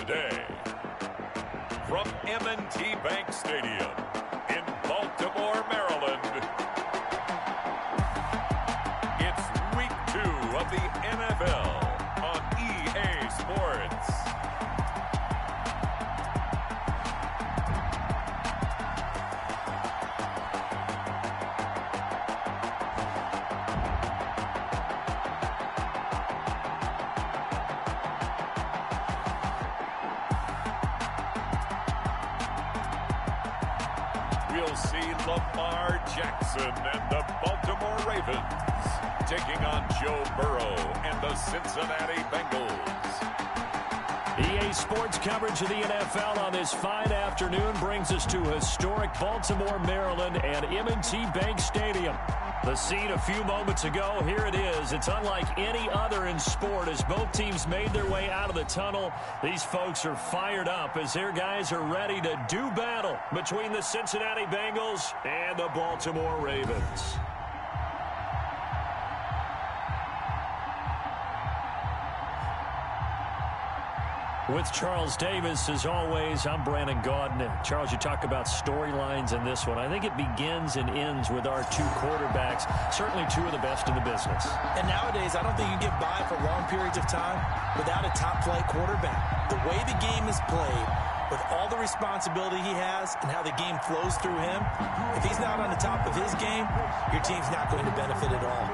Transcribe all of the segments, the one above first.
today. From M&T Bank Stadium in Baltimore, Maryland, it's Week 2 of the NFL on EA Sports. We'll see Lamar Jackson and the Baltimore Ravens taking on Joe Burrow and the Cincinnati Bengals. EA Sports coverage of the NFL on this fine afternoon brings us to historic Baltimore, Maryland and M&T Bank Stadium. The scene a few moments ago, here it is. It's unlike any other in sport as both teams made their way out of the tunnel. These folks are fired up as their guys are ready to do battle between the Cincinnati Bengals and the Baltimore Ravens. With Charles Davis, as always, I'm Brandon Gaudin. Charles, you talk about storylines in this one. I think it begins and ends with our two quarterbacks, certainly two of the best in the business. And nowadays, I don't think you get by for long periods of time without a top-flight quarterback. The way the game is played, with all the responsibility he has and how the game flows through him, if he's not on the top of his game, your team's not going to benefit at all.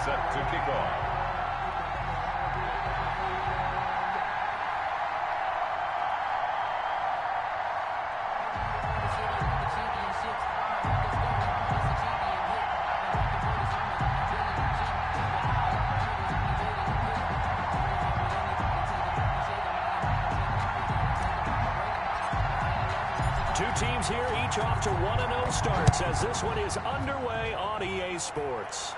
Set to kick off. Two teams here, each off to 1-0 starts as this one is underway on EA Sports.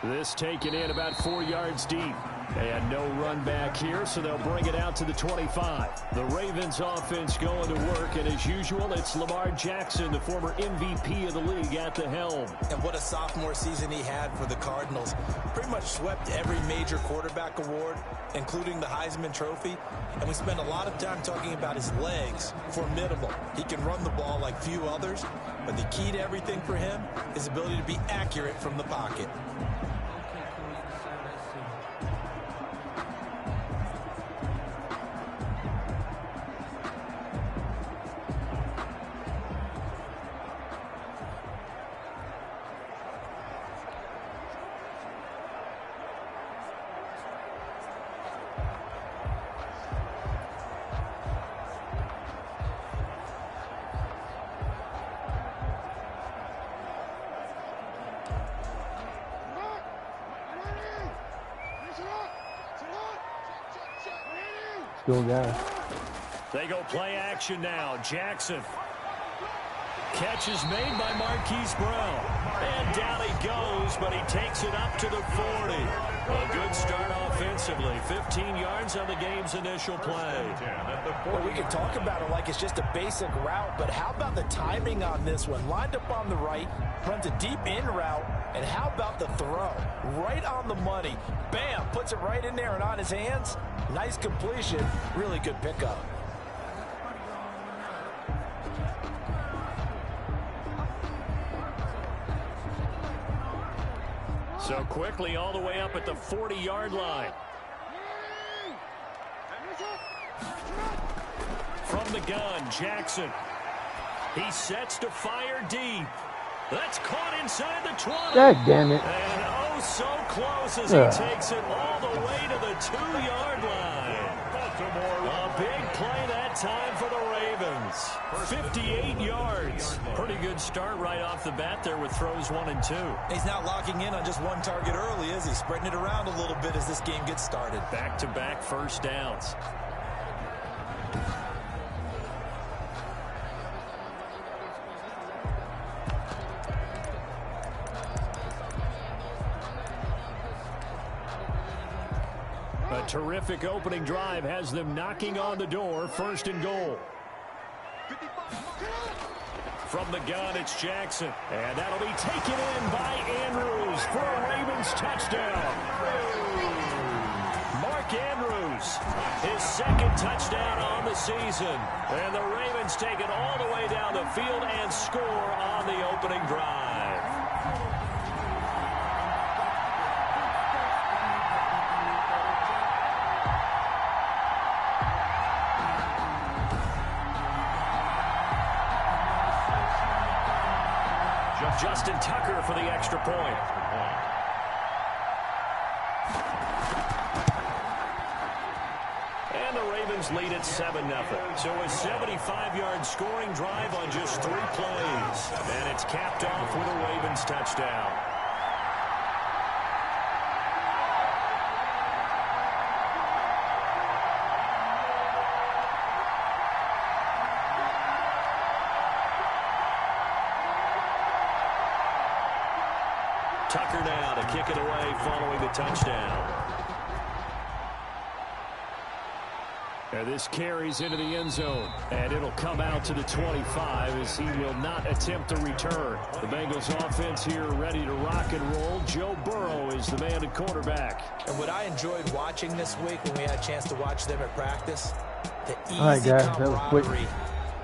This taken in about 4 yards deep. And no run back here, so they'll bring it out to the 25. The Ravens offense going to work, and as usual, it's Lamar Jackson, the former MVP of the league, at the helm. And what a sophomore season he had for the Cardinals. Pretty much swept every major quarterback award, including the Heisman Trophy. And we spent a lot of time talking about his legs. Formidable. He can run the ball like few others, but the key to everything for him is the ability to be accurate from the pocket. Go guy. They go play action now. Jackson. Catch is made by Marquise Brown. And down he goes, but he takes it up to the 40. A good start offensively. 15 yards on the game's initial play. Well, we can talk about it like it's just a basic route, but how about the timing on this one? Lined up on the right, runs a deep in route, and how about the throw? Right on the money. Bam, puts it right in there and on his hands. Nice completion. Really good pickup. So quickly all the way up at the 40-yard line. From the gun, Jackson. He sets to fire deep. That's caught inside the 20. God damn it. And oh, so close as he takes it all the way to the 2-yard line. A big play that time for the Ravens. 58 yards. Pretty good start right off the bat there with throws 1 and 2. He's not locking in on just one target early, is he? Spreading it around a little bit as this game gets started. Back-to-back first downs. A terrific opening drive has them knocking on the door. First and goal. From the gun, it's Jackson. And that'll be taken in by Andrews for a Ravens touchdown. Mark Andrews, his second touchdown on the season. And the Ravens take it all the way down the field and score on the opening drive. Justin Tucker for the extra point. And the Ravens lead at 7-0. So a 75-yard scoring drive on just 3 plays. And it's capped off with a Ravens touchdown. Tucker now to kick it away following the touchdown. And this carries into the end zone. And it'll come out to the 25 as he will not attempt a return. The Bengals offense here ready to rock and roll. Joe Burrow is the man at quarterback. And what I enjoyed watching this week when we had a chance to watch them at practice, the easy camaraderie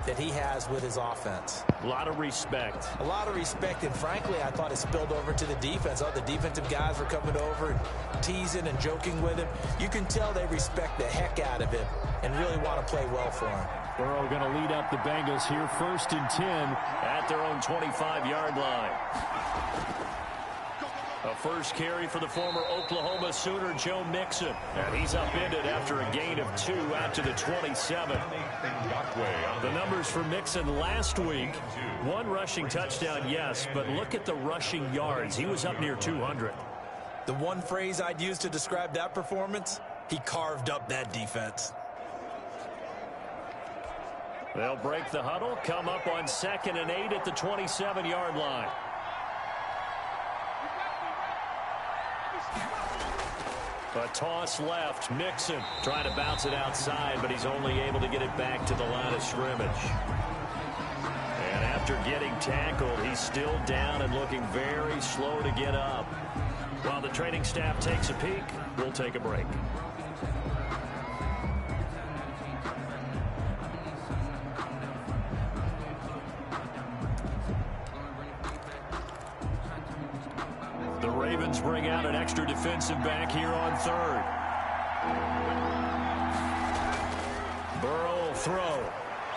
that he has with his offense. A lot of respect. A lot of respect, and frankly, I thought it spilled over to the defense. All the defensive guys were coming over and teasing and joking with him. You can tell they respect the heck out of him and really want to play well for him. Burrow going to lead up the Bengals here, 1st and 10 at their own 25-yard line. A first carry for the former Oklahoma Sooner, Joe Mixon. And he's upended after a gain of 2 out to the 27. The numbers for Mixon last week, 1 rushing touchdown, yes, but look at the rushing yards. He was up near 200. The one phrase I'd use to describe that performance, he carved up that defense. They'll break the huddle, come up on 2nd and 8 at the 27-yard line. A toss left. Mixon trying to bounce it outside, but he's only able to get it back to the line of scrimmage. And after getting tackled, he's still down and looking very slow to get up. While the training staff takes a peek, we'll take a break. The Ravens bring out an extra defensive back here on 3rd. Burrow will throw.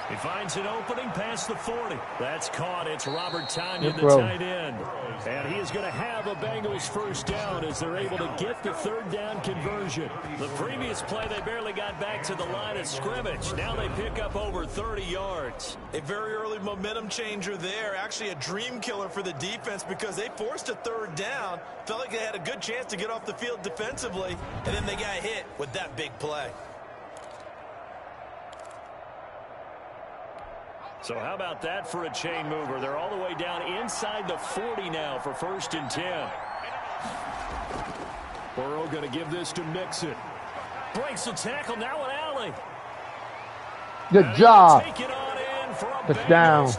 He finds an opening past the 40. That's caught. It's Robert Tonyan, the tight end. And he is going to have a Bengals first down as they're able to get the 3rd down conversion. The previous play, they barely got back to the line of scrimmage. Now they pick up over 30 yards. A very early momentum changer there. Actually a dream killer for the defense because they forced a 3rd down. Felt like they had a good chance to get off the field defensively. And then they got hit with that big play. So how about that for a chain mover? They're all the way down inside the 40 now for 1st and 10. Burrow going to give this to Mixon. Breaks the tackle, now an alley. Good job. Take it on in for a Touchdown.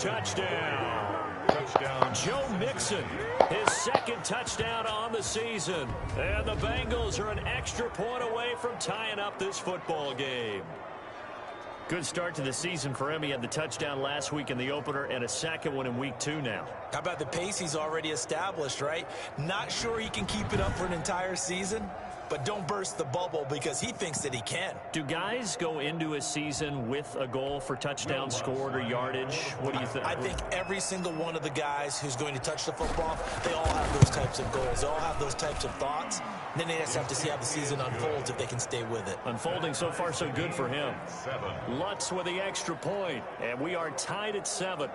Touchdown. Joe Mixon, his 2nd touchdown on the season. And the Bengals are an extra point away from tying up this football game. Good start to the season for him. He had the touchdown last week in the opener and a second one in week 2 now. How about the pace he's already established, right? Not sure he can keep it up for an entire season, but don't burst the bubble because he thinks that he can. Do guys go into a season with a goal for touchdowns scored or yardage? What do you think? I think every single one of the guys who's going to touch the football, they all have those types of goals. They all have those types of thoughts. And then they just have to see how the season unfolds if they can stay with it. Unfolding so far so good for him. Lutz with the extra point, and we are tied at 7.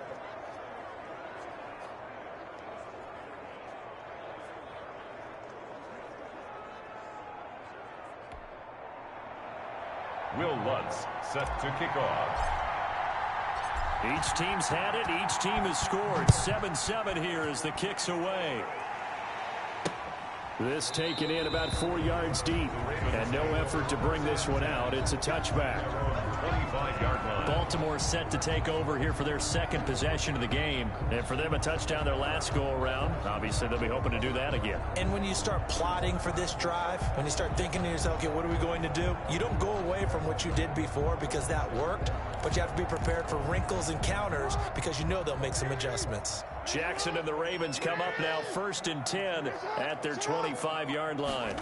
Will Lutz set to kick off. Each team's had it. Each team has scored. 7-7 here as the kick's away. This taken in about 4 yards deep. And no effort to bring this one out. It's a touchback. 25-yard line. Baltimore set to take over here for their second possession of the game. And for them, a touchdown their last go-around. Obviously, they'll be hoping to do that again. And when you start plotting for this drive, when you start thinking to yourself, okay, what are we going to do? You don't go away from what you did before because that worked, but you have to be prepared for wrinkles and counters because you know they'll make some adjustments. Jackson and the Ravens come up now 1st and 10 at their 25-yard line.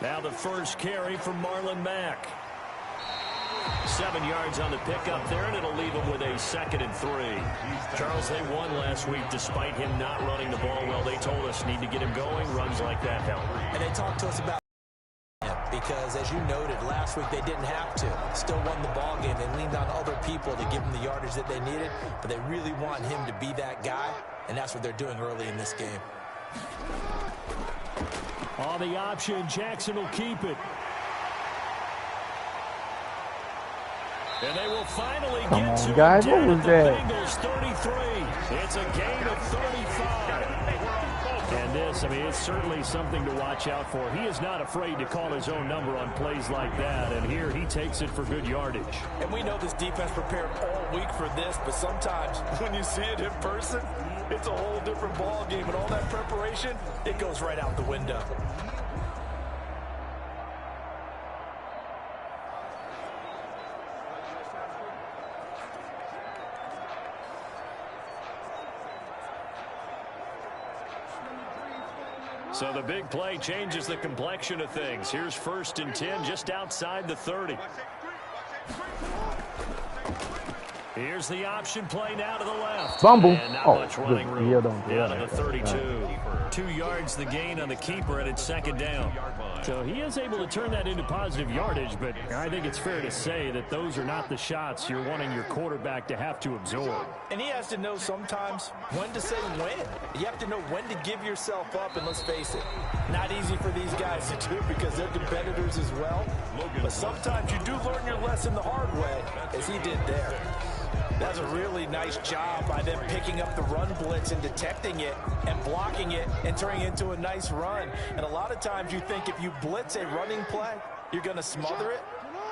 Now the first carry from Marlon Mack. 7 yards on the pickup there, and it'll leave him with a 2nd and 3. Charles, they won last week despite him not running the ball well. They told us need to get him going. Runs like that help. And they talked to us about because, as you noted, last week they didn't have to. Still won the ball game. They leaned on other people to give them the yardage that they needed, but they really want him to be that guy, and that's what they're doing early in this game. On the option, Jackson will keep it. And they will finally get to guys, it what down was at the that? Bengals 33. It's a gain of 35. And this, I mean, it's certainly something to watch out for. He is not afraid to call his own number on plays like that, and here he takes it for good yardage. And we know this defense prepared all week for this, but sometimes when you see it in person, it's a whole different ball game, and all that preparation, it goes right out the window. So the big play changes the complexion of things. Here's 1st and 10 just outside the 30. Here's the option play now to the left. Fumble. And not Oh, much running good. room. Yeah, don't do Down that. to the 32. 2 yards the gain on the keeper, and it's 2nd down. So he is able to turn that into positive yardage, but I think it's fair to say that those are not the shots you're wanting your quarterback to have to absorb. And he has to know sometimes when to say when. You have to know when to give yourself up, and let's face it, not easy for these guys to do because they're competitors as well. But sometimes you do learn your lesson the hard way, as he did there. That's a really nice job by them picking up the run blitz and detecting it and blocking it and turning it into a nice run. And a lot of times you think if you blitz a running play, you're going to smother it.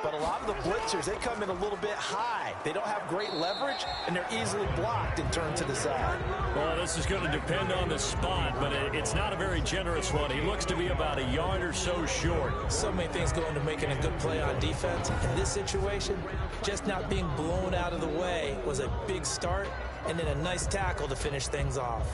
But a lot of the blitzers, they come in a little bit high. They don't have great leverage, and they're easily blocked and turned to the side. Well, this is going to depend on the spot, but it's not a very generous one. He looks to be about a yard or so short. So many things go into making a good play on defense. In this situation, just not being blown out of the way was a big start, and then a nice tackle to finish things off.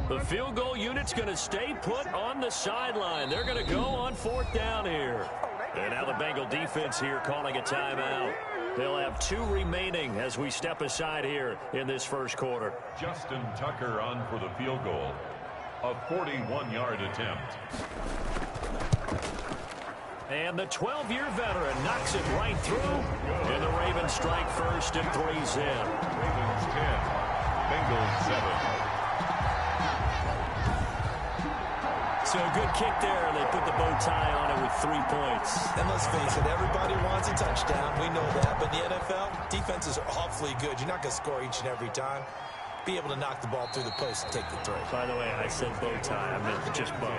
The field goal unit's going to stay put on the sideline. They're going to go on 4th down here. And now the Bengal defense here calling a timeout. They'll have 2 remaining as we step aside here in this first quarter. Justin Tucker on for the field goal. A 41-yard attempt. And the 12-year veteran knocks it right through. And the Ravens strike first and 3's in. Ravens 10, Bengals 7. So a good kick there, and they put the bow tie on it with 3 points. And let's face it, everybody wants a touchdown. We know that. But in the NFL, defenses are awfully good. You're not going to score each and every time. be able to knock the ball through the post and take the throw. By the way, I said bow tie. I meant just bow.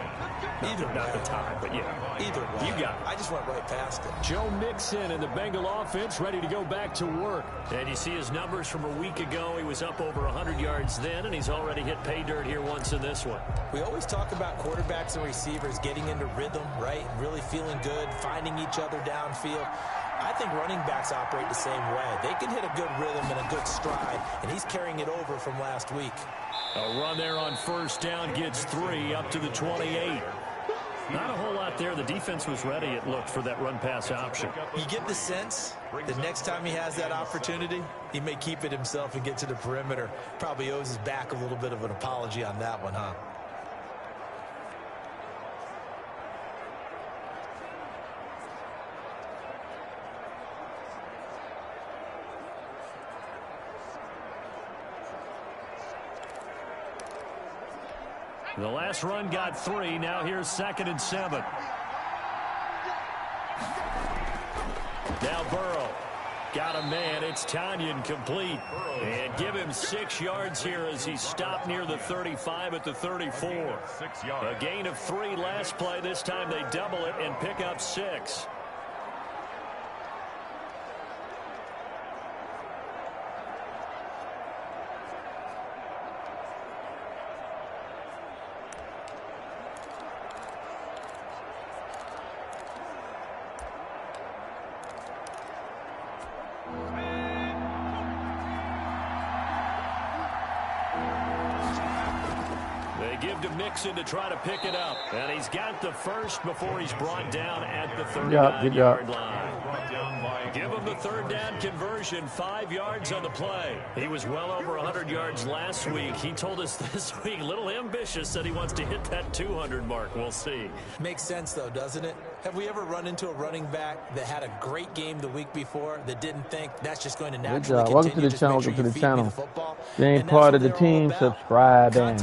Not the tie, but yeah. Either way. You got it. I just went right past it. Joe Mixon and the Bengal offense ready to go back to work. And you see his numbers from a week ago. He was up over 100 yards then, and he's already hit pay dirt here once in this one. We always talk about quarterbacks and receivers getting into rhythm, right? Really feeling good, finding each other downfield. I think running backs operate the same way. They can hit a good rhythm and a good stride, and he's carrying it over from last week. A run there on first down gets 3 up to the 28. Not a whole lot there. The defense was ready, it looked, for that run-pass option. You get the sense the next time he has that opportunity, he may keep it himself and get to the perimeter. Probably owes his back a little bit of an apology on that one, huh? The last run got 3. Now here's 2nd and 7. Now Burrow. Got a man. It's Tanyan complete. And give him 6 yards here as he stopped near the 35 at the 34. A gain of 3 last play. This time they double it and pick up 6. Give to Mixon to try to pick it up. And he's got the first before he's brought down at the 39-yard line. Give him the 3rd down conversion, 5 yards on the play. He was well over 100 yards last week. He told us this week, a little ambitious, that he wants to hit that 200 mark. We'll see. Makes sense, though, doesn't it? Have we ever run into a running back that had a great game the week before that didn't think that's just going to naturally continue? Welcome to the channel. Welcome to the channel. If you ain't part of the team, subscribe and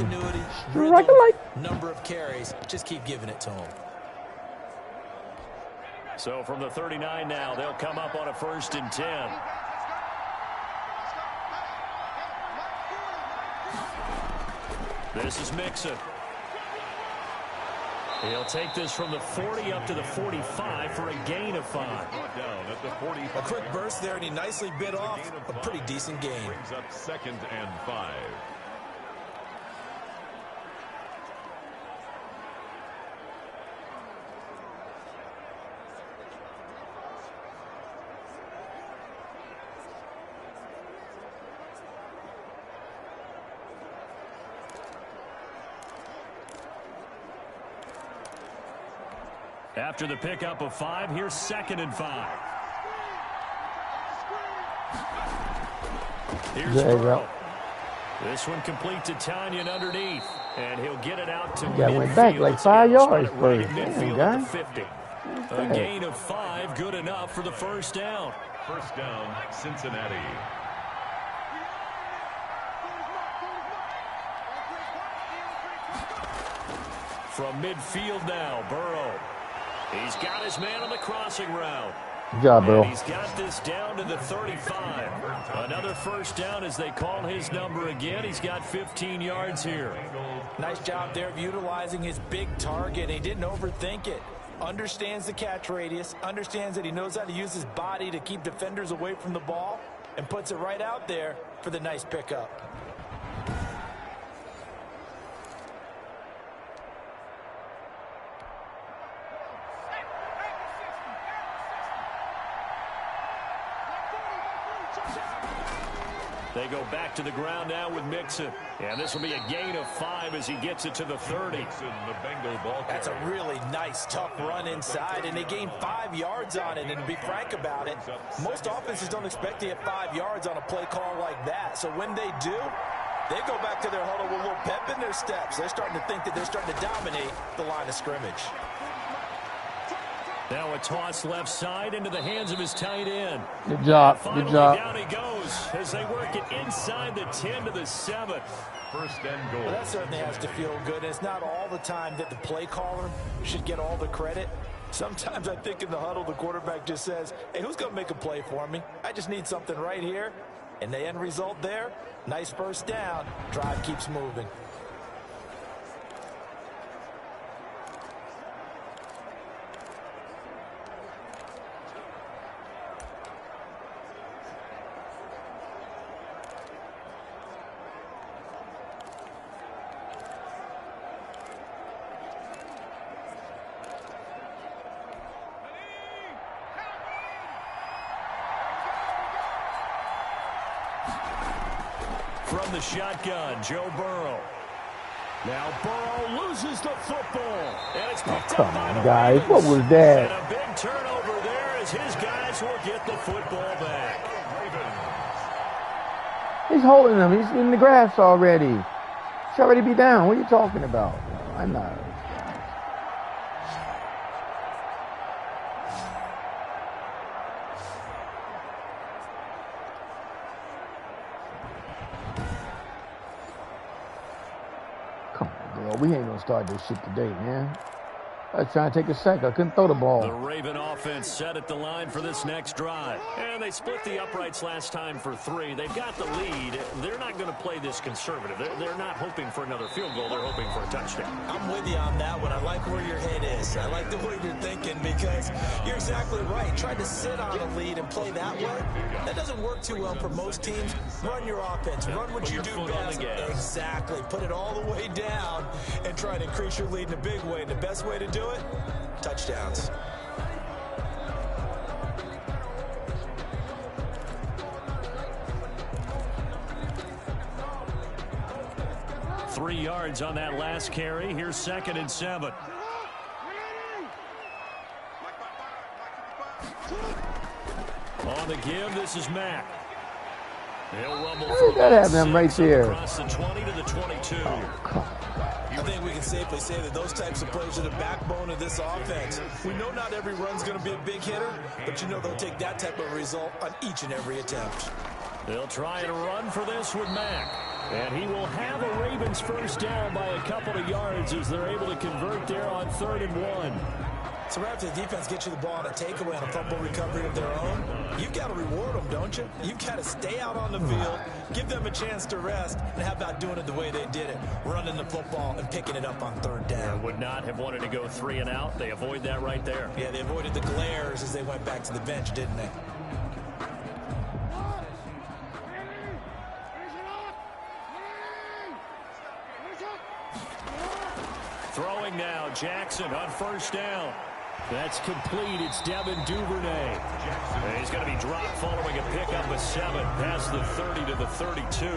strike a like. Number of carries, just keep giving it to him. So from the 39 now, they'll come up on a 1st and 10. This is Mixon. He'll take this from the 40 up to the 45 for a gain of 5. A quick burst there, and he nicely bit off a pretty decent gain. Brings up 2nd and 5. After the pickup of 5, here's 2nd and 5. Here's Burrow. This one complete to Tanyan underneath, and he'll get it out to midfield. Went back like 5 yards first. Midfield at the 50. A gain of 5, good enough for the 1st down. 1st down, Cincinnati. From midfield now, Burrow. He's got his man on the crossing route. Good job, bro. And he's got this down to the 35. Another 1st down as they call his number again. He's got 15 yards here. Nice job there of utilizing his big target. He didn't overthink it. Understands the catch radius. Understands that he knows how to use his body to keep defenders away from the ball. And puts it right out there for the nice pickup. They go back to the ground now with Mixon. And this will be a gain of 5 as he gets it to the 30. That's a really nice, tough run inside, and they gain 5 yards on it. And to be frank about it, most offenses don't expect to get 5 yards on a play call like that. So when they do, they go back to their huddle with a little pep in their steps. They're starting to think that they're starting to dominate the line of scrimmage. Now a toss left side into the hands of his tight end. Good job. Good job. Down he goes as they work it inside the 10 to the 7. 1st and goal. Well, that certainly has to feel good. It's not all the time that the play caller should get all the credit. Sometimes I think in the huddle, the quarterback just says, hey, who's going to make a play for me? I just need something right here. And the end result there, nice first down. Drive keeps moving. From the shotgun, Joe Burrow. Now Burrow loses the football. And it's picked up by the guys, Ravens. what was that? And a big turnover there as his guys will get the football back. He's holding him. He's in the grass already. He's already be down. What are you talking about? I know. Come on, girl. We ain't gonna start this shit today, man. I was trying to take a sack. I couldn't throw the ball. The Raven offense set at the line for this next drive. And they split the uprights last time for 3. They've got the lead. They're not going to play this conservative. They're not hoping for another field goal. They're hoping for a touchdown. I'm with you on that one. I like where your head is. I like the way you're thinking because you're exactly right. Trying to sit on a lead and play that way, that doesn't work too well for most teams. Run your offense. Run what you do best. Exactly. Put it all the way down and try to increase your lead in a big way. And the best way to do it, touchdowns. Three yards on that last carry. Here's 2nd and 7. On the give, this is Mack. He'll rumble How did that happen right there? Across the 20 to the 22. I think we can safely say that those types of plays are the backbone of this offense. We know not every run's going to be a big hitter, but you know they'll take that type of result on each and every attempt. They'll try and run for this with Mack. And he will have a Ravens first down by a couple of yards as they're able to convert there on 3rd and 1. So right after the defense gets you the ball on a takeaway and a fumble recovery of their own, you've got to reward them, don't you? You've got to stay out on the field, give them a chance to rest, and how about doing it the way they did it, running the football and picking it up on 3rd down. Would not have wanted to go 3 and out. They avoid that right there. Yeah, they avoided the glares as they went back to the bench, didn't they? Throwing now, Jackson on 1st down. That's complete. It's Devin Duvernay. And he's going to be dropped following a pickup of 7 past the 30 to the 32.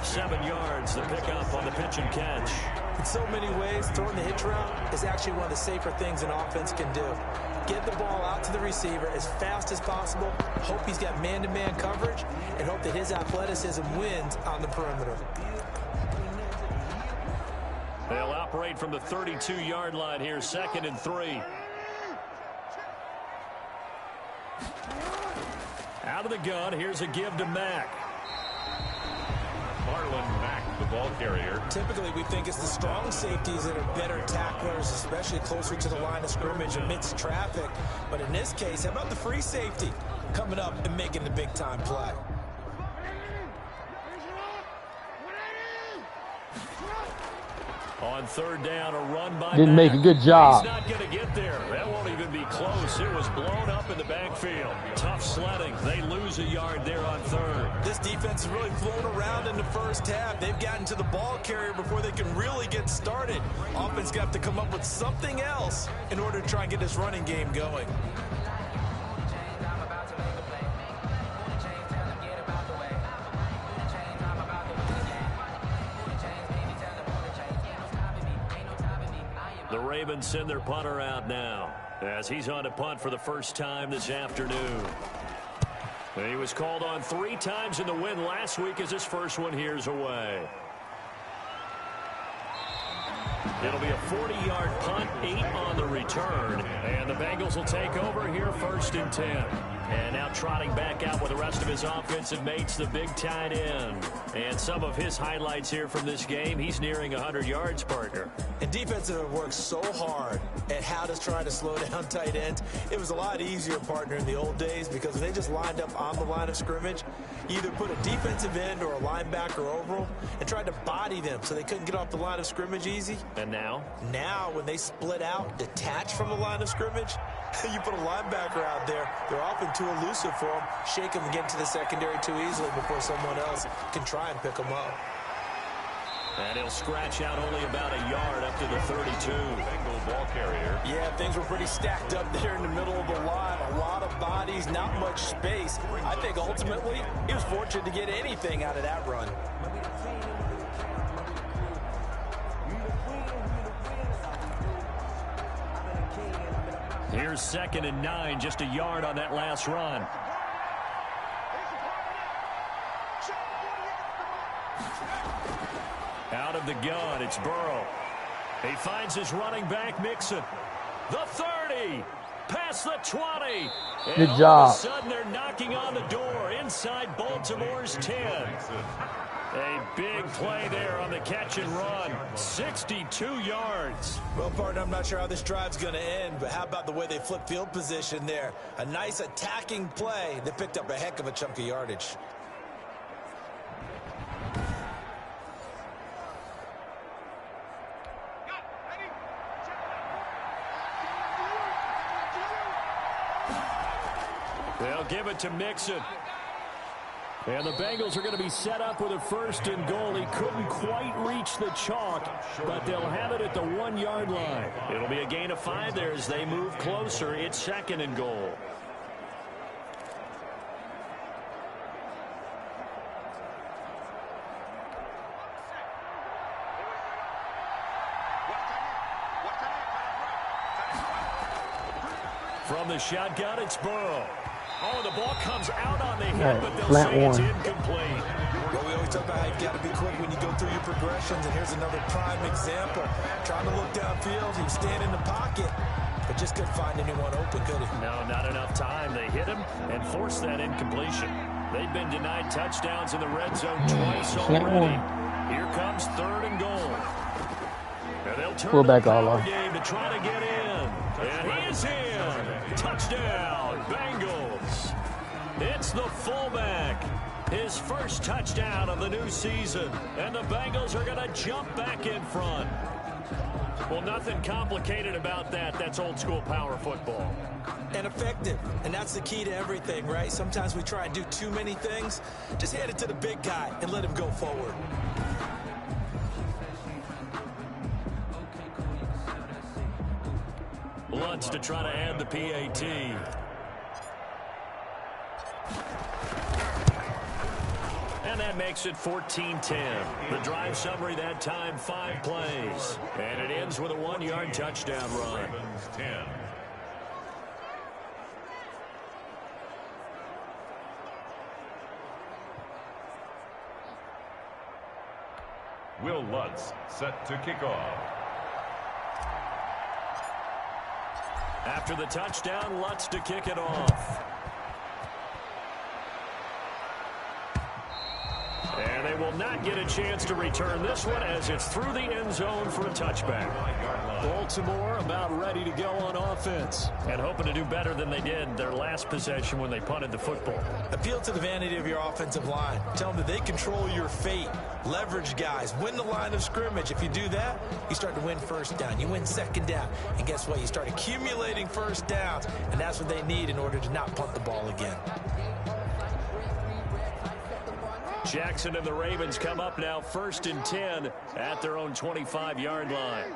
7 yards, the pickup on the pitch and catch. In so many ways, throwing the hitch route is actually one of the safer things an offense can do. Get the ball out to the receiver as fast as possible, hope he's got man-to-man coverage, and hope that his athleticism wins on the perimeter. They'll operate from the 32-yard line here, 2nd and 3. Out of the gun, here's a give to Mack. Marlon Mack, the ball carrier. Typically, we think it's the strong safeties that are better tacklers, especially closer to the line of scrimmage amidst traffic. But in this case, how about the free safety coming up and making the big-time play? On 3rd down, a run by Didn't Mack. make a good job. He's not going to get there. That won't even be close. It was blown up in the backfield. Tough sledding. They lose a yard there on 3rd. This defense has really flown around in the first half. They've gotten to the ball carrier before they can really get started. Offense got to come up with something else in order to try and get this running game going. The Ravens send their punter out now as he's on to punt for the first time this afternoon. He was called on 3 times in the win last week as his first one here's away. It'll be a 40-yard punt, 8 on the return, and the Bengals will take over here 1st and 10. And now trotting back out with the rest of his offensive mates, the big tight end. And some of his highlights here from this game, he's nearing 100 yards, partner. And defensive have worked so hard at how to try to slow down tight ends. It was a lot easier, partner, in the old days because when they just lined up on the line of scrimmage, you either put a defensive end or a linebacker over them and tried to body them so they couldn't get off the line of scrimmage easy. And now? Now, when they split out, detach from the line of scrimmage, you put a linebacker out there, they're often too elusive for them. Shake them and get into the secondary too easily before someone else can try and pick them up. And he'll scratch out only about a yard up to the 32. Bengal ball carrier. Yeah, things were pretty stacked up there in the middle of the line. A lot of bodies, not much space. I think ultimately he was fortunate to get anything out of that run. Here's 2nd and 9, just a yard on that last run. Out of the gun, it's Burrow. He finds his running back, Mixon. The 30, past the 20. Good and job. All of a sudden, they're knocking on the door inside Baltimore's 10. A big play there on the catch and run. 62 yards. Well, partner, I'm not sure how this drive's going to end, but how about the way they flip field position there? A nice attacking play that picked up a heck of a chunk of yardage. They'll give it to Mixon. And the Bengals are going to be set up with a 1st and goal. He couldn't quite reach the chalk, but they'll have it at the 1-yard line. It'll be a gain of 5 there as they move closer. It's 2nd and goal. From the shotgun, it's Burrow. Oh, the ball comes out on the hit, but they'll say it's incomplete. Well, we always talk about how you've got to be quick when you go through your progressions, and here's another prime example. Trying to look downfield, he was standing in the pocket, but just couldn't find anyone open, could he? No, not enough time. They hit him and forced that incompletion. They've been denied touchdowns in the red zone twice already. Here comes 3rd and goal. And they'll turn the power game to try to get in. And he is in. Touchdown, Bengals. It's the fullback. His first touchdown of the new season. And the Bengals are going to jump back in front. Well, nothing complicated about that. That's old school power football. And effective. And that's the key to everything, right? Sometimes we try and do too many things. Just hand it to the big guy and let him go forward. Lutz to try to add the PAT. And that makes it 14-10. The drive summary that time, 5 plays. And it ends with a 1-yard touchdown run. Ravens 10. Will Lutz set to kick off. After the touchdown, Lutz to kick it off. And they will not get a chance to return this one as it's through the end zone for a touchback. Baltimore about ready to go on offense and hoping to do better than they did their last possession when they punted the football. Appeal to the vanity of your offensive line. Tell them that they control your fate. Leverage guys. Win the line of scrimmage. If you do that, you start to win 1st down. You win 2nd down. And guess what? You start accumulating 1st downs. And that's what they need in order to not punt the ball again. Jackson and the Ravens come up now 1st and 10 at their own 25-yard line.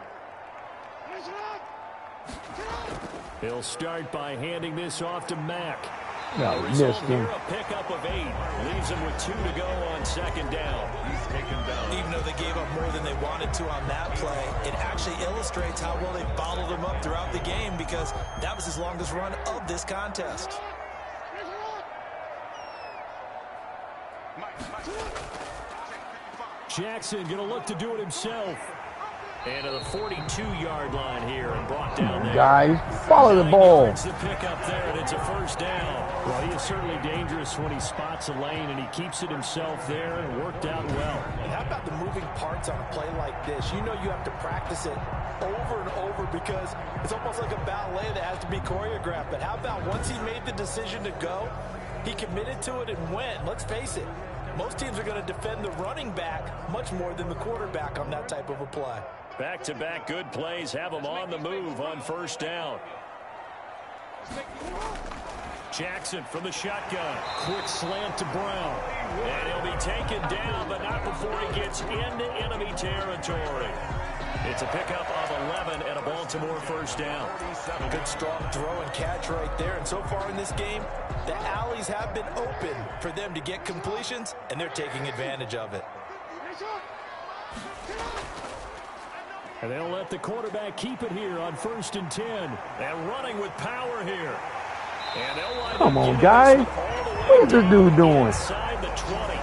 He'll start by handing this off to Mack. No, the result here, a pickup of 8. Leaves him with 2 to go on 2nd down. He's taken down. Even though they gave up more than they wanted to on that play, it actually illustrates how well they bottled him up throughout the game because that was his longest run of this contest. Jackson going to look to do it himself. And to the 42-yard line here and brought down there. Guys, follow the ball. It's the pickup there, and it's a 1st down. Well, he is certainly dangerous when he spots a lane, and he keeps it himself there and worked out well. And how about the moving parts on a play like this? You know you have to practice it over and over because it's almost like a ballet that has to be choreographed. But how about once he made the decision to go, he committed to it and went. Let's face it, most teams are going to defend the running back much more than the quarterback on that type of a play. Back-to-back good plays have him on the move on first down. Jackson from the shotgun. Quick slant to Brown. And he'll be taken down, but not before he gets into enemy territory. It's a pickup of 11 and a Baltimore first down. Good strong throw and catch right there. And so far in this game, the alleys have been open for them to get completions, and they're taking advantage of it. And they'll let the quarterback keep it here on 1st and 10. And running with power here. And they'll line Come on, guys. What is this dude doing? Inside the 20.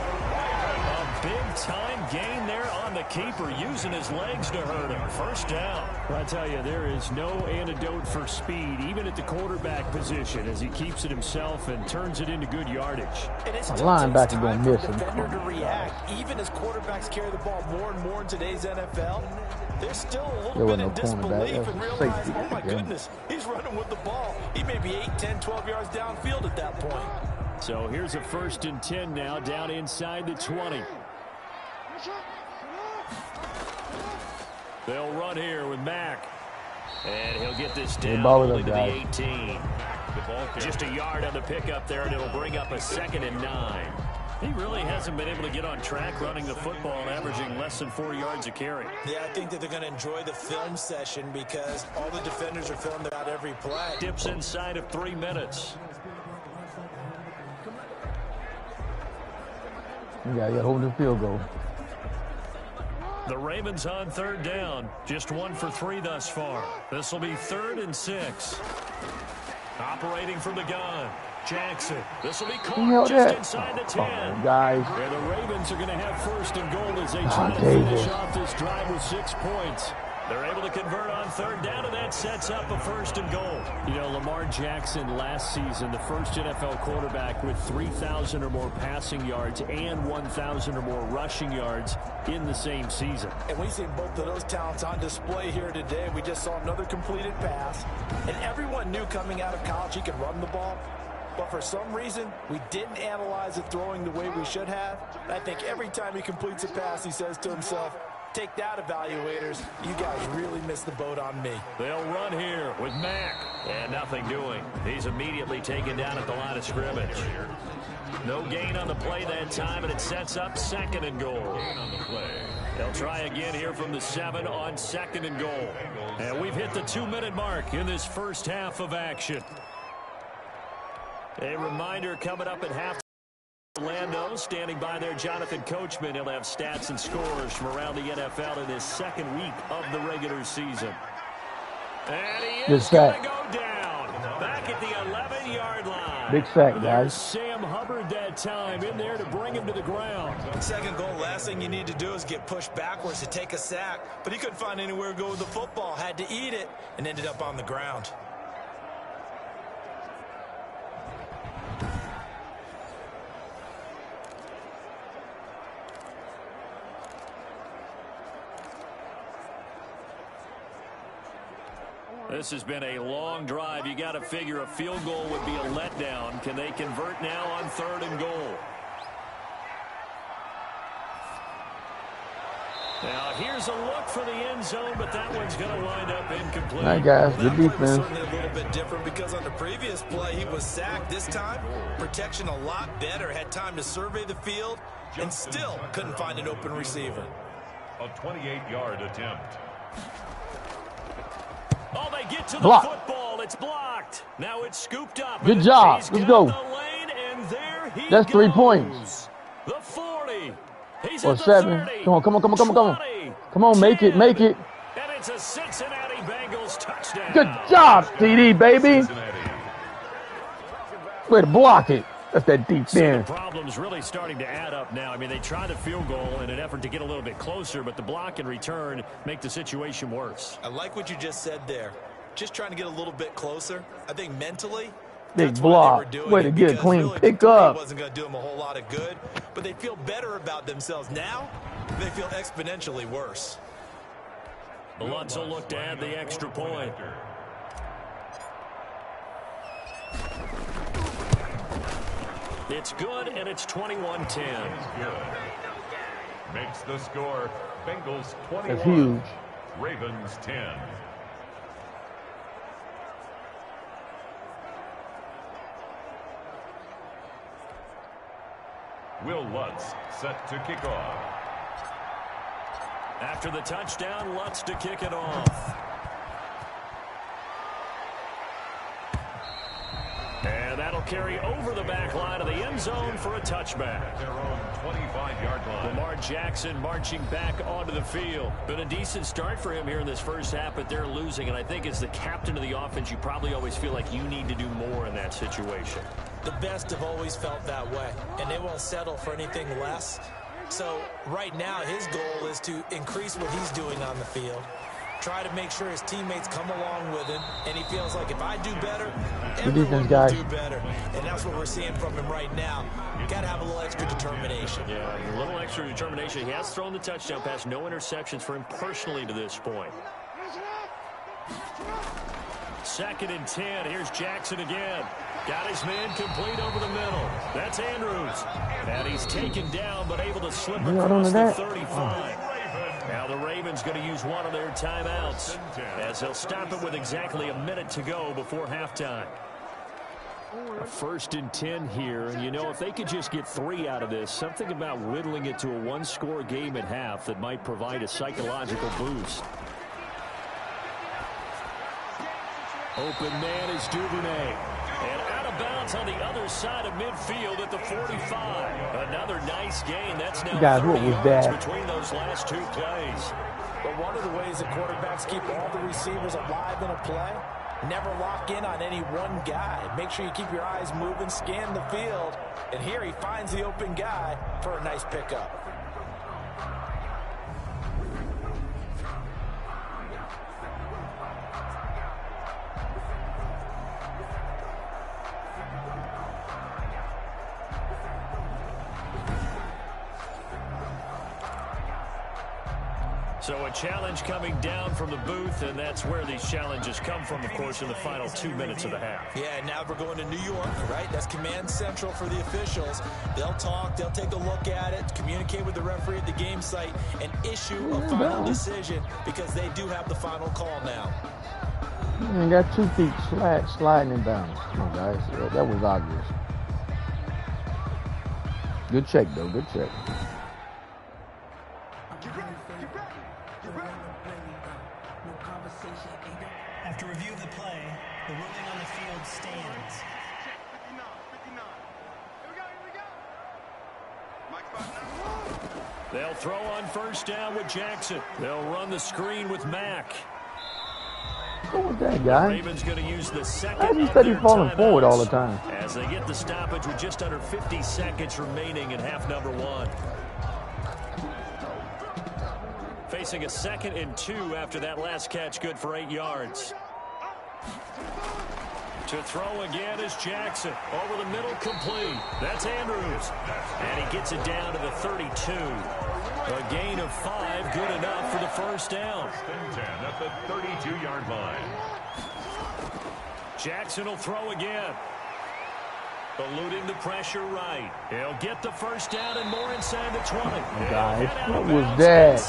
A big-time gain there on the keeper, using his legs to hurt him. First down. Well, I tell you, there is no antidote for speed, even at the quarterback position, as he keeps it himself and turns it into good yardage. And it's A linebacker gonna miss him. defender to react. Even as quarterbacks carry the ball more and more in today's NFL, they're still a little bit in disbelief and realize, oh my goodness, he's running with the ball. He may be 8, 10, 12 yards downfield at that point. So here's a 1st and 10 now, down inside the 20. They'll run here with Mack. And he'll get this down only to the 18. Just a yard on the pickup there, and it'll bring up a 2nd and 9. He really hasn't been able to get on track running the football and averaging less than 4 yards a carry. Yeah, I think that they're going to enjoy the film session because all the defenders are filming out every play. Dips inside of 3 minutes. Yeah, you got to hold the field goal. The Ravens on 3rd down. Just 1 for 3 thus far. This will be 3rd and 6. Operating from the gun. Jackson. This will be caught just inside the 10. On, guys. And the Ravens are going to have 1st and goal as they try to finish off this drive with 6 points. They're able to convert on 3rd down, and that sets up a 1st and goal. You know, Lamar Jackson last season, the first NFL quarterback with 3,000 or more passing yards and 1,000 or more rushing yards in the same season. And we've seen both of those talents on display here today. We just saw another completed pass, and everyone knew coming out of college he could run the ball. But for some reason, we didn't analyze it throwing the way we should have. And I think every time he completes a pass, he says to himself, take that, evaluators. You guys really missed the boat on me. They'll run here with Mack. And nothing doing. He's immediately taken down at the line of scrimmage. No gain on the play that time, and it sets up 2nd and goal. They'll try again here from the 7 on 2nd and goal. And we've hit the 2-minute mark in this first half of action. A reminder coming up at half. Orlando standing by there, Jonathan Coachman. He'll have stats and scores from around the NFL in his 2nd week of the regular season. And he is going to go down. Back at the 11-yard line. Big sack, guys. There's Sam Hubbard that time in there to bring him to the ground. 2nd goal, last thing you need to do is get pushed backwards to take a sack. But he couldn't find anywhere to go with the football. Had to eat it and ended up on the ground. This has been a long drive. You got to figure a field goal would be a letdown. Can they convert now on 3rd and goal? Now here's a look for the end zone, but that one's going to wind up incomplete. All right, guys, good defense. Certainly a little bit different because on the previous play he was sacked. This time, protection a lot better. Had time to survey the field and still couldn't find an open receiver. A 28-yard attempt. Oh, they get to the football. It's blocked. Now it's scooped up. Good job. Let's go. Lane, and there he That's goes. 3 points. The 40. He's or at the 7. 30. Come on. Come on, 10, make it. And it's a Cincinnati Bengals touchdown. Good job, CD, baby. Way to block it. That's that deep end. The problem's really starting to add up now. I mean, they tried the field goal in an effort to get a little bit closer, but the block and return make the situation worse. I like what you just said there. Just trying to get a little bit closer. I think mentally, Big block. Way to get a clean really pickup. Wasn't going to do them a whole lot of good, but they feel better about themselves now. They feel exponentially worse. Lutz will look to add the extra point. It's good, and it's 21-10. Makes the score Bengals 21. That's huge. Ravens 10. Will Lutz set to kick off. After the touchdown, Lutz to kick it off. And that'll carry over the back line of the end zone for a touchback. Their own 25-yard line. Lamar Jackson marching back onto the field. Been a decent start for him here in this first half, but they're losing. And I think as the captain of the offense, you probably always feel like you need to do more in that situation. The best have always felt that way, and they won't settle for anything less. So right now, his goal is to increase what he's doing on the field, try to make sure his teammates come along with him, and he feels like if I do better, everyone will do better. And that's what we're seeing from him right now. Got to have a little extra determination. Yeah, a little extra determination. He has thrown the touchdown pass, no interceptions for him personally to this point. 2nd and 10. Here's Jackson again. Got his man complete over the middle. That's Andrews. And he's taken down, but able to slip across the 35. Now the Ravens going to use one of their timeouts, as they'll stop it with exactly a minute to go before halftime. A 1st and 10 here, and you know, if they could just get 3 out of this, something about whittling it to a one-score game at half that might provide a psychological boost. Open man is Duvernay. And out of bounds on the other side of midfield at the 45. Another nice gain. That's now 30 yards between those last 2 plays. But one of the ways that quarterbacks keep all the receivers alive in a play, never lock in on any one guy. Make sure you keep your eyes moving, scan the field. And here he finds the open guy for a nice pickup. So a challenge coming down from the booth, and that's where these challenges come from, of course, in the final 2 minutes of the half. Yeah, now we're going to New York, right? That's command central for the officials. They'll talk, they'll take a look at it, communicate with the referee at the game site, and issue a final decision because they do have the final call now. You got 2 feet sliding in bounds. Come on, guys. Yeah, that was obvious. Good check, though. Good check. After review of the play, the ruling on the field stands. 59. Here we go. They'll throw on 1st down with Jackson. They'll run the screen with Mack. What was that guy? The Ravens going to use the 2nd. I just said he's falling forward all the time. As they get the stoppage with just under 50 seconds remaining in half number 1. Facing a 2nd and 2 after that last catch, good for 8 yards. To throw again is Jackson. Over the middle, complete. That's Andrews. And he gets it down to the 32. A gain of 5, good enough for the 1st down. 10 at the 32-yard line. Jackson will throw again. Eluding the pressure right. He'll get the 1st down and more inside the 20. Guys, what was that?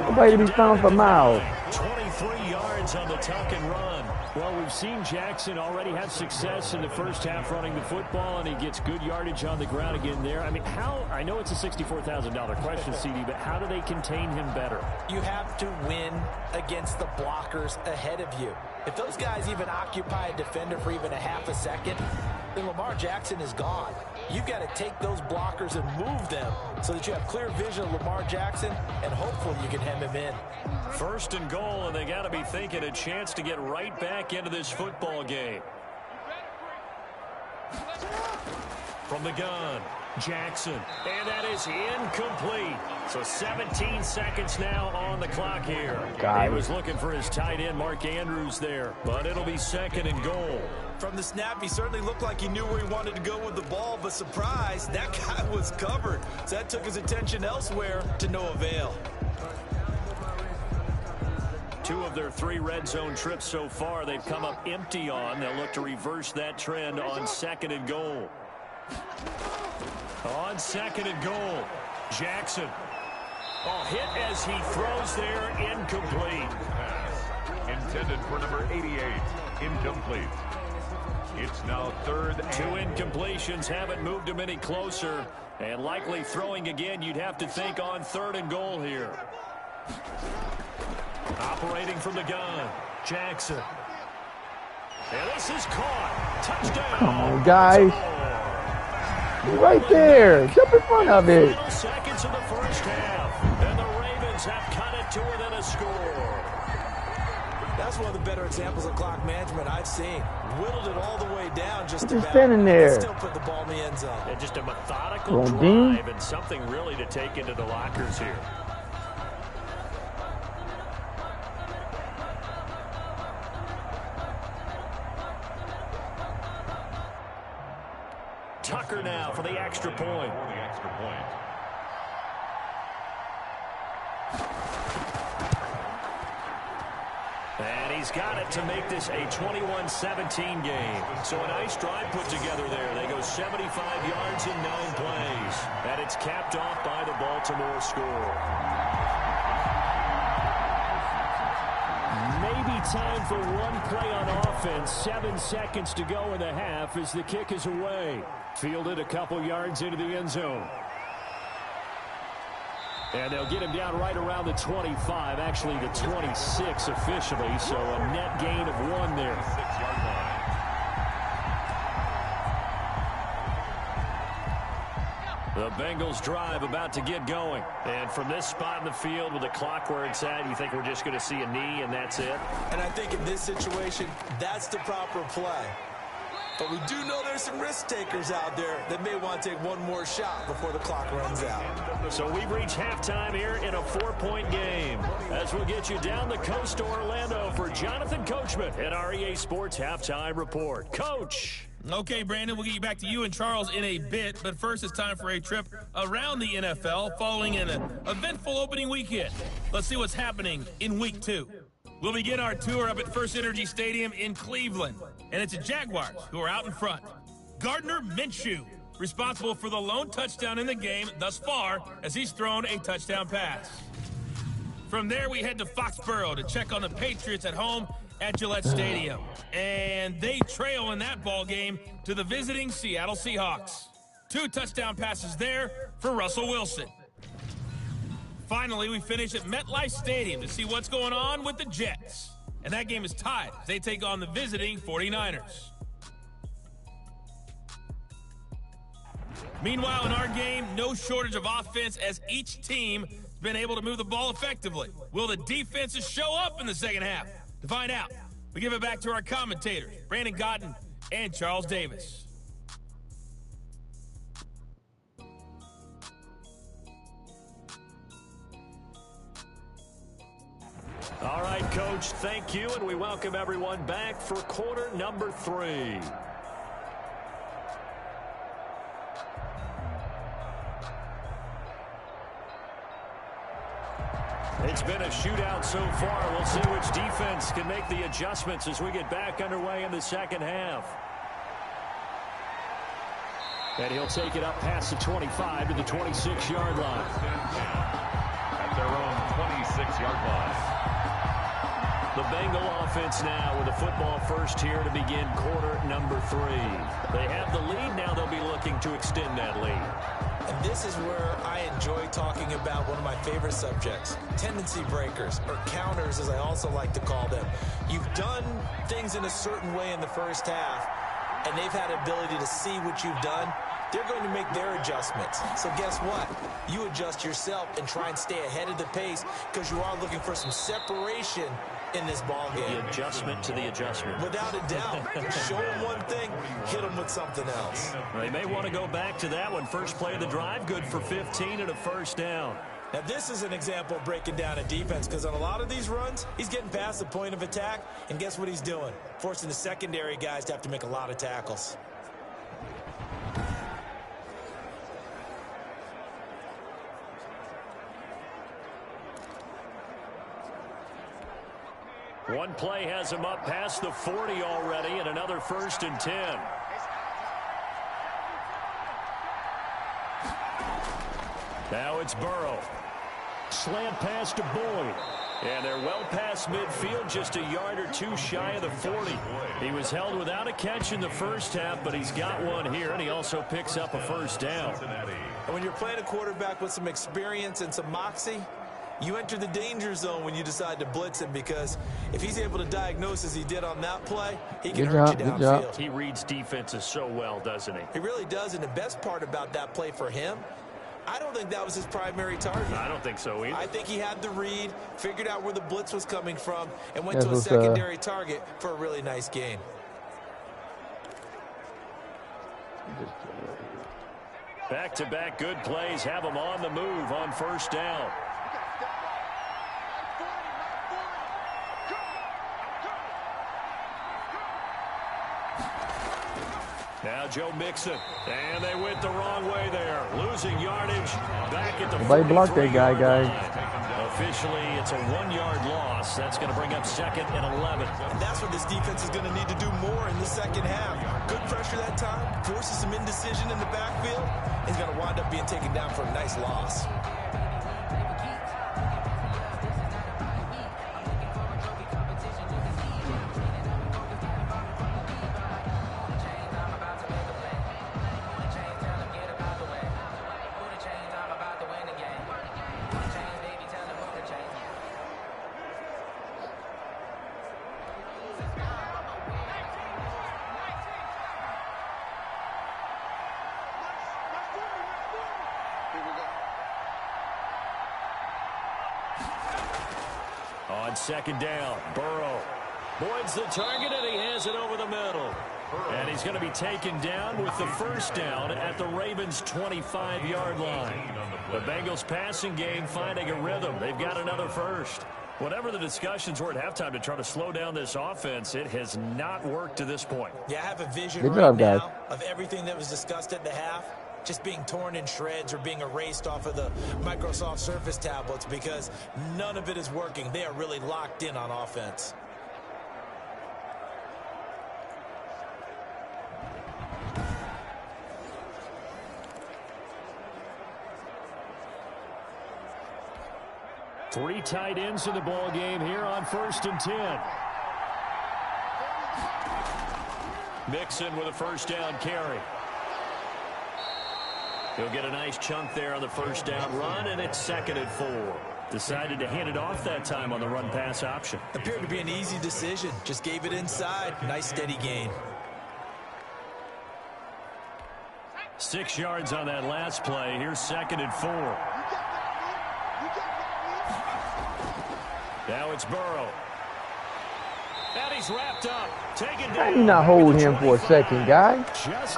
Nobody to be found for miles. 23 yards on the tuck and run. Well, we've seen Jackson already have success in the first half running the football, and he gets good yardage on the ground again there. I mean, I know it's a $64,000 question, CD, but how do they contain him better? You have to win against the blockers ahead of you. If those guys even occupy a defender for even a half a second, then Lamar Jackson is gone. You've got to take those blockers and move them so that you have clear vision of Lamar Jackson, and hopefully you can hem him in. 1st and goal, and they got to be thinking a chance to get right back into this football game. From the gun, Jackson, and that is incomplete. So 17 seconds now on the clock here. He was looking for his tight end, Mark Andrews, there, but it'll be 2nd and goal. From the snap, he certainly looked like he knew where he wanted to go with the ball, but surprise, that guy was covered. So that took his attention elsewhere to no avail. 2 of their 3 red zone trips so far, they've come up empty on. They'll look to reverse that trend on 2nd and goal. On 2nd and goal, Jackson. Oh, hit as he throws there, incomplete. Pass intended for number 88, incomplete. It's now 3rd and 2 incompletions haven't moved him any closer, and likely throwing again, you'd have to think on 3rd and goal here. Operating from the gun, Jackson. And this is caught. Touchdown. Come on, guys. Right there. Jump in front of it. Final seconds of the first half, and the Ravens have cut it to within a score. That's one of the better examples of clock management I've seen. Whittled it all the way down just about. standing there. Still put the ball in the end zone. And just a methodical drive and something really to take into the lockers here. Tucker now for the extra point. And he's got it to make this a 21-17 game. So a nice drive put together there. They go 75 yards in 9 plays. And it's capped off by the Baltimore score. Maybe time for one play on offense. 7 seconds to go in the half as the kick is away. Fielded a couple yards into the end zone. And they'll get him down right around the 25, actually the 26 officially, so a net gain of 1 there. The Bengals drive about to get going. And from this spot in the field with the clock where it's at, you think we're just going to see a knee and that's it? And I think in this situation, that's the proper play. But we do know there's some risk takers out there that may want to take one more shot before the clock runs out. So we've reached halftime here in a 4-point game. As we'll get you down the coast to Orlando for Jonathan Coachman at our EA Sports Halftime Report. Coach. Okay, Brandon, we'll get you back to you and Charles in a bit, but first it's time for a trip around the NFL following an eventful opening weekend. Let's see what's happening in Week 2. We'll begin our tour up at First Energy Stadium in Cleveland, and it's the Jaguars who are out in front. Gardner Minshew, responsible for the lone touchdown in the game thus far as he's thrown a touchdown pass. From there, we head to Foxborough to check on the Patriots at home at Gillette Stadium. And they trail in that ball game to the visiting Seattle Seahawks. 2 touchdown passes there for Russell Wilson. Finally, we finish at MetLife Stadium to see what's going on with the Jets. And that game is tied as they take on the visiting 49ers. Meanwhile, in our game, no shortage of offense as each team has been able to move the ball effectively. Will the defenses show up in the second half? To find out, we give it back to our commentators, Brandon Cotton and Charles Davis. All right, Coach, thank you, and we welcome everyone back for quarter number 3. It's been a shootout so far. We'll see which defense can make the adjustments as we get back underway in the second half. And he'll take it up past the 25 to the 26-yard line. At their own 26-yard line. The Bengal offense now with the football first here to begin quarter number 3. They have the lead. Now they'll be looking to extend that lead. And this is where I enjoy talking about one of my favorite subjects, tendency breakers, or counters as I also like to call them. You've done things in a certain way in the first half, and they've had ability to see what you've done. They're going to make their adjustments. So guess what? You adjust yourself and try and stay ahead of the pace because you are looking for some separation in this ball game. The adjustment to the adjustment. Without a doubt. Show them one thing, hit them with something else. They may want to go back to that one. First play of the drive, good for 15 and a first down. Now, this is an example of breaking down a defense, because on a lot of these runs, he's getting past the point of attack, and guess what he's doing? Forcing the secondary guys to have to make a lot of tackles. One play has him up past the 40 already, and another 1st and 10. Now it's Burrow. Slant pass to Boyd. And they're well past midfield, just a yard or two shy of the 40. He was held without a catch in the first half, but he's got one here, and he also picks up a first down. And when you're playing a quarterback with some experience and some moxie, you enter the danger zone when you decide to blitz him, because if he's able to diagnose as he did on that play, he can hurt you downfield. He reads defenses so well, doesn't he? He really does, and the best part about that play for him, I don't think that was his primary target. I don't think so either. I think he had the read, figured out where the blitz was coming from, and went to a secondary target for a really nice gain. Back-to-back good plays have him on the move on first down. Now Joe Mixon, and they went the wrong way there, losing yardage back at the 43-yard blocked that guy. Officially, it's a 1-yard loss. That's going to bring up 2nd and 11. And that's what this defense is going to need to do more in the second half. Good pressure that time, forces some indecision in the backfield. He's going to wind up being taken down for a nice loss. On second down, Burrow. Boyd's the target, and he has it over the middle. And he's going to be taken down with the first down at the Ravens' 25-yard line. The Bengals passing game finding a rhythm. They've got another first. Whatever the discussions were at halftime to try to slow down this offense, it has not worked to this point. Yeah, I have a vision Good right job, now guys. of everything that was discussed at the half just being torn in shreds or being erased off of the Microsoft Surface tablets, because none of it is working. They are really locked in on offense. Three tight ends in the ball game here on 1st and 10. Mixon with a first down carry. He'll get a nice chunk there on the first down run, and it's 2nd and 4. Decided to hand it off that time on the run-pass option. Appeared to be an easy decision. Just gave it inside. Nice steady gain. 6 yards on that last play. Here's 2nd and 4. Now it's Burrow. And he's wrapped up. Taken down. You not hold him for a second, guy.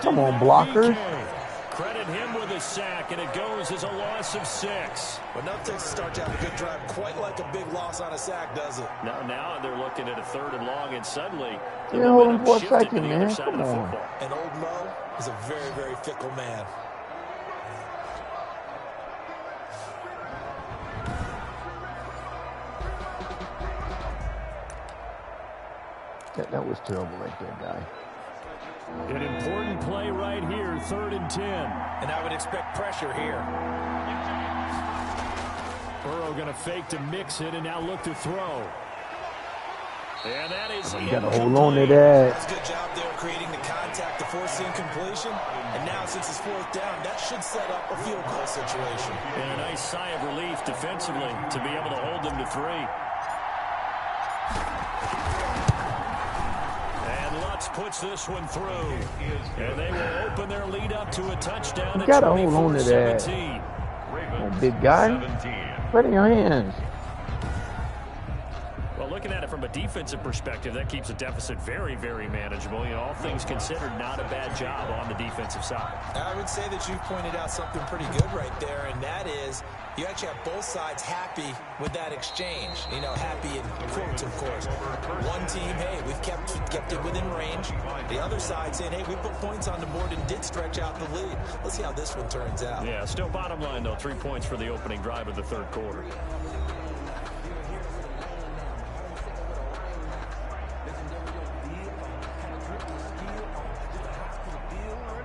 Come on, blockers. Credit him with a sack, and it goes as a loss of 6. But no takes to start to have a good drive, quite like a big loss on a sack, does it? Now they're looking at a 3rd and long, and suddenly the You hold him momentum for a shifted second, to the man. other side of Come the on. football. And old Mo is a very, very fickle man. That was terrible right there, guy. An important play right here, 3rd and 10. And I would expect pressure here. Burrow going to fake to mix it and now look to throw. And that is You got to hold on to that. That's a good job there creating the contact to force the incompletion. And now since it's 4th down, that should set up a field goal situation. And a nice sigh of relief defensively to be able to hold them to 3. Puts this one through, and they will open their lead up to a touchdown. You gotta hold on to that. Oh, big guy, put it in your hands. Well, looking at it from a defensive perspective, that keeps a deficit very, very manageable. You know, all things considered, not a bad job on the defensive side. I would say that you've pointed out something pretty good right there, and that is you actually have both sides happy with that exchange. You know, happy in quotes, of course. One team, hey, we've kept it within range. The other side saying, hey, we put points on the board and did stretch out the lead. Let's see how this one turns out. Yeah, still bottom line, though, 3 points for the opening drive of the third quarter.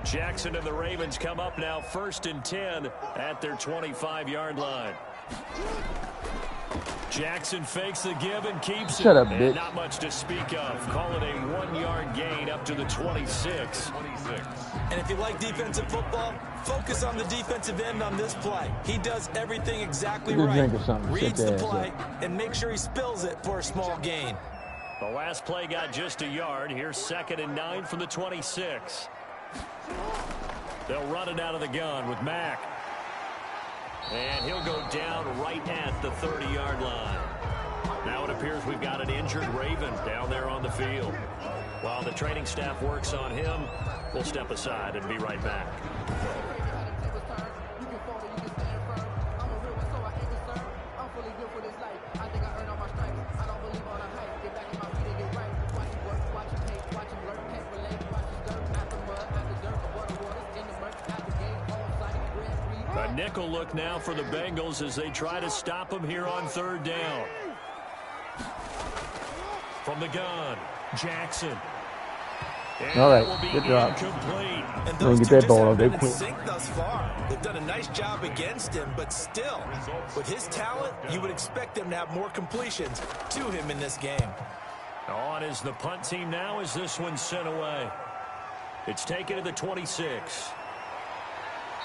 Jackson and the Ravens come up now 1st and 10 at their 25-yard line. Jackson fakes the give and keeps it. Shut up, and bitch. not much to speak of. Call it a 1-yard gain up to the 26. And if you like defensive football, focus on the defensive end on this play. He does everything exactly Get a right. drink or something. Reads Shut the your ass play and make sure he spills it for a small gain. The last play got just a yard. Here's 2nd and 9 from the 26. They'll run it out of the gun with Mack. And he'll go down right at the 30-yard line. Now it appears we've got an injured Raven down there on the field. While the training staff works on him, we'll step aside and be right back. A nickel look now for the Bengals as they try to stop him here on 3rd down. From the gun, Jackson. And all right, will be good job. incomplete. And Don't those get two that just ball haven't out there been in quick. sync thus far. They've done a nice job against him, but still, with his talent, you would expect them to have more completions to him in this game. On is the punt team now as this one's sent away. It's taken to the 26.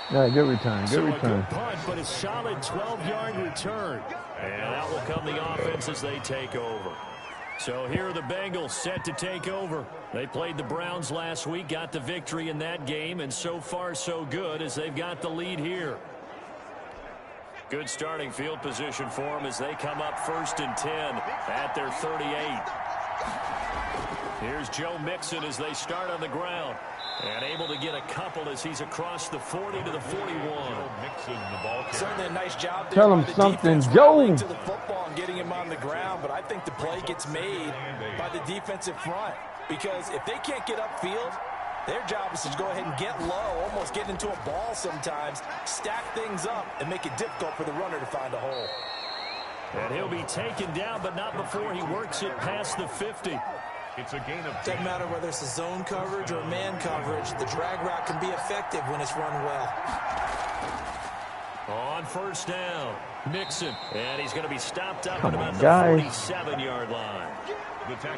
All right, good return. Good So return. a good punt, but a solid 12-yard return. And out will come the offense as they take over. So here are the Bengals set to take over. They played the Browns last week, got the victory in that game, and so far so good as they've got the lead here. Good starting field position for them as they come up 1st and 10 at their 38. Here's Joe Mixon as they start on the ground. And able to get a couple as he's across the 40 to the 41. Certainly a nice job there. Tell him by the something, defense Joe. rallying to the football and getting him on the ground, but I think the play gets made by the defensive front because if they can't get upfield, their job is to go ahead and get low, almost get into a ball sometimes, stack things up, and make it difficult for the runner to find a hole. And he'll be taken down, but not before he works it past the 50. It's a gain of Doesn't matter whether it's a zone coverage or man coverage, the drag route can be effective when it's run well. On 1st down, Mixon. And he's going to be stopped up Come at on, about guys. the 47-yard line.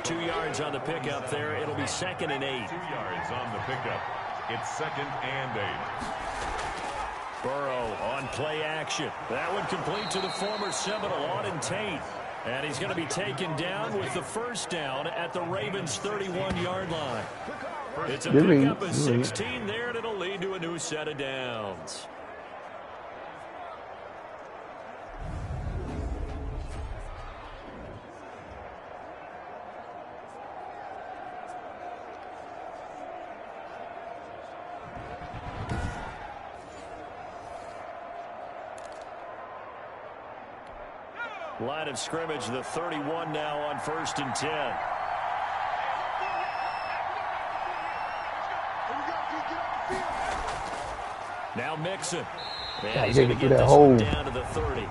2 yards on the pickup there. It'll be 2nd and 8. 2 yards on the pickup. It's 2nd and 8. Burrow on play action. That one complete to the former Seminole, Auden Tate. And he's going to be taken down with the 1st down at the Ravens' 31-yard line. It's a pickup of 16 there, and it'll lead to a new set of downs. Line of scrimmage, the 31 now on 1st and 10. Now Mixon. And he's going to get this one down to the 30.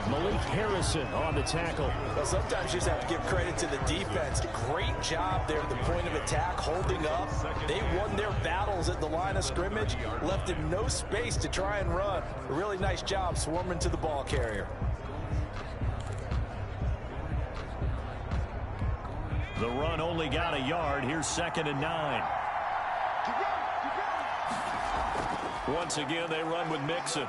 Malik Harrison on the tackle. Well, sometimes you just have to give credit to the defense. Great job there at the point of attack, holding up. They won their battles at the line of scrimmage, left him no space to try and run. A really nice job swarming to the ball carrier. The run only got a yard. Here's 2nd and 9. Once again, they run with Mixon.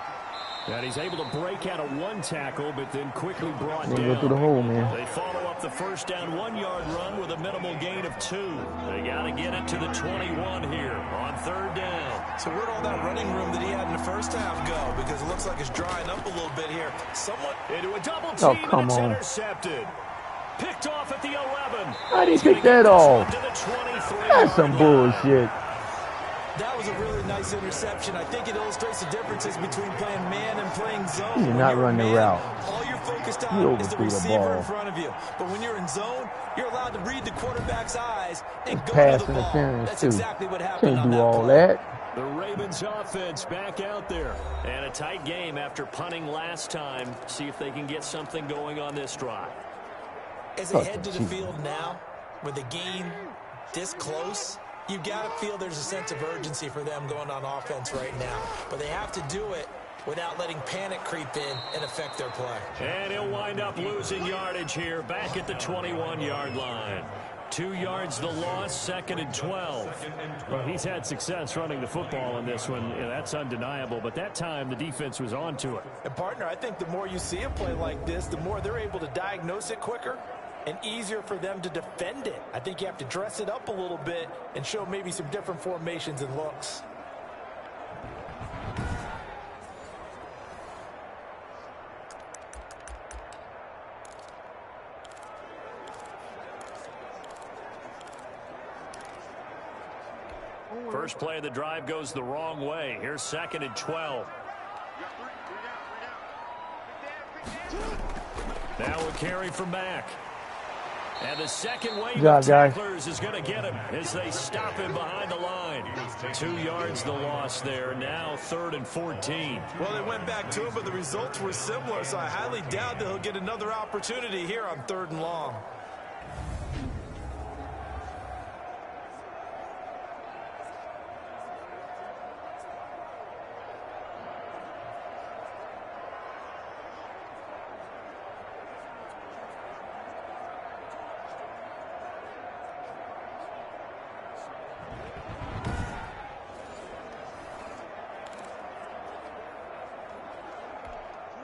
And he's able to break out of one tackle, but then quickly brought down. Go through the hole, man. They follow up the 1st down 1-yard run with a minimal gain of 2. They got to get it to the 21 here on 3rd down. So where'd all that running room that he had in the first half go? Because it looks like it's drying up a little bit here. Somewhat into a double team, and it's on. intercepted. Picked off at the 11. How did he pick that off? That's some bullshit. That was a really nice interception. I think it illustrates the differences between playing man and playing zone. He did not run the route. All you're focused He on is the overthrew the receiver ball. in front of you. But when you're in zone, you're allowed to read the quarterback's eyes and go Pass to the ball. interference, That's too. exactly what happened Can't on do that all play. that. The Ravens offense back out there. And a tight game after punting last time. See if they can get something going on this drive. As they head to the field now, with the game this close, you've got to feel there's a sense of urgency for them going on offense right now. But they have to do it without letting panic creep in and affect their play. And he'll wind up losing yardage here back at the 21-yard line. 2 yards the loss, 2nd and 12. Well, he's had success running the football in this one. Yeah, that's undeniable. But that time, the defense was on to it. And, partner, I think the more you see a play like this, the more they're able to diagnose it quicker and easier for them to defend it. I think you have to dress it up a little bit and show maybe some different formations and looks. First play of the drive goes the wrong way. Here's 2nd and 12. Now a carry from Mack. And the second wave of tacklers is going to get him as they stop him behind the line. 2 yards the loss there. Now 3rd and 14. Well, they went back to him, but the results were similar, so I highly doubt that he'll get another opportunity here on 3rd and long.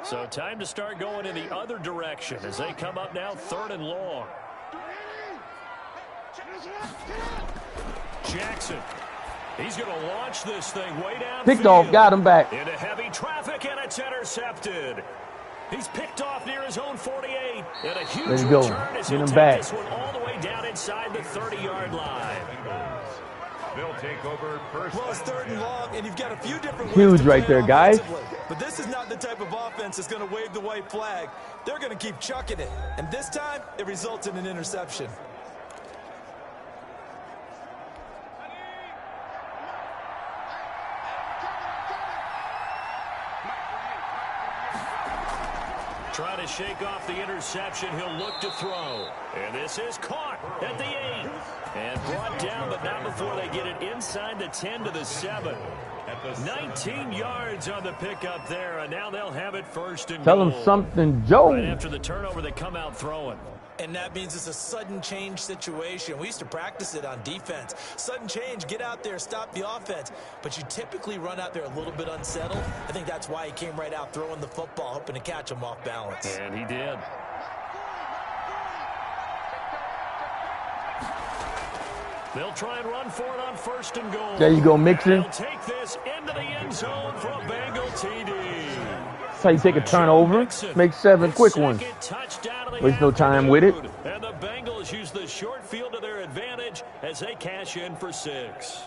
So time to start going in the other direction as they come up now 3rd and long. Jackson. He's going to launch this thing way down. Picked off, got him back. Into heavy traffic, and it's intercepted. He's picked off near his own 48. And a huge return as he takes this one all the way down inside the 30-yard line. They'll take over first. Well, it's 3rd and long, and you've got a few different ways huge to right there, guys. But this is not the type of offense that's going to wave the white flag. They're going to keep chucking it. And this time, it results in an interception. Trying to shake off the interception. He'll look to throw. And this is caught at the 8. And brought down, but not before they get it inside the 10 to the 7. 19 yards on the pickup there, and now they'll have it 1st and goal. Tell them something, Joe. Right after the turnover, they come out throwing. And that means it's a sudden change situation. We used to practice it on defense. Sudden change, get out there, stop the offense. But you typically run out there a little bit unsettled. I think that's why he came right out throwing the football, hoping to catch him off balance. And he did. They'll try and run for it on 1st and goal. There you go, Mixon. They'll take this into the end zone for a Bengal TD. That's how you take a turnover. Make 7 quick ones. Waste no time with it. And the Bengals use the short field to their advantage as they cash in for 6.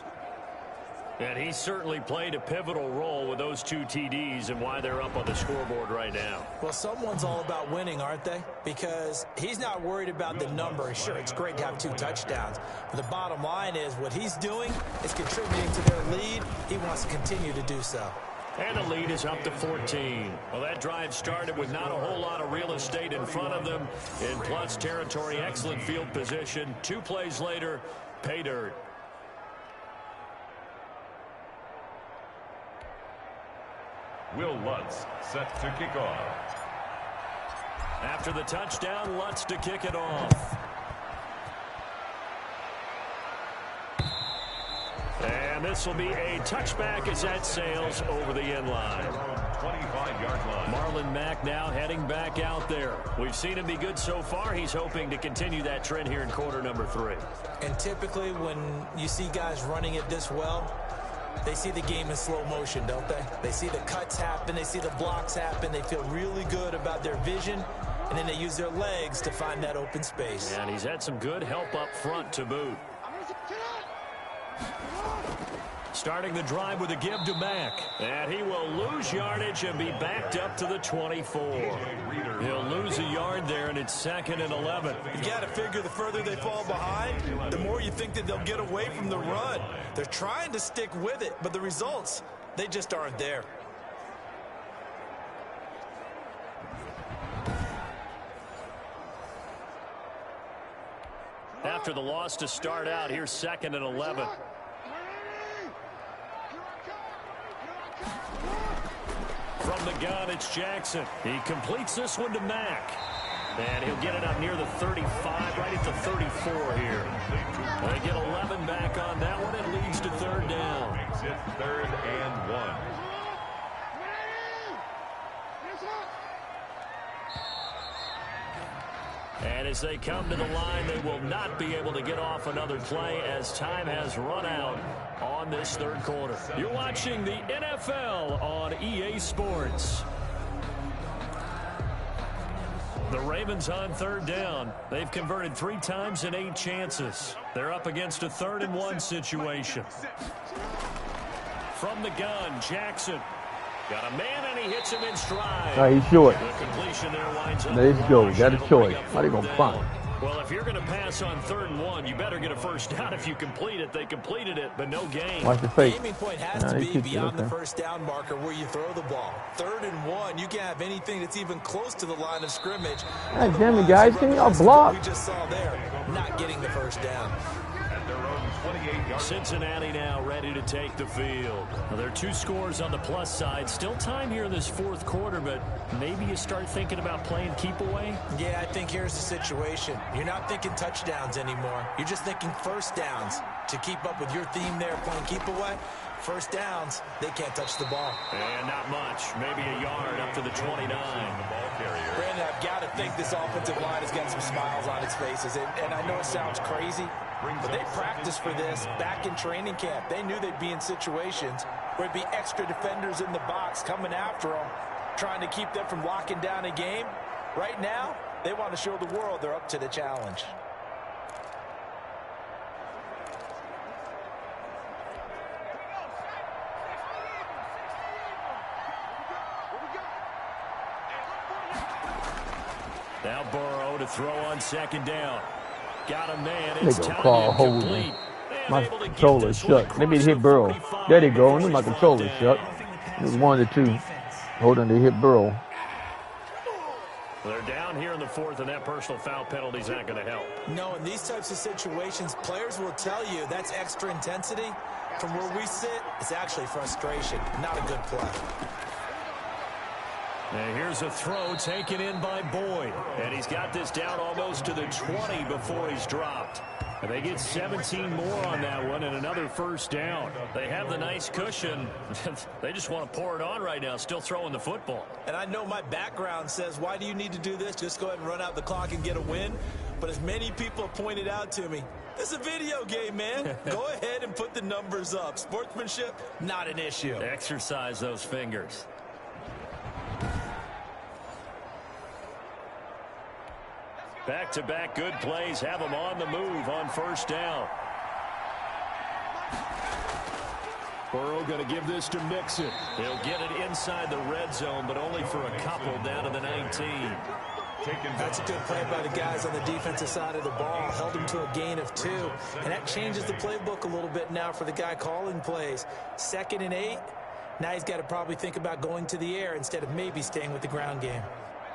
And he certainly played a pivotal role with those 2 TDs and why they're up on the scoreboard right now. Well, someone's all about winning, aren't they? Because he's not worried about the number. Sure, it's great to have 2 touchdowns. But the bottom line is what he's doing is contributing to their lead. He wants to continue to do so. And the lead is up to 14. Well, that drive started with not a whole lot of real estate in front of them. In plus territory, excellent field position. 2 plays later, pay dirt. Will Lutz set to kick off. After the touchdown, Lutz to kick it off. And this will be a touchback as that sails over the end line. 25-yard line. Marlon Mack now heading back out there. We've seen him be good so far. He's hoping to continue that trend here in quarter number 3. And typically when you see guys running it this well, they see the game in slow motion, don't they? They see the cuts happen. They see the blocks happen. They feel really good about their vision and then they use their legs to find that open space. And he's had some good help up front to boot. Starting the drive with a give to Mack. And he will lose yardage and be backed up to the 24. He'll lose a yard there, and it's 2nd and 11. You got to figure the further they fall behind, the more you think that they'll get away from the run. They're trying to stick with it, but the results, they just aren't there. After the loss to start out, here's 2nd and 11. From the gun, it's Jackson. He completes this one to Mack. And he'll get it up near the 35, right at the 34 here. They get 11 back on that one. It leads to 3rd down. Makes it 3rd and 1. And as they come to the line, they will not be able to get off another play as time has run out on this 3rd quarter. You're watching the NFL on EA Sports. The Ravens on 3rd down. They've converted 3 times in 8 chances. They're up against a 3rd and 1 situation. From the gun, Jackson. Got a man, and he hits him in stride. All right, he's short. The completion there winds up. Let's go. Got a choice. How they going to punt? Well, if you're going to pass on 3rd and 1, you better get a first down if you complete it. They completed it, but no gain. Watch the fake. The aiming point has to be beyond the first down marker where you throw the ball. 3rd and 1, you can't have anything that's even close to the line of scrimmage. God damn it, guys. Can y'all block? We just saw there, not getting the first down. Cincinnati now ready to take the field. Well, there are 2 scores on the plus side. Still time here in this 4th quarter, but maybe you start thinking about playing keep away? Yeah, I think here's the situation. You're not thinking touchdowns anymore. You're just thinking first downs. To keep up with your theme there, playing keep away, first downs, they can't touch the ball. And not much. Maybe a yard up to the 29. Brandon, I've got to think this offensive line has got some smiles on its faces. And I know it sounds crazy, but they practiced for this back in training camp. They knew they'd be in situations where there'd be extra defenders in the box coming after them, trying to keep them from locking down a game. Right now, they want to show the world they're up to the challenge. Now Burrow to throw on 2nd down. Got a man. They It's gonna call holding. complete. My controller's shut. Let me hit Burrow. There they go. And my controller's shut. It was 1 to 2. Holding to hit Burrow. They're down here in the 4th, and that personal foul penalty's not going to help. No, in these types of situations, players will tell you that's extra intensity. From where we sit, it's actually frustration, not a good play. And here's a throw taken in by Boyd. And he's got this down almost to the 20 before he's dropped. And they get 17 more on that one and another first down. They have the nice cushion. They just want to pour it on right now, still throwing the football. And I know my background says, why do you need to do this? Just go ahead and run out the clock and get a win. But as many people have pointed out to me, it's a video game, man. Go ahead and put the numbers up. Sportsmanship, not an issue. Exercise those fingers. Back-to-back good plays have them on the move on first down. Burrow going to give this to Mixon. He'll get it inside the red zone, but only for a couple down to the 19. That's a good play by the guys on the defensive side of the ball. Held him to a gain of 2. And that changes the playbook a little bit now for the guy calling plays. 2nd and 8. Now he's got to probably think about going to the air instead of maybe staying with the ground game.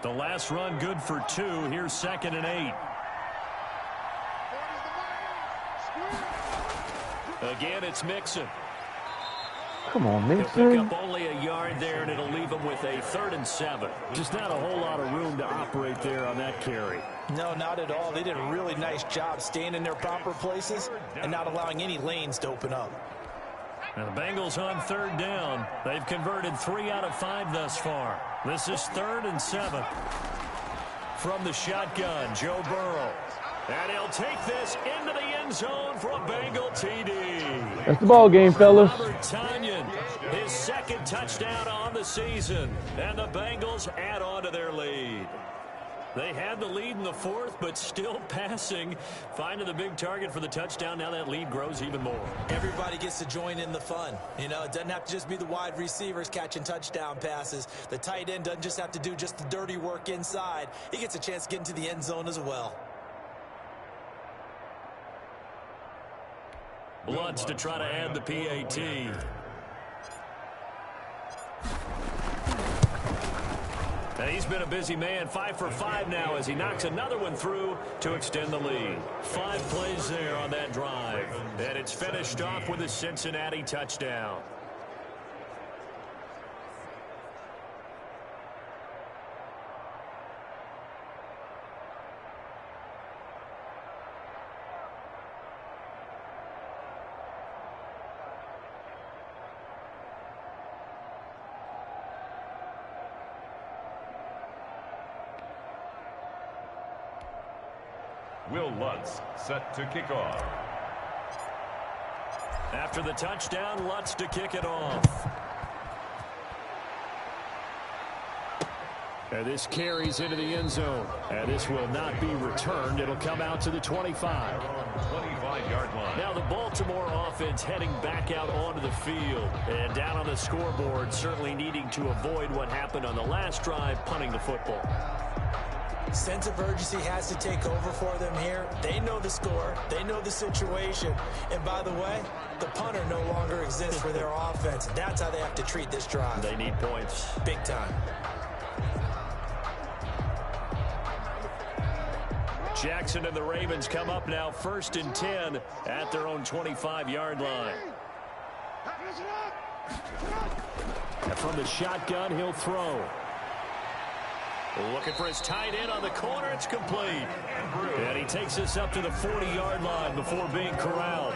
The last run good for 2. Here's 2nd and 8. Again, it's Mixon. Come on, He'll pick Mixon. up only a yard there, and it'll leave him with a 3rd and 7. Just not a whole lot of room to operate there on that carry. No, not at all. They did a really nice job staying in their proper places and not allowing any lanes to open up. And the Bengals on 3rd down. They've converted 3 out of 5 thus far. This is 3rd and 7. From the shotgun, Joe Burrow. And he'll take this into the end zone for a Bengal TD. That's the ball game, fellas. Robert Tonyan, his 2nd touchdown on the season. And the Bengals add on to their lead. They had the lead in the fourth, but still passing. Finding the big target for the touchdown. Now that lead grows even more. Everybody gets to join in the fun. You know, it doesn't have to just be the wide receivers catching touchdown passes. The tight end doesn't just have to do just the dirty work inside. He gets a chance to get into the end zone as well. Lutz to try to add the PAT. And he's been a busy man, 5 for 5 now as he knocks another one through to extend the lead. 5 plays there on that drive. And it's finished off with a Cincinnati touchdown. Will Lutz set to kick off. After the touchdown, Lutz to kick it off. And this carries into the end zone. And this will not be returned. It'll come out to the 25. 25-yard line. Now the Baltimore offense heading back out onto the field. And down on the scoreboard, certainly needing to avoid what happened on the last drive, punting the football. Sense of urgency has to take over for them here. They know the score. They know the situation. And by the way, the punter no longer exists for their offense. That's how they have to treat this drive. They need points. Big time. Jackson and the Ravens come up now 1st and 10 at their own 25-yard line. And from the shotgun, he'll throw. Looking for his tight end on the corner. It's complete. And he takes us up to the 40-yard line before being corralled.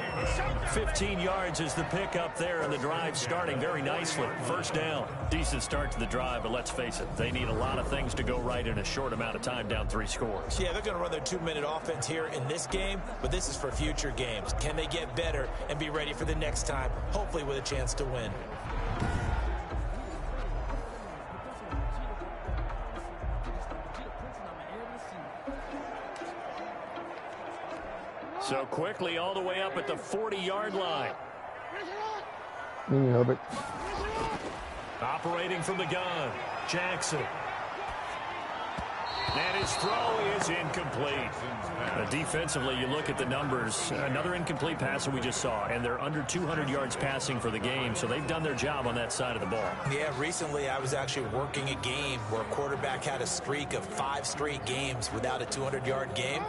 15 yards is the pickup there, and the drive starting very nicely. First down. Decent start to the drive, but let's face it, they need a lot of things to go right in a short amount of time, down 3 scores. Yeah, they're going to run their 2-minute offense here in this game, but this is for future games. Can they get better and be ready for the next time, hopefully with a chance to win? So quickly all the way up at the 40-yard line. Herbert. Operating from the gun, Jackson. And his throw is incomplete. Defensively, you look at the numbers. Another incomplete pass that we just saw, and they're under 200 yards passing for the game, so they've done their job on that side of the ball. Yeah, recently I was actually working a game where a quarterback had a streak of 5 straight games without a 200-yard game.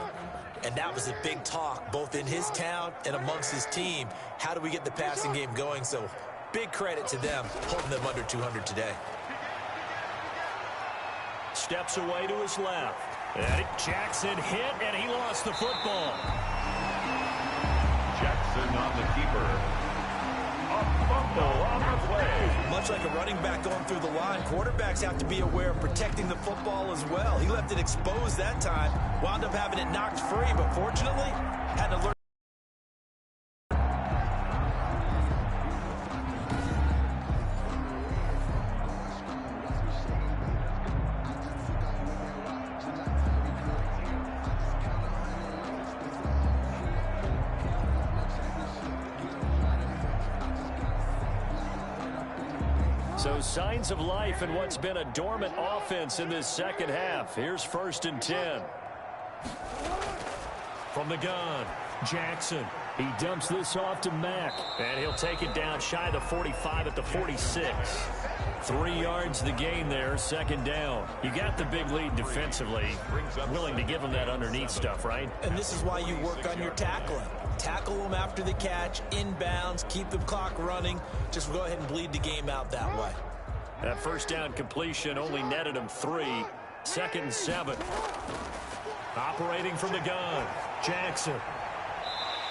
And that was a big talk, both in his town and amongst his team. How do we get the passing game going? So big credit to them, holding them under 200 today. Steps away to his left. And Jackson hit, and he lost the football. Jackson on the keeper. A fumble on the play. Much like a running back going through the line, quarterbacks have to be aware of protecting the football as well. He left it exposed that time, wound up having it knocked free, but fortunately, had to learn. So signs of life in what's been a dormant offense in this second half. Here's 1st and 10. From the gun, Jackson. He dumps this off to Mack. And he'll take it down shy of the 45 at the 46. 3 yards the gain there, 2nd down. You got the big lead defensively. Willing to give them that underneath stuff, right? And this is why you work on your tackling. Tackle them after the catch, inbounds, keep the clock running. Just go ahead and bleed the game out that way. That 1st down completion only netted him 3. 2nd and 7. Operating from the gun, Jackson.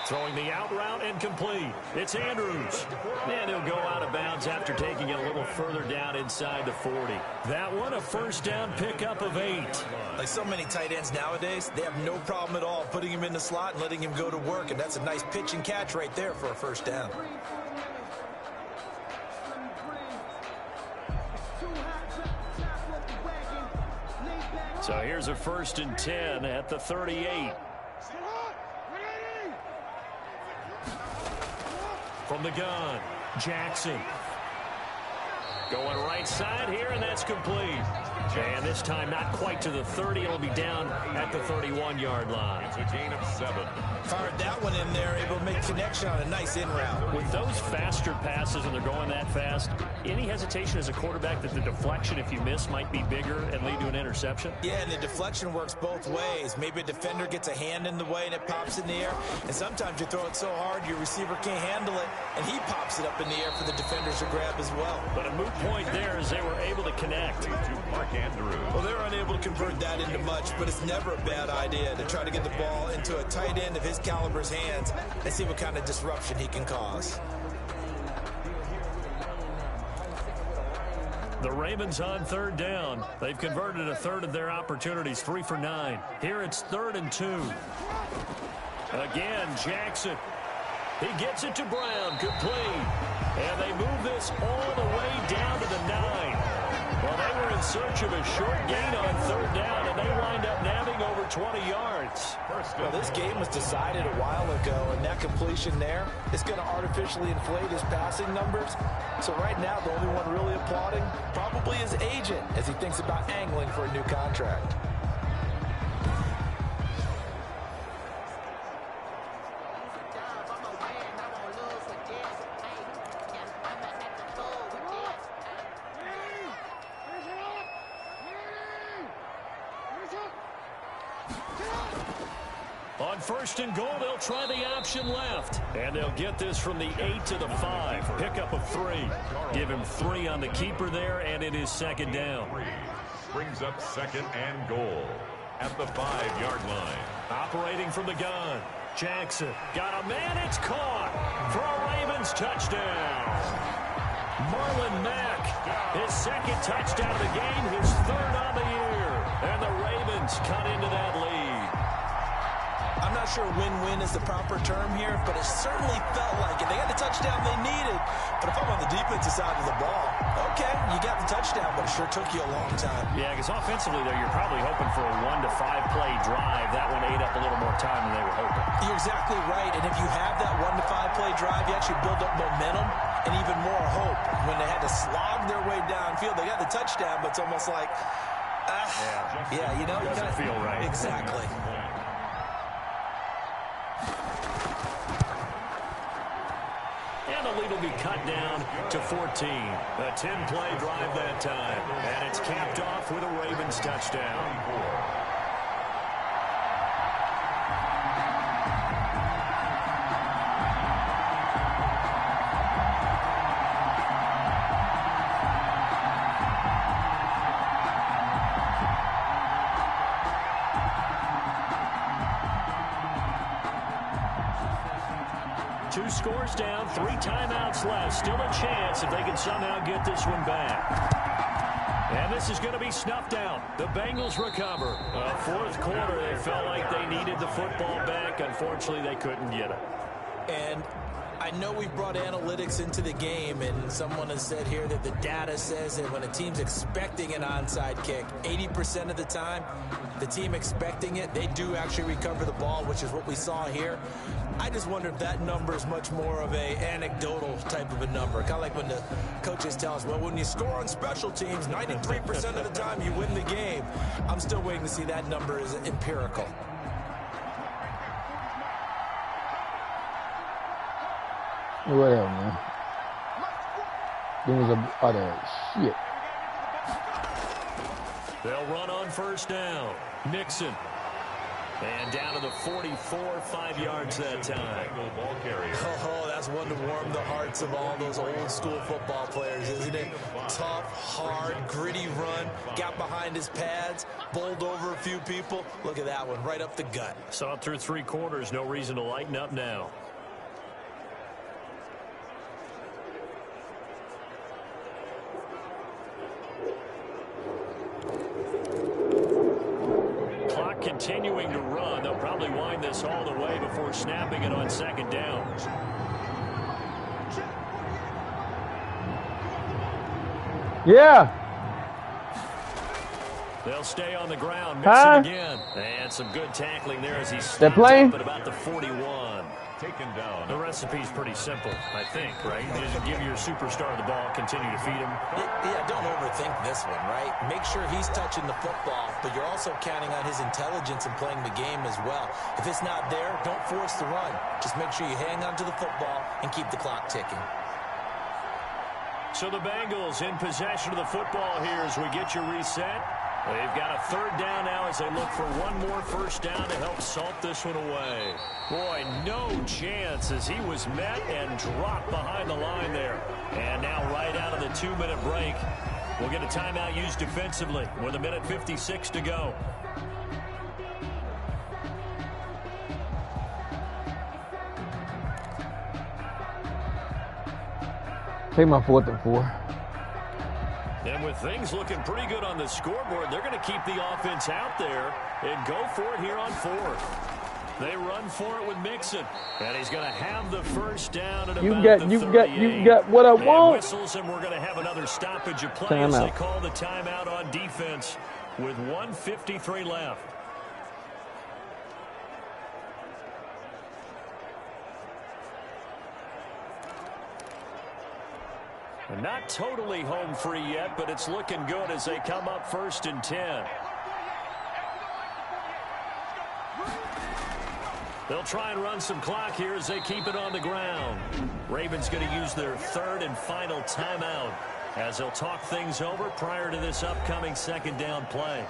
Throwing the out route and complete. It's Andrews. And he'll go out of bounds after taking it a little further down inside the 40. That one a 1st down pickup of 8. Like so many tight ends nowadays, they have no problem at all putting him in the slot and letting him go to work. And that's a nice pitch and catch right there for a 1st down. So here's a 1st and 10 at the 38. From the gun, Jackson. Going right side here, and that's complete. And this time not quite to the 30. It'll be down at the 31-yard line. It's a gain of 7. Fired that one in there, able to make connection on a nice in route. With those faster passes and they're going that fast, any hesitation as a quarterback that the deflection, if you miss, might be bigger and lead to an interception? Yeah, and the deflection works both ways. Maybe a defender gets a hand in the way and it pops in the air. And sometimes you throw it so hard your receiver can't handle it, and he pops it up in the air for the defenders to grab as well. But a moot point there as they were able to connect. To Mark Andrews. Well, they're unable to convert that into much, but it's never a bad idea to try to get the ball into a tight end of his caliber's hands and see what kind of disruption he can cause. The Ravens on 3rd down. They've converted a third of their opportunities, 3 for 9. Here it's 3rd and 2. Again, Jackson. He gets it to Brown, complete. And they move this all the way down to the 9. Well, they were in search of a short gain on 3rd down, and they wind up nabbing over 20 yards. Well, this game was decided a while ago, and that completion there is going to artificially inflate his passing numbers. So right now, the only one really applauding probably his agent as he thinks about angling for a new contract. On 1st and goal, they'll try the option left. And they'll get this from the 8 to the 5. Pickup of 3. Give him 3 on the keeper there, and it is 2nd down. Brings up 2nd and goal at the 5-yard line. Operating from the gun. Jackson got a man. It's caught for a Ravens touchdown. Marlon Mack, his 2nd touchdown of the game, his 3rd on the year. And the Ravens cut into that lead. I'm not sure win-win is the proper term here, but it certainly felt like it. They got the touchdown they needed. But if I'm on the defensive side of the ball, okay, you got the touchdown, but it sure took you a long time. Yeah, because offensively, though, you're probably hoping for a 1 to 5 play drive. That one ate up a little more time than they were hoping. You're exactly right, and if you have that 1 to 5 play drive, you actually build up momentum and even more hope. When they had to slog their way downfield, they got the touchdown, but it's almost like, yeah, you know, it doesn't feel right. Exactly. And the lead will be cut down to 14. A 10-play drive that time. And it's capped off with a Ravens touchdown. Two scores down, 3 timeouts left. Still a chance if they can somehow get this one back. And this is going to be snuffed out. The Bengals recover. 4th quarter, they felt like they needed the football back. Unfortunately, they couldn't get it. And I know we've brought analytics into the game, and someone has said here that the data says that when a team's expecting an onside kick, 80% of the time, the team expecting it, they do actually recover the ball, which is what we saw here. I just wonder if that number is much more of a anecdotal type of a number. Kind of like when the coaches tell us, well, when you score on special teams, 93% of the time you win the game. I'm still waiting to see that number is empirical. Whatever, man. There was a lot of shit. They'll run on 1st down. Nixon. And down to the 44, 5 yards that time. Oh, that's one to warm the hearts of all those old school football players, isn't it? Tough, hard, gritty run. Got behind his pads, bowled over a few people. Look at that one, right up the gut. Saw it through 3 quarters. No reason to lighten up now. Continuing to run. They'll probably wind this all the way before snapping it on 2nd down. Yeah. They'll stay on the ground. Mix it again. And some good tackling there as he stepped up at about the 41. Taken down. The recipe's pretty simple, I think, right? You just give your superstar the ball, continue to feed him. Yeah, don't overthink this one, right? Make sure he's touching the football, but you're also counting on his intelligence in playing the game as well. If it's not there, don't force the run. Just make sure you hang on to the football and keep the clock ticking. So the Bengals in possession of the football here as we get your reset. They've got a third down now as they look for one more first down to help salt this one away. Boy, no chance as he was met and dropped behind the line there. And now right out of the 2-minute break, we'll get a timeout used defensively with 1:56 to go. Take my 4th and 4. And with things looking pretty good on the scoreboard, they're going to keep the offense out there and go for it here on 4th. They run for it with Mixon, and he's going to have the first down at about the 38. You got what I want. Whistles, and we're going to have another stoppage of play as they call the timeout on defense with 1:53 left. And not totally home free yet, but it's looking good as they come up 1st and 10. They'll try and run some clock here as they keep it on the ground. Ravens going to use their 3rd and final timeout as they'll talk things over prior to this upcoming 2nd down play.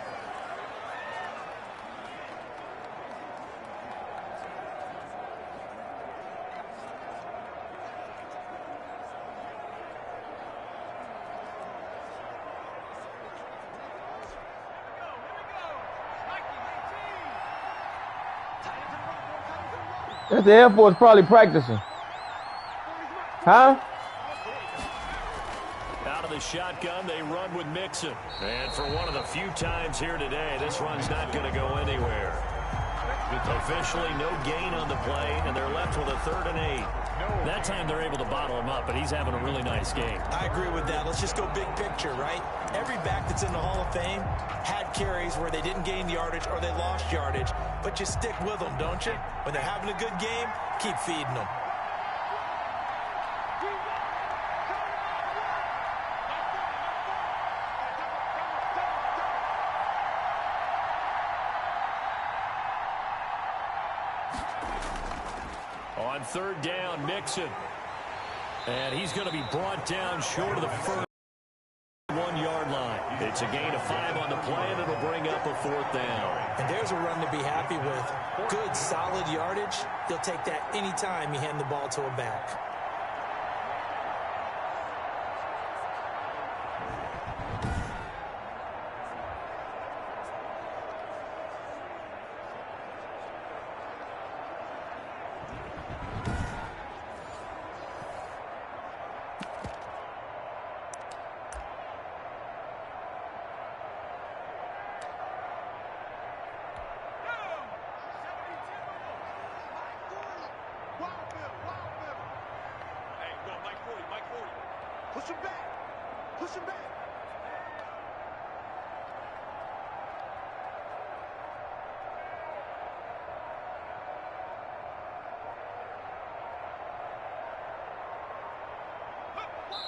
That's the Air Force probably practicing. Huh? Out of the shotgun, they run with Mixon. And for one of the few times here today, this run's not going to go anywhere. Officially, no gain on the play, and they're left with a 3rd and 8. That time they're able to bottle him up, but he's having a really nice game. I agree with that. Let's just go big picture, right? Every back that's in the Hall of Fame had carries where they didn't gain yardage or they lost yardage, but you stick with them, don't you? When they're having a good game, keep feeding them. On 3rd down, Mixon. And he's going to be brought down short of the first 1-yard line. It's a gain of 5 on the play, and it'll bring up a 4th down. And there's a run to be happy with. Good, solid yardage. They'll take that anytime you hand the ball to a back. Push him back. Push him back.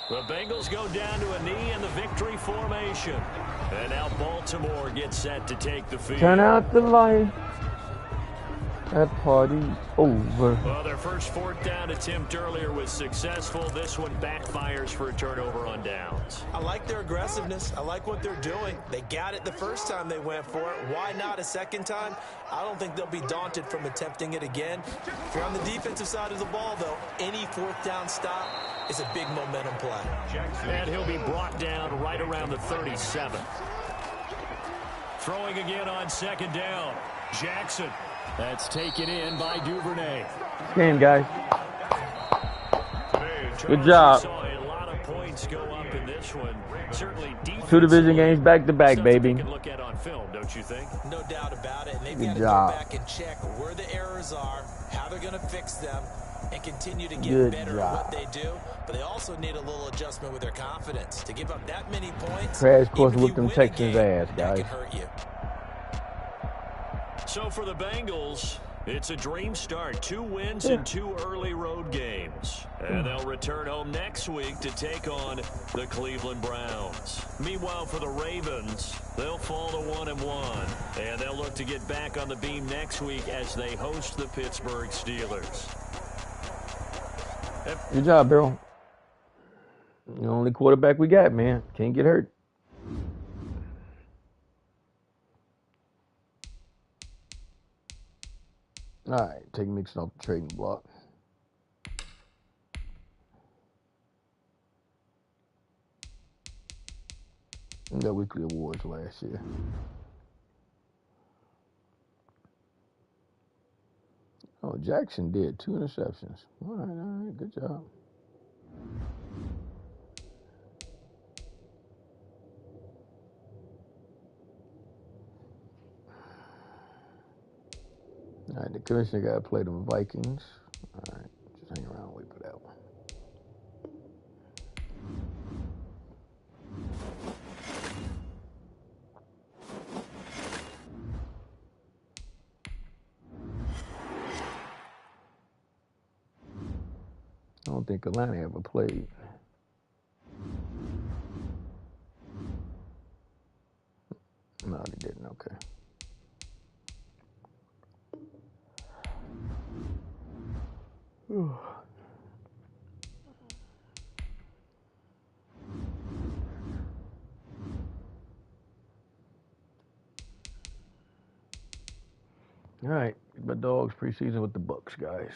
The Bengals go down to a knee in the victory formation. And now Baltimore gets set to take the field. Turn out the light. That party's over. Well, their first 4th down attempt earlier was successful. This one backfires for a turnover on downs. I like their aggressiveness. I like what they're doing. They got it the first time they went for it. Why not a second time? I don't think they'll be daunted from attempting it again. If you're on the defensive side of the ball, though, any 4th down stop is a big momentum play. And he'll be brought down right around the 37. Throwing again on 2nd down. Jackson. That's taken in by Duvernay. Game, guys. Good job. Saw a lot of points go up in this one. Certainly 2 division games back to back, baby. You can look at on film, don't you think? No doubt about it. And they've Good got to job. go back and check where the errors are, how they're going to fix them. and continue to get Good better job. at what they do, but they also need a little adjustment with their confidence. To give up that many points, Crash course even if with you them win a Texans game, ass, that guys. can hurt you. So for the Bengals, it's a dream start. 2 wins in 2 early road games. And they'll return home next week to take on the Cleveland Browns. Meanwhile, for the Ravens, they'll fall to 1-1. And they'll look to get back on the beam next week as they host the Pittsburgh Steelers. Good job, Bill. The only quarterback we got, man. Can't get hurt. All right, take Mixon off the trading block. We got weekly awards last year. Oh, Jackson did 2 interceptions. All right, good job. All right, the commissioner got to play them Vikings. All right, just hang around and wait for that one. I don't think Atlanta ever played. No, they didn't. Okay. All right, my dogs preseason with the Bucks, guys.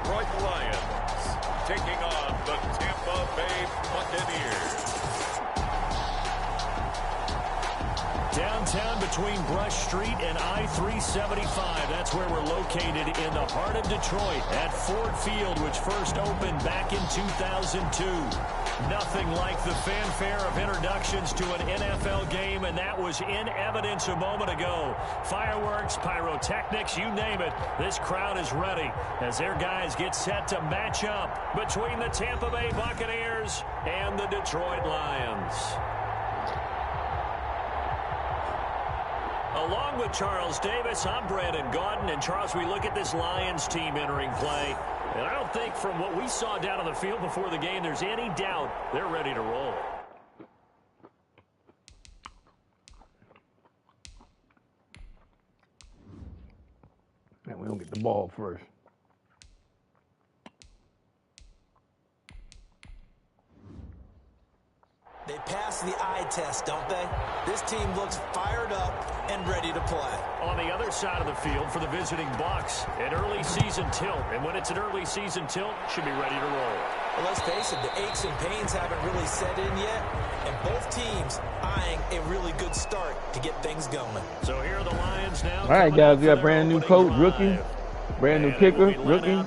Detroit Lions taking on the Tampa Bay Buccaneers. Downtown between Brush Street and I-375. That's where we're located in the heart of Detroit at Ford Field, which first opened back in 2002. Nothing like the fanfare of introductions to an NFL game, and that was in evidence a moment ago. Fireworks, pyrotechnics, you name it. This crowd is ready as their guys get set to match up between the Tampa Bay Buccaneers and the Detroit Lions. Along with Charles Davis, I'm Brandon Gaudin. And, Charles, we look at this Lions team entering play, and I don't think from what we saw down on the field before the game there's any doubt they're ready to roll. And we don't get the ball first. They pass the eye test, don't they? This team looks fired up and ready to play. On the other side of the field for the visiting Bucs, an early season tilt. And when it's an early season tilt, should be ready to roll. Well, let's face it, the aches and pains haven't really set in yet. And both teams eyeing a really good start to get things going. So here are the Lions now. All right, guys, we got brand new coach, rookie. Brand new kicker, rookie.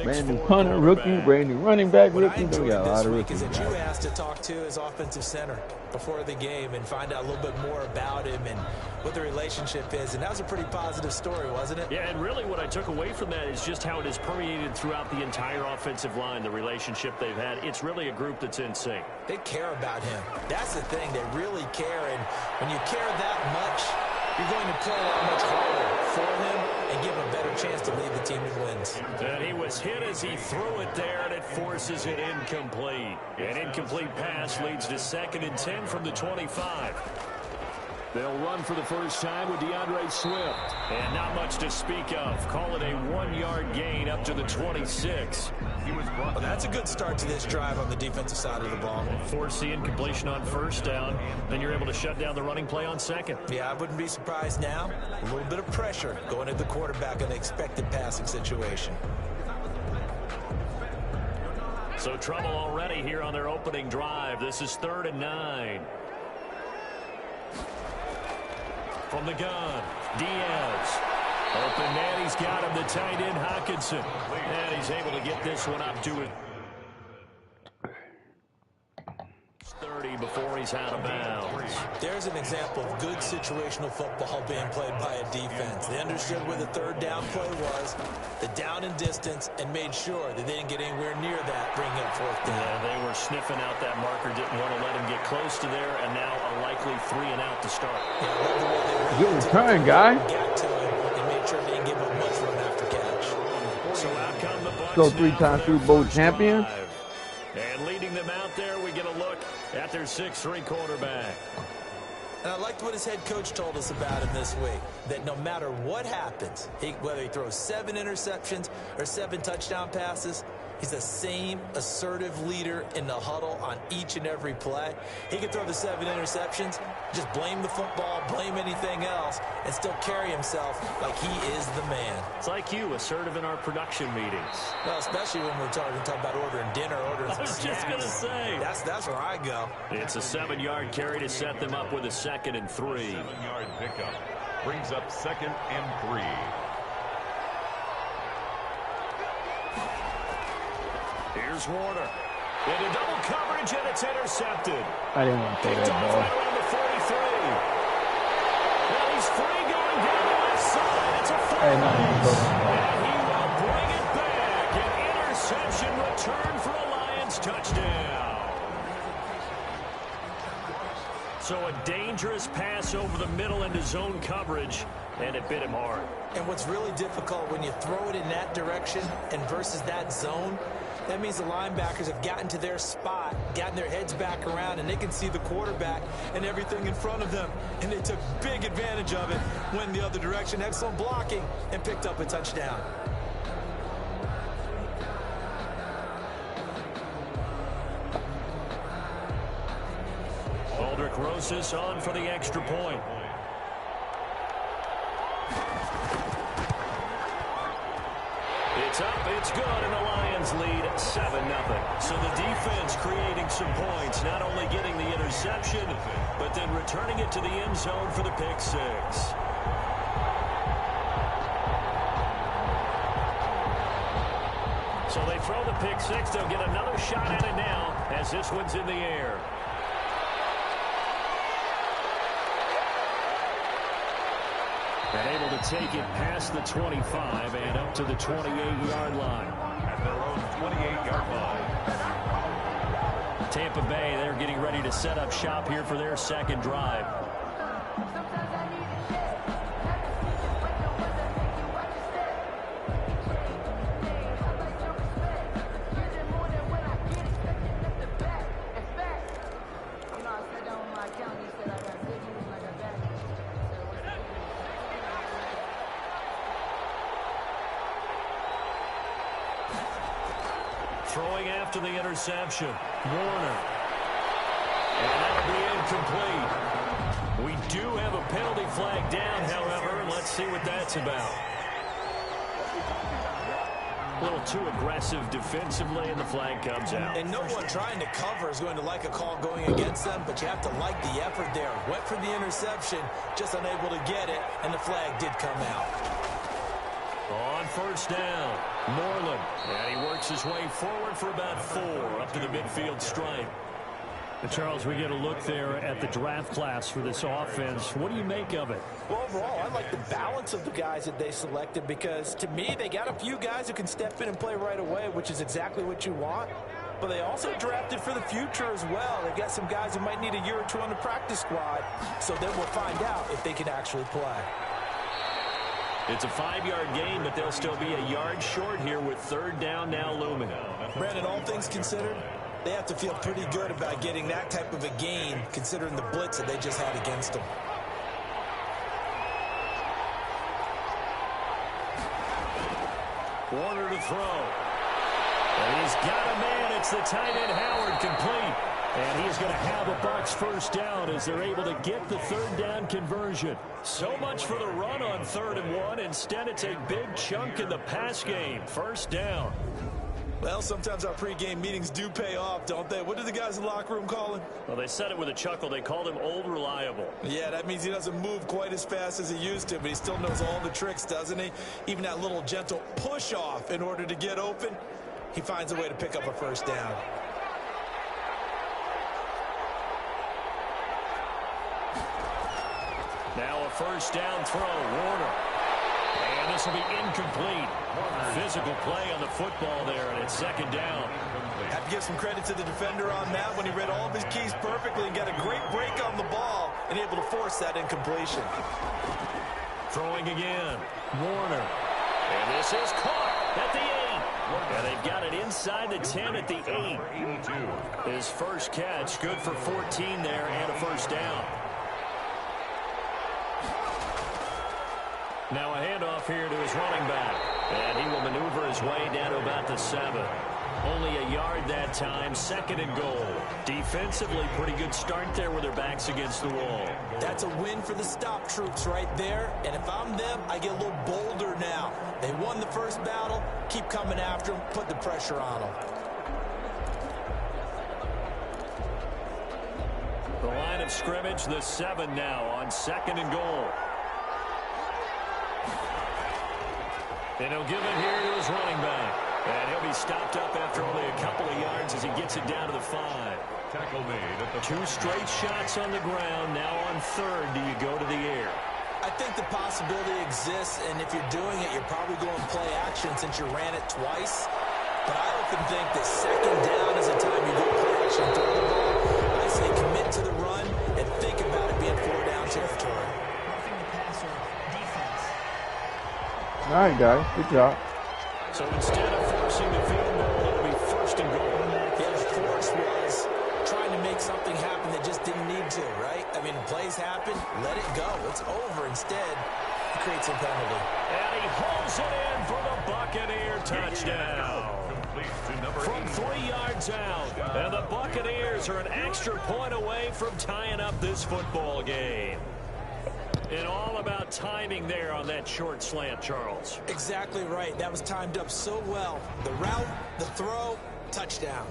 Brand new punter, rookie. Brand new running back, rookie. We got a lot of rookies. Is that you asked to talk to his offensive center before the game and find out a little bit more about him and what the relationship is. And that was a pretty positive story, wasn't it? Yeah, and really what I took away from that is just how it has permeated throughout the entire offensive line, the relationship they've had. It's really a group that's in sync. They care about him. That's the thing. They really care. And when you care that much, you're going to play that much harder for him and give him a better chance to lead the team to wins. And he was hit as he threw it there, and it forces it incomplete. An incomplete pass leads to 2nd and 10 from the 25. They'll run for the first time with DeAndre Swift. And not much to speak of. Call it a 1-yard gain up to the 26. Well, that's a good start to this drive on the defensive side of the ball. Force the incompletion on first down. Then you're able to shut down the running play on second. Yeah, I wouldn't be surprised now. A little bit of pressure going at the quarterback in an expected passing situation. So trouble already here on their opening drive. This is 3rd and 9. From the gun, Diaz. Open man, he's got him, the tight end, Hockenson. And he's able to get this one up to it. 30 before he's out of bounds. There's an example of good situational football being played by a defense. They understood where the 3rd down play was, the down and distance, and made sure that they didn't get anywhere near that, bringing up 4th down. Yeah, they were sniffing out that marker, didn't want to let him get close to there, and now a likely 3 and out to start. Yeah, good return, guy. Got to him and made sure they didn't give him much run after catch. So out come the Bucs. So 3-time Super Bowl champions. And leading them out there, we get a look at their 6'3" quarterback. And I liked what his head coach told us about him this week, that no matter what happens, whether he throws 7 interceptions or 7 touchdown passes, he's the same assertive leader in the huddle on each and every play. He could throw the 7 interceptions, just blame the football, blame anything else, and still carry himself like he is the man. It's like you, assertive in our production meetings. Well, especially when we're talking about ordering dinner, ordering I was just going to say. That's where I go. It's a 7-yard carry to set them up with a 2nd and 3. 7-yard pickup brings up 2nd and 3. Here's Warner. Into double coverage, and it's intercepted. I didn't want to throw that ball. Right around the 43. Well, he's free going down the left side. It's a full I didn't want to throw base. that ball. And he will bring it back. An interception return for a Lions touchdown. So a dangerous pass over the middle into zone coverage, and it bit him hard. And what's really difficult when you throw it in that direction and versus that zone, that means the linebackers have gotten to their spot, gotten their heads back around, and they can see the quarterback and everything in front of them. And they took big advantage of it, went the other direction, excellent blocking, and picked up a touchdown. Aldrich Rosas on for the extra point. It's up, it's good, and the Lions lead 7-0. So the defense creating some points, not only getting the interception, but then returning it to the end zone for the pick six. So they throw the pick six. They'll get another shot at it now as this one's in the air. And able to take it past the 25 and up to the 28-yard line. At their own 28-yard line. Tampa Bay, they're getting ready to set up shop here for their second drive. Throwing after the interception, Warner. And that'll be incomplete. We do have a penalty flag down, however, and let's see what that's about. A little too aggressive defensively, and the flag comes out. And no one trying to cover is going to like a call going against them, but you have to like the effort there. Went for the interception, just unable to get it, and the flag did come out. On first down, Moreland. And he works his way forward for about 4 up to the midfield stripe. And Charles, we get a look there at the draft class for this offense. What do you make of it? Well, overall, I like the balance of the guys that they selected because, to me, they got a few guys who can step in and play right away, which is exactly what you want. But they also drafted for the future as well. They've got some guys who might need a year or two on the practice squad, so then we'll find out if they can actually play. It's a 5-yard gain, but they'll still be a yard short here with third down now looming. Brandon, all things considered, they have to feel pretty good about getting that type of a gain, considering the blitz that they just had against them. Warner to throw. And he's got a man. It's the tight end Howard, complete. And he's going to have a Bucs first down as they're able to get the third down conversion. So much for the run on 3rd and 1. Instead, it's a big chunk in the pass game. First down. Well, sometimes our pregame meetings do pay off, don't they? What do the guys in the locker room call him? Well, they said it with a chuckle. They called him Old Reliable. Yeah, that means he doesn't move quite as fast as he used to, but he still knows all the tricks, doesn't he? Even that little gentle push-off in order to get open, he finds a way to pick up a first down. Now a first down throw, Warner. And this will be incomplete. Physical play on the football there, and it's second down. Have to give some credit to the defender on that when he read all of his keys perfectly and got a great break on the ball and able to force that incompletion. Throwing again, Warner. And this is caught at the 8. And they've got it inside the 10 at the 8. His first catch, good for 14 there and a first down. Now a handoff here to his running back. And he will maneuver his way down to about the 7. Only a yard that time, 2nd and goal. Defensively, pretty good start there with their backs against the wall. That's a win for the stop troops right there. And if I'm them, I get a little bolder now. They won the first battle. Keep coming after them. Put the pressure on them. The line of scrimmage, the 7 now on 2nd and goal. And he'll give it here to his running back. And he'll be stopped up after only a couple of yards as he gets it down to the 5. Tackle made at the 2 straight shots on the ground. Now on 3rd, do you go to the air? I think the possibility exists, and if you're doing it, you're probably going play action since you ran it twice. But I often think that 2nd down is the time you go play action throw the ball. I say commit to the run and think about it being 4-down territory. All right, guys. Good job. So instead of forcing the field goal, it'll be 1st and goal. Yeah, the force was trying to make something happen that just didn't need to, right? I mean, plays happen, let it go. It's over. Instead, he creates a penalty. And he hauls it in for the Buccaneer touchdown. From 3 yards out. And the Buccaneers are an extra point away from tying up this football game. And all about timing there on that short slant, Charles. Exactly right. That was timed up so well. The route, the throw, touchdown.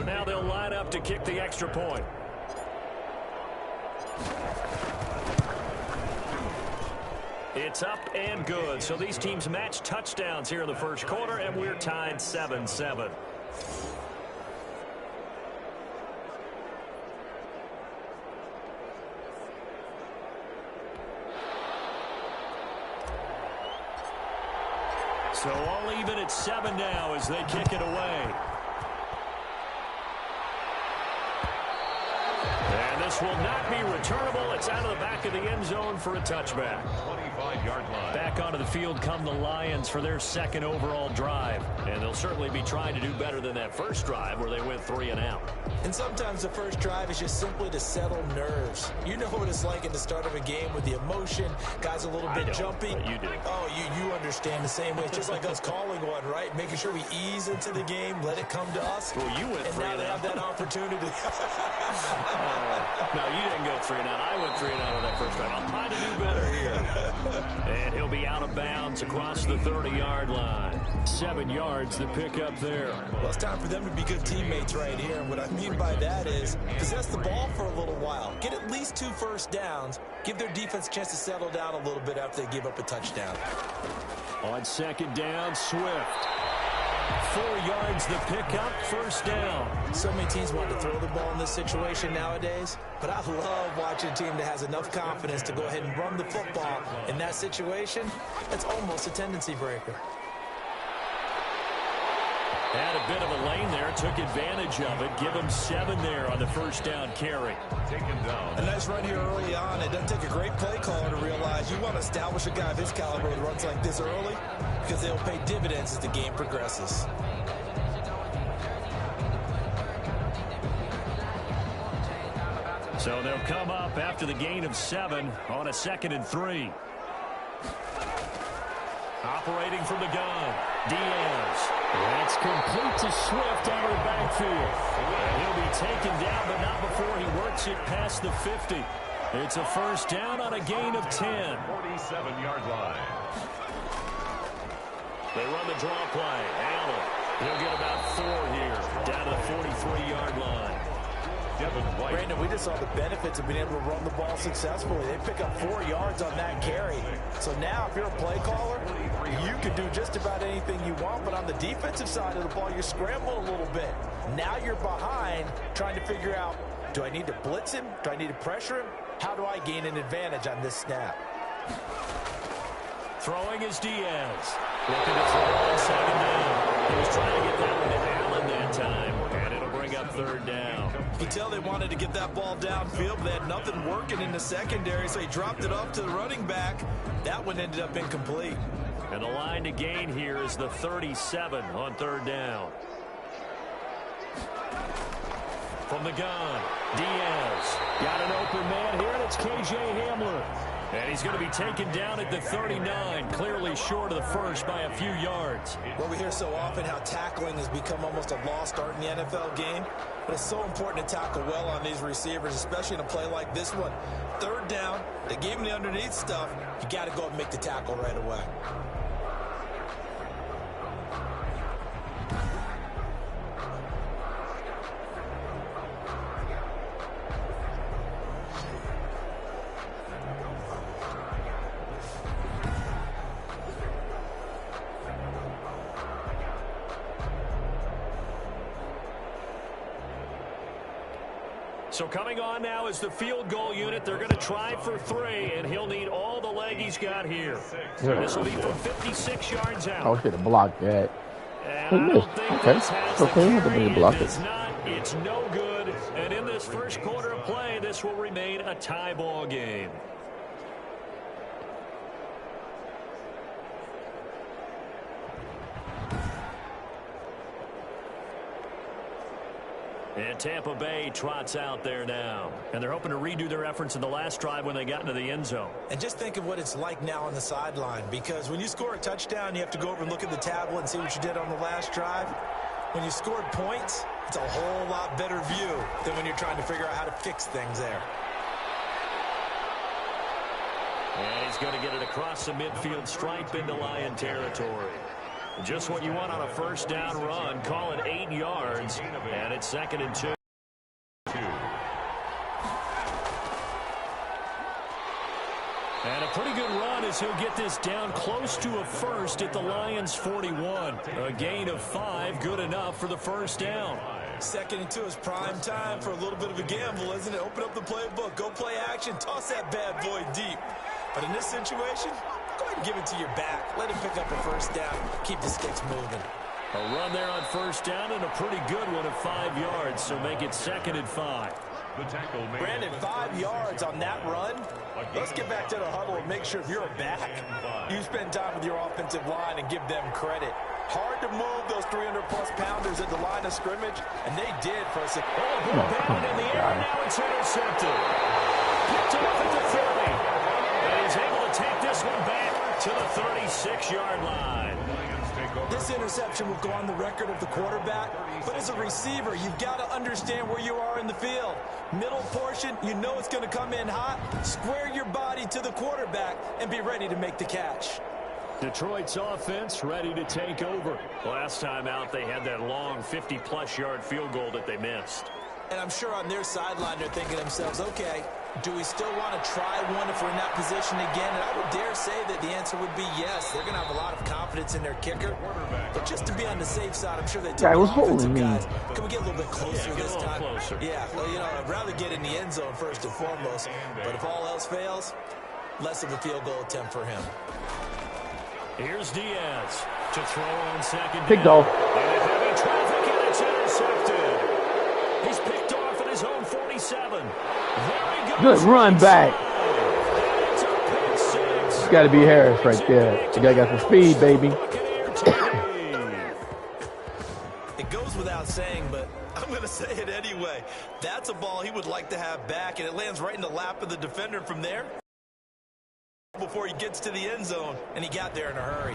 Now they'll line up to kick the extra point. It's up and good. So these teams match touchdowns here in the first quarter, and we're tied 7-7. So all even at 7 now as they kick it away. And this will not be returnable. It's out of the back of the end zone for a touchback. 25-yard line. Back onto the field come the Lions for their second overall drive. And they'll certainly be trying to do better than that first drive where they went 3 and out. And sometimes the first drive is just simply to settle nerves. You know what it's like at the start of a game with the emotion. Guys a little bit jumpy. You do. Oh, you understand the same way. It's just like us calling one, right? Making sure we ease into the game, let it come to us. Well, you went 3 and out. And now they have that opportunity. No, you didn't go 3 and out. I went 3 and out on that first drive. I'm trying to do better here. And he'll be out of bounds across the 30-yard line. 7 yards to pick up there. Well, it's time for them to be good teammates right here. And what I mean by that is possess the ball for a little while. Get at least 2 first downs. Give their defense a chance to settle down a little bit after they give up a touchdown. On second down, Swift. 4 yards the pickup, first down. So many teams want to throw the ball in this situation nowadays, but I love watching a team that has enough confidence to go ahead and run the football. In that situation, that's almost a tendency breaker. Had a bit of a lane there, took advantage of it. Give him 7 there on the first down carry. Taken down. A nice run here early on. It doesn't take a great play caller to realize you want to establish a guy of his caliber with runs like this early because they'll pay dividends as the game progresses. So they'll come up after the gain of 7 on a 2nd and 3. Operating from the gun, Diaz. That's complete to Swift out of the backfield. And he'll be taken down, but not before he works it past the 50. It's a first down on a gain of 10. 47-yard line. They run the draw play. Allen. He'll get about 4 here, down to the 43-yard line. Brandon, we just saw the benefits of being able to run the ball successfully. They pick up 4 yards on that carry. So now if you're a play caller, you can do just about anything you want. But on the defensive side of the ball, you're scrambling a little bit. Now you're behind trying to figure out, do I need to blitz him? Do I need to pressure him? How do I gain an advantage on this snap? Throwing is Diaz. Looking to throw on 2nd down. He was trying to get that one to Allen that time. And it'll bring up 3rd down. You can tell they wanted to get that ball downfield, but they had nothing working in the secondary, so he dropped it off to the running back. That one ended up incomplete. And the line to gain here is the 37 on 3rd down. From the gun, Diaz. Got an open man here, and it's K.J. Hamler. And he's going to be taken down at the 39, clearly short of the first by a few yards. Well, we hear so often how tackling has become almost a lost art in the NFL game. But it's so important to tackle well on these receivers, especially in a play like this one. 3rd down, they gave him the underneath stuff. You got to go and make the tackle right away. So coming on now is the field goal unit. They're going to try for 3, and he'll need all the leg he's got here. Yeah. This will be from 56 yards out. Oh, should have blocked that. And I don't think this has the Okay, carry. block It it. does not. It's no good. And in this first quarter of play, this will remain a tie ball game. And Tampa Bay trots out there now. And they're hoping to redo their efforts in the last drive when they got into the end zone. And just think of what it's like now on the sideline, because when you score a touchdown, you have to go over and look at the tablet and see what you did on the last drive. When you scored points, it's a whole lot better view than when you're trying to figure out how to fix things there. And he's going to get it across the midfield stripe into Lion territory. Just what you want on a first down run. Call it 8 yards, and it's 2nd and 2. And a pretty good run as he'll get this down close to a first at the Lions 41. A gain of 5, good enough for the first down. 2nd and 2 is prime time for a little bit of a gamble, isn't it? Open up the playbook, go play action, toss that bad boy deep. But in this situation, go ahead and give it to your back. Let him pick up a first down. Keep the sticks moving. A run there on first down and a pretty good one of 5 yards, so make it 2nd and 5. Brandon, 5 yards on that run. Let's get back to the huddle and make sure if you're a back, you spend time with your offensive line and give them credit. Hard to move those 300-plus pounders at the line of scrimmage, and they did for us. Down in the air, now it's intercepted. Picked off at the 30. And he's able to take this one back to the 36-yard line. This interception will go on the record of the quarterback, but as a receiver, you've got to understand where you are in the field. Middle portion, you know it's going to come in hot. Square your body to the quarterback and be ready to make the catch. Detroit's offense ready to take over. Last time out, they had that long 50-plus yard field goal that they missed. And I'm sure on their sideline, they're thinking to themselves, okay, do we still want to try one if we're in that position again? And I would dare say that the answer would be yes. They're going to have a lot of confidence in their kicker. But just to be on the safe side, I'm sure they told the offensive guys, can we get a little bit closer this time? Closer. Yeah, well, you know, I'd rather get in the end zone first and foremost. But if all else fails, less of a field goal attempt for him. Here's Diaz to throw on second. Picked off. And heavy traffic, and it's intercepted. He's picked off at his own 47. Good run back. It's got to be Harris right there. The guy got some speed, baby. It goes without saying, but I'm going to say it anyway. That's a ball he would like to have back, and it lands right in the lap of the defender from there before he gets to the end zone, and he got there in a hurry.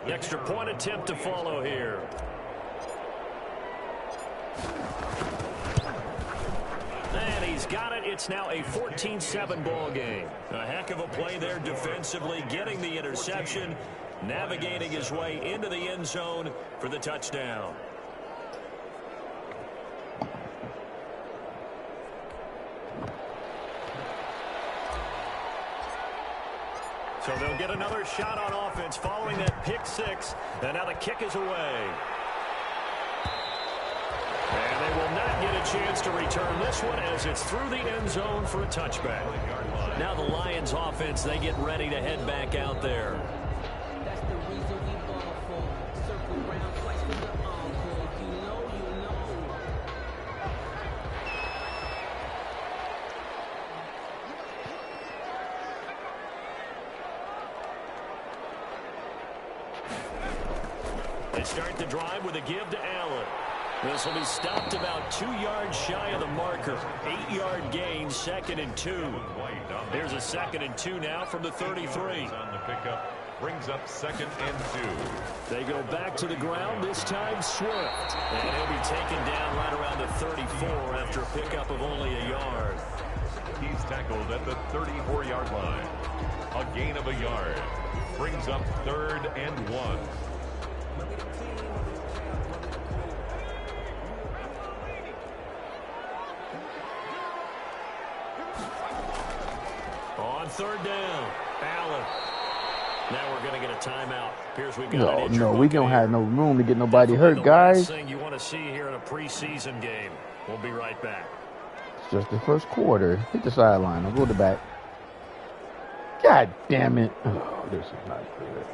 Extra point attempt to follow here. And he's got it. It's now a 14-7 ball game. A heck of a play there defensively, getting the interception, navigating his way into the end zone for the touchdown. So they'll get another shot on offense following that pick six. And now the kick is away. And they will not get a chance to return this one as it's through the end zone for a touchback. Now the Lions offense, they get ready to head back out there. That's the reason we ball for. Circle round twice for the encore. If you know, you know. They start the drive with a give to Allen. This will be stopped about 2 yards shy of the marker. 8-yard gain, 2nd and 2. Here's a 2nd and 2 now from the 33. On the pickup, brings up 2nd and 2. They go back to the ground, this time Swift. And he'll be taken down right around the 34 after a pickup of only a yard. He's tackled at the 34-yard line. A gain of a yard. Brings up 3rd and 1. On 3rd down, Allen. Now we're going to get a timeout. Appears we've got No, we don't have no room to get nobody hurt, guys. Last thing you want to see here in a preseason game. We'll be right back. It's just the first quarter. Hit the sideline. I'll go to the back. God damn it. Oh, this is not good.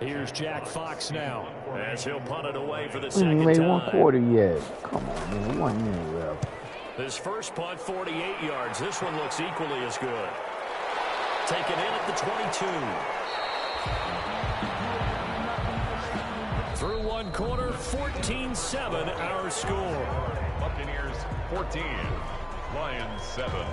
Here's Jack Fox now as he'll punt it away for the second made time. 1 quarter yet. Come on, man. 1 minute left. His first punt, 48 yards. This one looks equally as good. Taken in at the 22. Through one quarter, 14-7 our score. Buccaneers 14, Lions 7.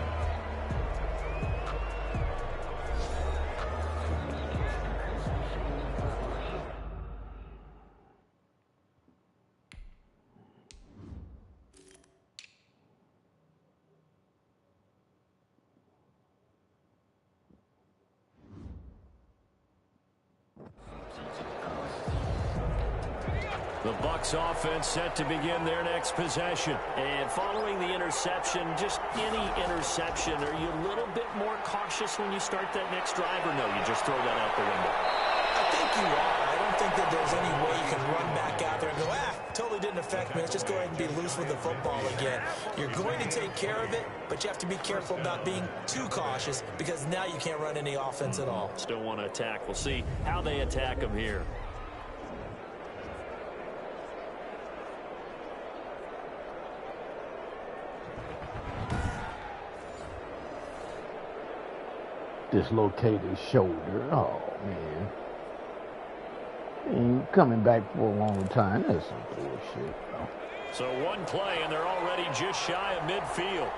The Bucs offense set to begin their next possession. And following the interception, just any interception, are you a little bit more cautious when you start that next drive, or no, you just throw that out the window? I think you are. I don't think that there's any way you can run back out there and go, totally didn't affect me. Let's just go ahead and be loose with the football again. You're going to take care of it, but you have to be careful about being too cautious because now you can't run any offense at all. Still want to attack. We'll see how they attack them here. Dislocated shoulder. Oh, man. Ain't coming back for a long time. That's some bullshit, bro. So one play, and they're already just shy of midfield.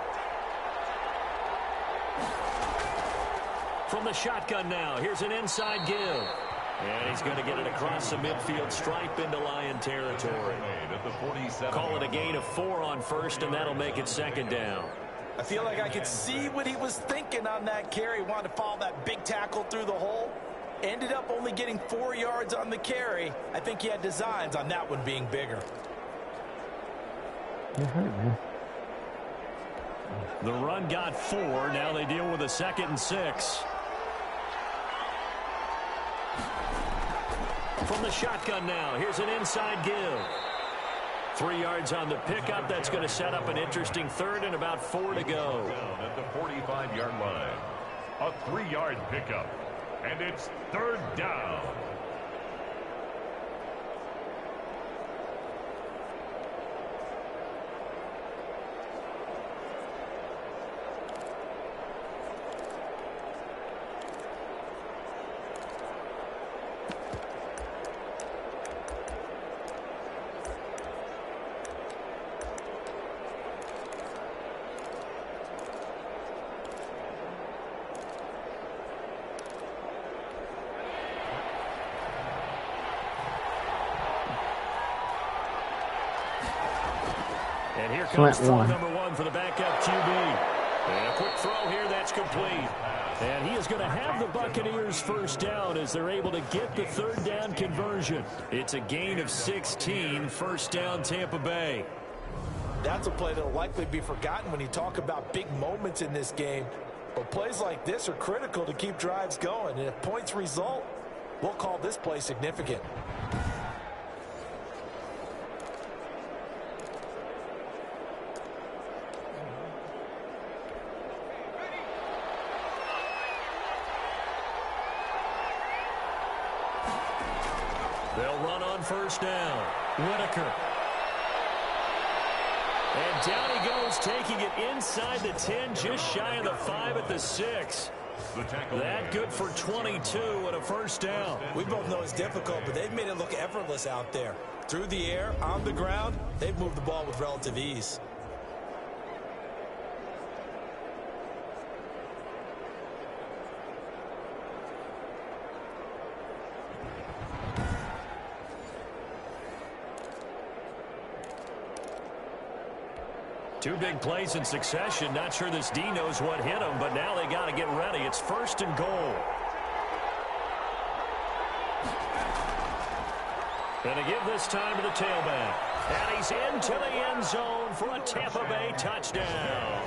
From the shotgun now, here's an inside give. And he's going to get it across the midfield stripe into Lion territory. Call it a gain of 4 on first, and that'll make it second down. I feel like I could see what he was thinking on that carry. Wanted to follow that big tackle through the hole. Ended up only getting 4 yards on the carry. I think he had designs on that one being bigger. It hurt, man. The run got 4. Now they deal with a 2nd and 6. From the shotgun now, here's an inside give. 3 yards on the pickup. That's going to set up an interesting 3rd and about 4 to go. Down at the 45-yard line. A 3-yard pickup. And it's 3rd down. And here comes throw number 1 for the backup QB. And a quick throw here, that's complete. And he is going to have the Buccaneers first down as they're able to get the 3rd down conversion. It's a gain of 16, first down Tampa Bay. That's a play that will likely be forgotten when you talk about big moments in this game. But plays like this are critical to keep drives going. And if points result, we'll call this play significant. They'll run on first down. Whitaker. And down he goes, taking it inside the 10, just shy of the 5 at the 6. That good for 22 and a first down. We both know it's difficult, but they've made it look effortless out there. Through the air, on the ground, they've moved the ball with relative ease. Two big plays in succession. Not sure this D knows what hit him, but now they got to get ready. It's 1st and goal. And to give this time to the tailback. And he's into the end zone for a Tampa Bay touchdown.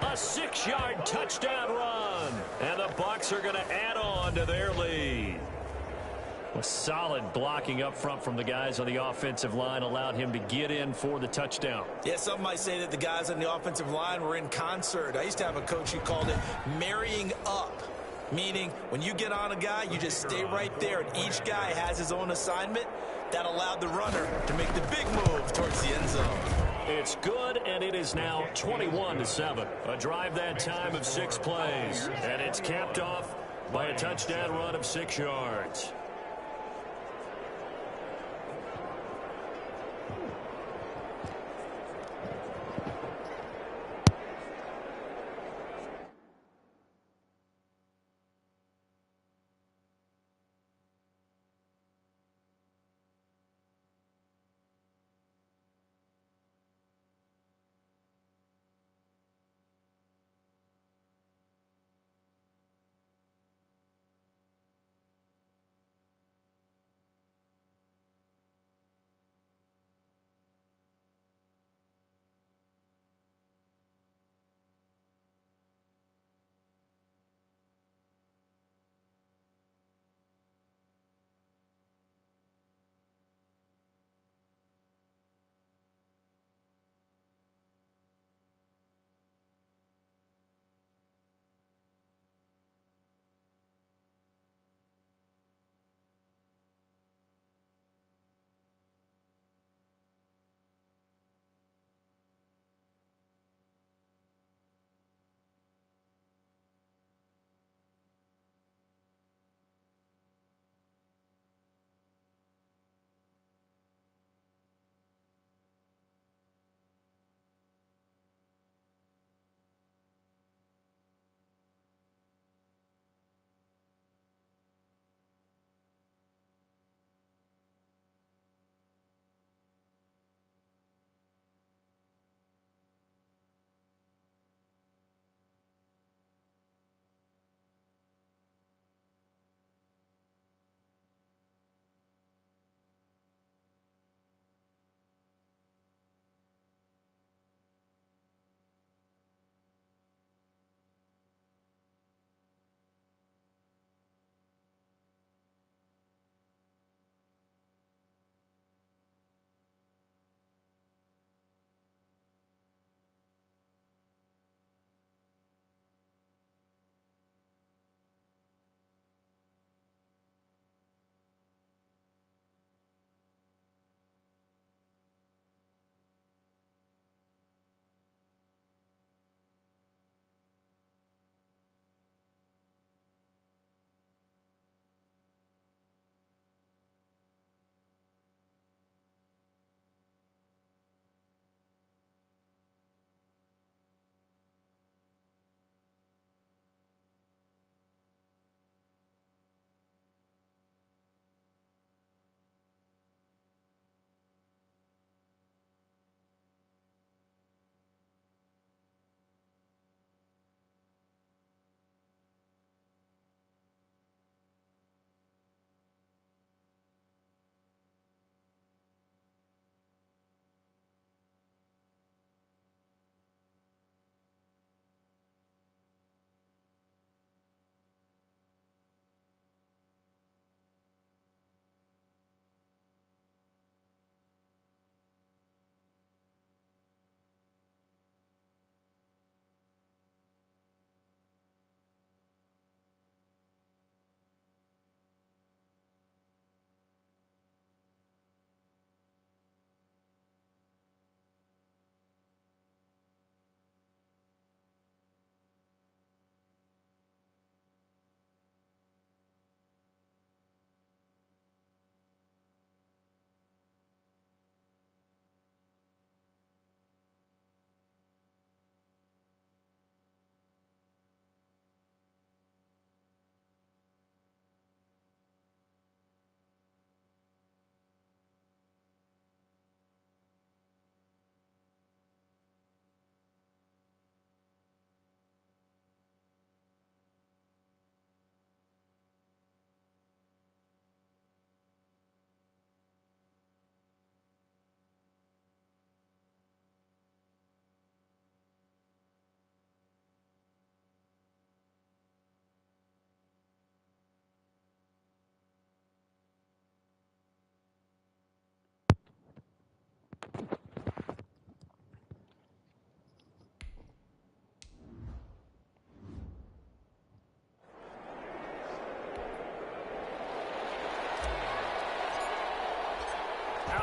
A 6-yard touchdown run. And the Bucs are going to add on to their lead. A solid blocking up front from the guys on the offensive line allowed him to get in for the touchdown. Yeah, some might say that the guys on the offensive line were in concert. I used to have a coach who called it marrying up, meaning when you get on a guy, you just stay right there, and each guy has his own assignment. That allowed the runner to make the big move towards the end zone. It's good, and it is now 21-7. A drive that time of 6 plays. And it's capped off by a touchdown run of 6 yards.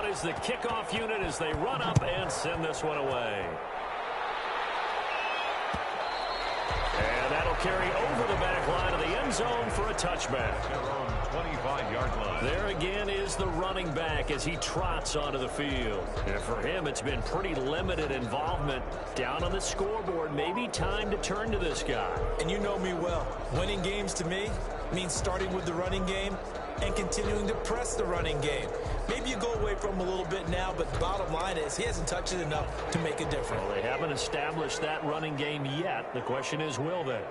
Is the kickoff unit as they run up and send this one away. And that'll carry over the back line of the end end zone for a touchback. Their own 25-yard line. There again is the running back as he trots onto the field. And for him, it's been pretty limited involvement down on the scoreboard. Maybe time to turn to this guy. And you know me well. Winning games to me means starting with the running game and continuing to press the running game. Maybe you go away from him a little bit now, but the bottom line is he hasn't touched it enough to make a difference. Well, they haven't established that running game yet. The question is, will they?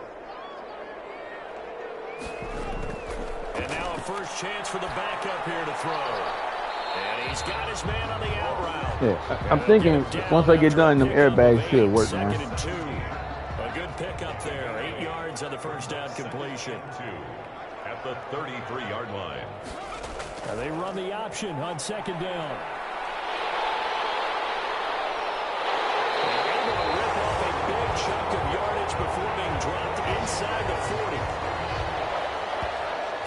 And now a first chance for the backup here to throw. And he's got his man on the out route. Yeah, I'm thinking once I get done, them airbags should work, man. 2nd and 2. A good pickup there. 8 yards on the first down completion. At the 33-yard line. And they run the option on 2nd down. They're able to rip off a big chunk of yardage before being dropped inside the 40.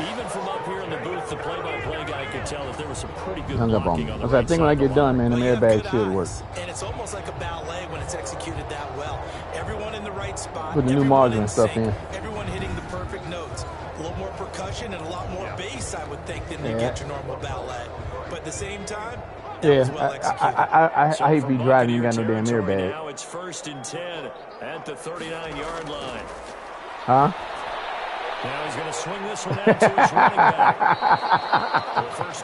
Even from up here in the booth, the play-by-play guy could tell that there was some pretty good blocking on the right I think when I get done, man, them airbags should work. And it's almost like a ballet when it's executed that well. Everyone in the right spot. Put the new margin and stuff in. Everyone hitting the perfect notes. A little more percussion and a lot more bass, I would think, than you get your normal ballet. But at the same time, that was well executed. I hate to be driving. You got no damn airbag. Now it's 1st and 10 at the 39-yard line. Huh? Now he's going to swing this one out to his running back.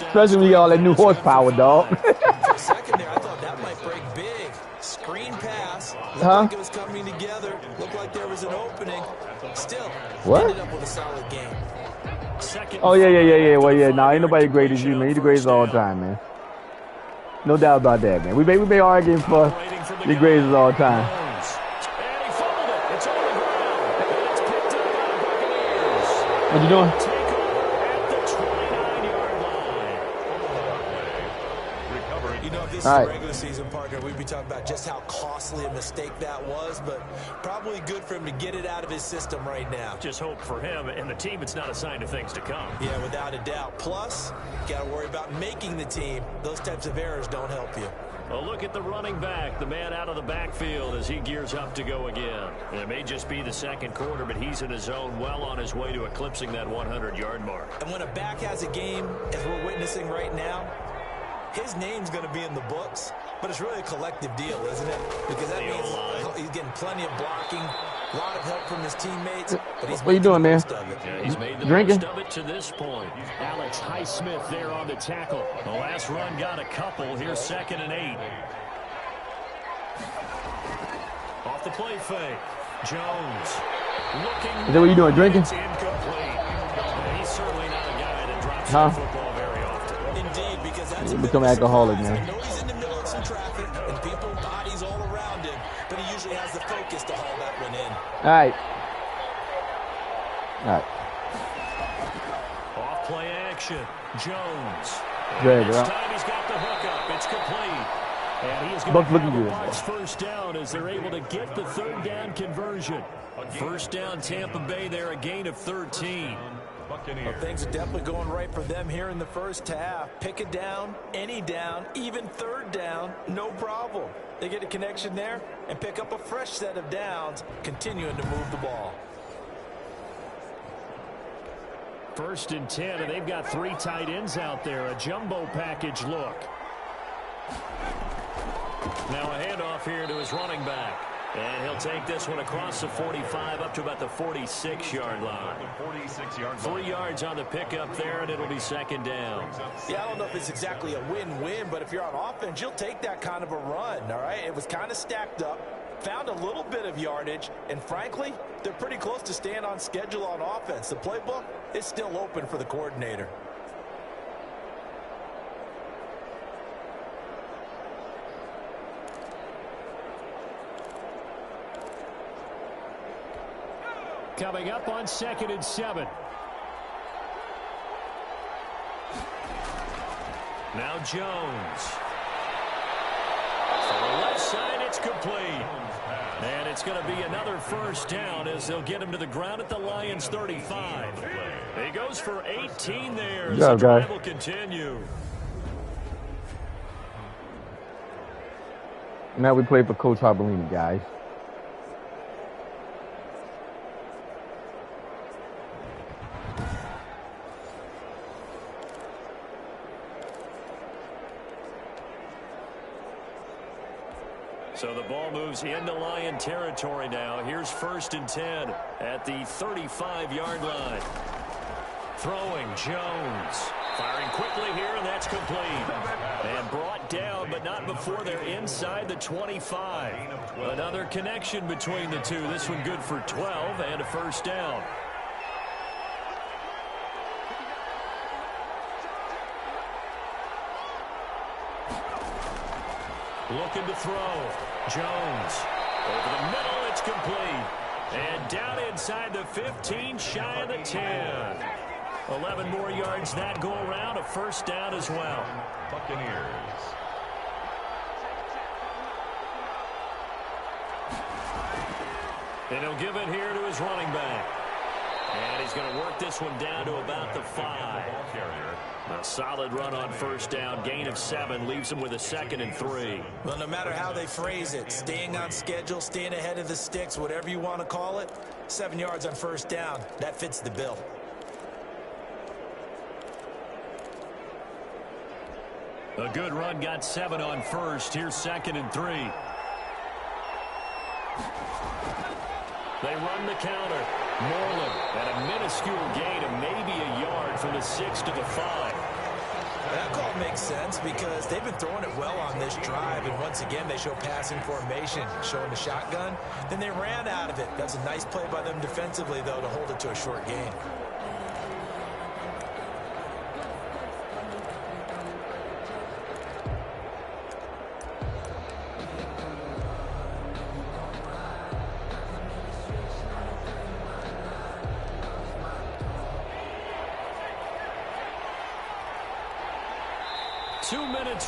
Especially when you all that new horsepower, dog. For a second there, I thought that might break big. Screen pass. Looked like it was coming together. Looked like there was an opening. Still, ended up with a solid game. Oh, yeah. Well, yeah, no, ain't nobody great as you, man. You the greatest all the time, man. No doubt about that, man. We may argue for the greatest all the time. What you doing? You know, if this is a regular season, partner, we'd be talking about just how costly a mistake that was, but probably good for him to get it out of his system right now. Just hope for him and the team it's not a sign of things to come. Yeah, without a doubt. Plus, got to worry about making the team. Those types of errors don't help you. Well, look at the running back, the man out of the backfield as he gears up to go again. And it may just be the second quarter, but he's in his zone well on his way to eclipsing that 100-yard mark. And when a back has a game, as we're witnessing right now, his name's going to be in the books, but it's really a collective deal, isn't it? Because that means he's getting plenty of blocking, a lot of help from his teammates. But he's what you doing, man? Yeah, he's made the Drinking? most of it to this point. Alex Highsmith there on the tackle. The last run got a couple. Here's 2nd and 8. Off the play fake. Jones looking. Is that what you doing, drinking? It's incomplete. He's certainly not a guy that drops the football very often. Indeed, because that's You become alcoholic, man. I know he's in the middle of some traffic and people, bodies all around him, but he usually has the focus to haul that one in. All right. Off play action. Jones. Drag it This out. time he's got the hook up. It's complete. And he's going Buck's to looking have a good. Bucks first down as they're able to get the 3rd down conversion. First down Tampa Bay there, a gain of 13. Well, things are definitely going right for them here in the first half. Pick it down, any down, even 3rd down, no problem. They get a connection there and pick up a fresh set of downs, continuing to move the ball. 1st and 10, and they've got 3 tight ends out there. A jumbo package look. Now a handoff here to his running back. And he'll take this one across the 45 up to about the 46-yard line. 3 yards on the pickup there, and it'll be 2nd down. Yeah, I don't know if it's exactly a win-win, but if you're on offense, you'll take that kind of a run, all right? It was kind of stacked up, found a little bit of yardage, and frankly, they're pretty close to staying on schedule on offense. The playbook is still open for the coordinator. Coming up on 2nd and 7. Now Jones. For the left side, it's complete. And it's going to be another first down as they'll get him to the ground at the Lions' 35. He goes for 18 there as the drive will continue. Now we play for Coach Hobaleni, guys. So the ball moves into Lion territory now. Here's 1st and 10 at the 35-yard line. Throwing Jones. Firing quickly here, and that's complete. And brought down, but not before they're inside the 25. Another connection between the two. This one good for 12 and a 1st down. Looking to throw. Jones. Over the middle, it's complete. And down inside the 15, shy of the 10. 11 more yards that go around, a 1st down as well. Buccaneers. And he'll give it here to his running back. And he's going to work this one down to about the 5. A solid run on 1st down. Gain of 7 leaves him with a 2nd and 3. Well, no matter how they phrase it, staying on schedule, staying ahead of the sticks, whatever you want to call it, 7 yards on 1st down, that fits the bill. A good run, got 7 on 1st. Here's 2nd and 3. They run the counter. Moreland at a minuscule gain of maybe a yard from the 6 to the 5. That call makes sense because they've been throwing it well on this drive, and once again they show passing formation, showing the shotgun. Then they ran out of it. That's a nice play by them defensively, though, to hold it to a short gain.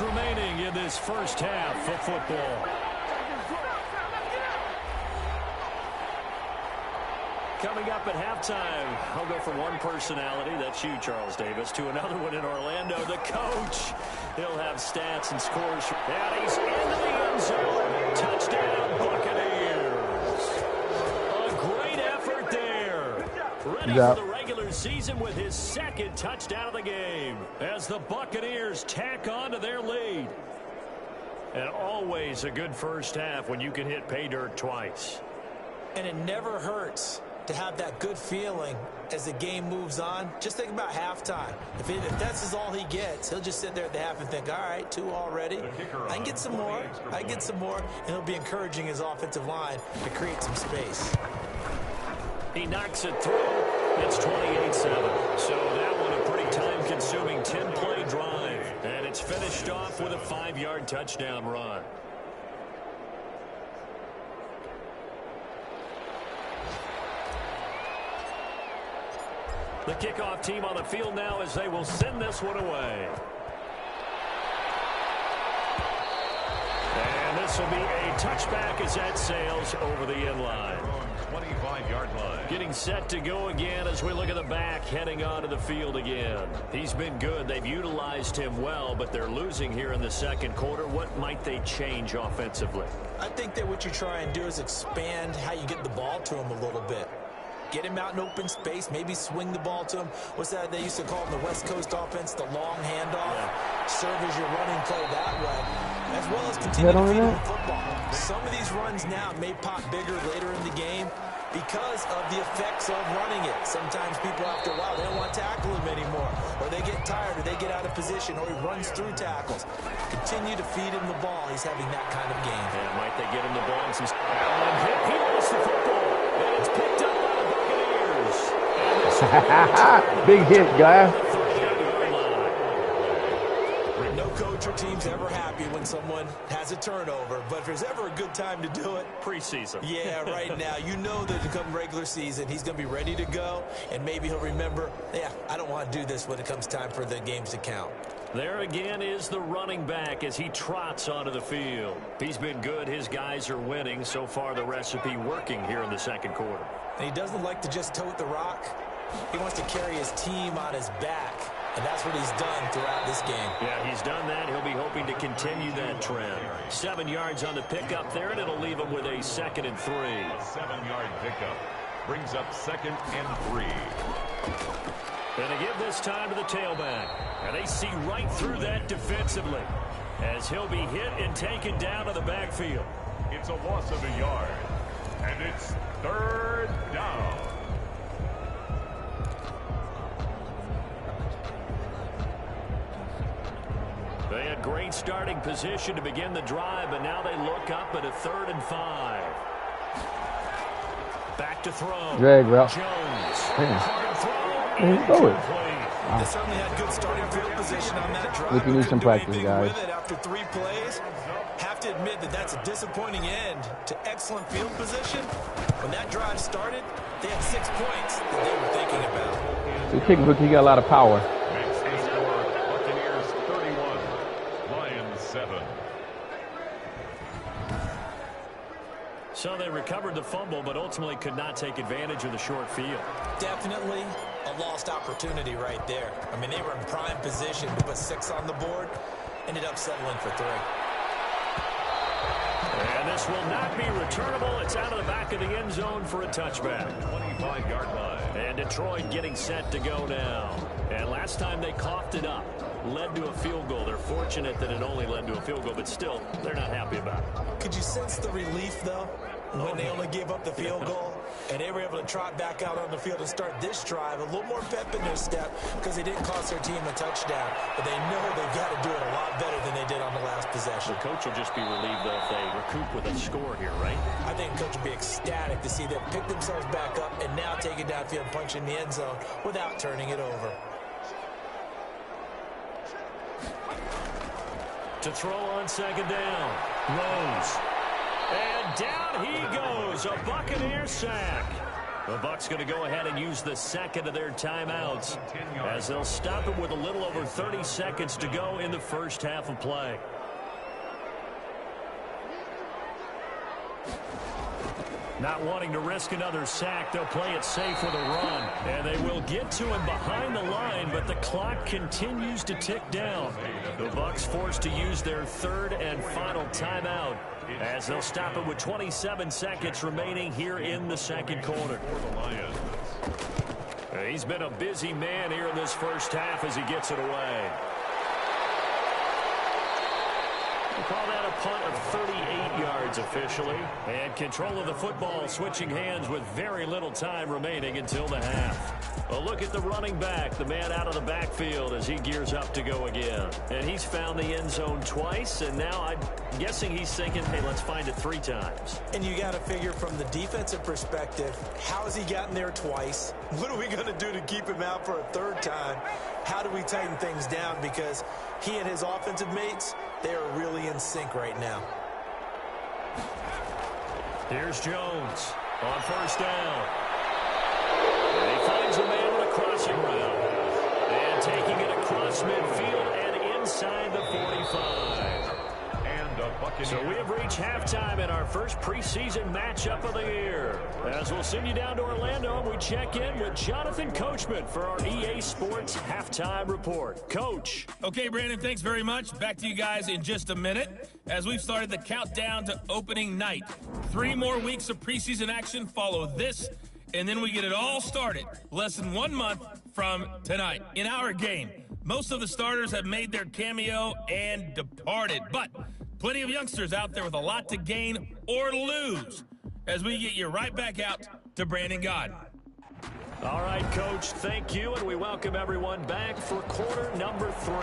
Remaining in this 1st half of football. Coming up at halftime, I'll go from one personality, that's you, Charles Davis, to another one in Orlando, the coach. He'll have stats and scores. And he's into the end zone. Touchdown, Buccaneers. A great effort there. Ready for the regular season with his 2nd touchdown of the game as the Buccaneers tack on to their lead. And always a good 1st half when you can hit pay dirt twice. And it never hurts to have that good feeling as the game moves on. Just think about halftime. If that's all he gets, he'll just sit there at the half and think, all right, 2 already. I can get some more. I can get some more. And he'll be encouraging his offensive line to create some space. He knocks it through. It's 28-7. So that one a pretty time-consuming 10-play drive. And it's finished off with a 5-yard touchdown run. The kickoff team on the field now as they will send this one away. And this will be a touchback as that sails over the end line. 25-yard line. Getting set to go again as we look at the back heading onto the field again. He's been good. They've utilized him well, but they're losing here in the 2nd quarter. What might they change offensively? I think that what you try and do is expand how you get the ball to him a little bit. Get him out in open space, maybe swing the ball to him. What's that they used to call in the West Coast offense, the long handoff? Yeah. Serve as your running play that way, as well as continue to feed him the football. Some of these runs now may pop bigger later in the game because of the effects of running it. Sometimes people, after a while, they don't want to tackle him anymore, or they get tired, or they get out of position, or he runs through tackles. Continue to feed him the ball. He's having that kind of game. Yeah, might they get him the ball? He lost the football, and it's picked up by the Buccaneers. Big hit, guy. No coach or team's ever happy when someone has a turnover, but if there's ever a good time to do it, preseason. Yeah, right now. You know that to come regular season, he's going to be ready to go, and maybe he'll remember, yeah, I don't want to do this when it comes time for the games to count. There again is the running back as he trots onto the field. He's been good. His guys are winning. So far, the recipe working here in the 2nd quarter. And he doesn't like to just tote the rock. He wants to carry his team on his back. And that's what he's done throughout this game. Yeah, he's done that. He'll be hoping to continue that trend. 7 yards on the pickup there, and it'll leave him with a 2nd and 3. A 7-yard pickup brings up 2nd and 3. And they give this time to the tailback. And they see right through that defensively as he'll be hit and taken down to the backfield. It's a loss of a yard. And it's 3rd down. They had great starting position to begin the drive, but now they look up at a 3rd and 5. Back to throw. Drag route. Jones. They certainly had good starting field position on that drive. We can use some practice, guys. After 3 plays, have to admit that that's a disappointing end to excellent field position. When that drive started, they had 6 points that they were thinking about. So he got a lot of power. Makes the score Buccaneers 31, Lions 7. So they recovered the fumble, but ultimately could not take advantage of the short field. Definitely a lost opportunity right there. I mean, they were in prime position to put 6 on the board, ended up settling for 3. And this will not be returnable. It's out of the back of the end zone for a touchback. 25-yard line. And Detroit getting set to go now. And last time they coughed it up, led to a field goal. They're fortunate that it only led to a field goal, but still, they're not happy about it. Could you sense the relief, though, when they only gave up the field goal? And they were able to trot back out on the field and start this drive. A little more pep in their step because they didn't cost their team a touchdown. But they know they've got to do it a lot better than they did on the last possession. The coach will just be relieved, though, if they recoup with a score here, right? I think the coach will be ecstatic to see them pick themselves back up and now take it downfield and punch in the end zone without turning it over. To throw on 2nd down. Rose. And down he goes. A Buccaneer sack. The Bucs going to go ahead and use the second of their timeouts as they'll stop it with a little over 30 seconds to go in the first half of play. Not wanting to risk another sack, they'll play it safe with a run. And they will get to him behind the line, but the clock continues to tick down. The Bucs forced to use their 3rd and final timeout as they'll stop it with 27 seconds remaining here in the 2nd quarter. He's been a busy man here in this first half as he gets it away. We'll call that a punt of 38 yards officially. And control of the football switching hands with very little time remaining until the half. A look at the running back, the man out of the backfield as he gears up to go again. And he's found the end zone twice, and now I'm guessing he's thinking, hey, let's find it 3 times. And you got to figure from the defensive perspective, how has he gotten there twice? What are we going to do to keep him out for a 3rd time? How do we tighten things down? Because he and his offensive mates, they are really in sync right now. Here's Jones on 1st down. And he finds a man on a crossing route. And taking it across midfield and inside the 45. So we have reached halftime in our first preseason matchup of the year. As we'll send you down to Orlando, we check in with Jonathan Coachman for our EA Sports Halftime Report. Coach. Okay, Brandon, thanks very much. Back to you guys in just a minute as we've started the countdown to opening night. 3 more weeks of preseason action follow this, and then we get it all started less than 1 month from tonight. In our game, most of the starters have made their cameo and departed, but plenty of youngsters out there with a lot to gain or lose as we get you right back out to Brandon God. All right, Coach, thank you, and we welcome everyone back for quarter number 3.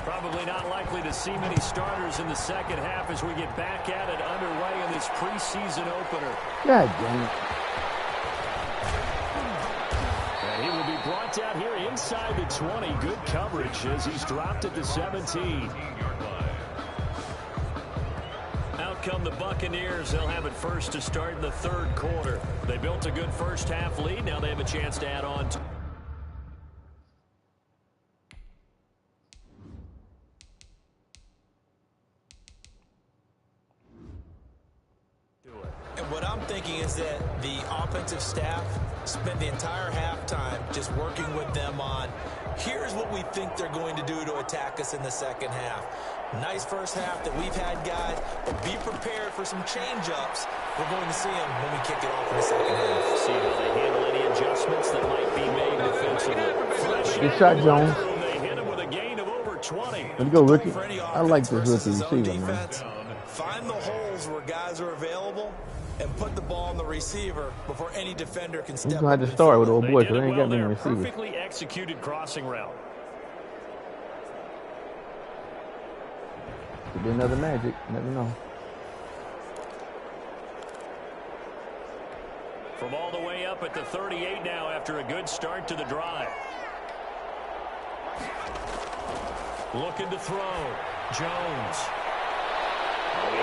Probably not likely to see many starters in the second half as we get back at it underway in this preseason opener. God damn it. And he will be brought down here inside the 20. Good coverage as he's dropped at the 17. Out come the Buccaneers. They'll have it first to start in the 3rd quarter. They built a good first half lead. Now they have a chance to add on to And what I'm thinking is that the offensive staff spent the entire halftime just working with them on, here's what we think they're going to do to attack us in the second half. Nice first half that we've had, guys, but be prepared for some change-ups. We're going to see them when we kick it off in the second half. See how they handle any adjustments that might be made defensively. Good shot, Jones. They hit him with a gain of over 20. Let's go, rookie. I like this rookie receiver, man. Find the holes where guys guys are available and put the ball on the receiver before any defender can step He's up. going to have to start with old boy, They so did they it ain't well got many there. receivers. Perfectly executed crossing route. Could be another magic. Never know. From all the way up at the 38 now after a good start to the drive. Looking to throw. Jones.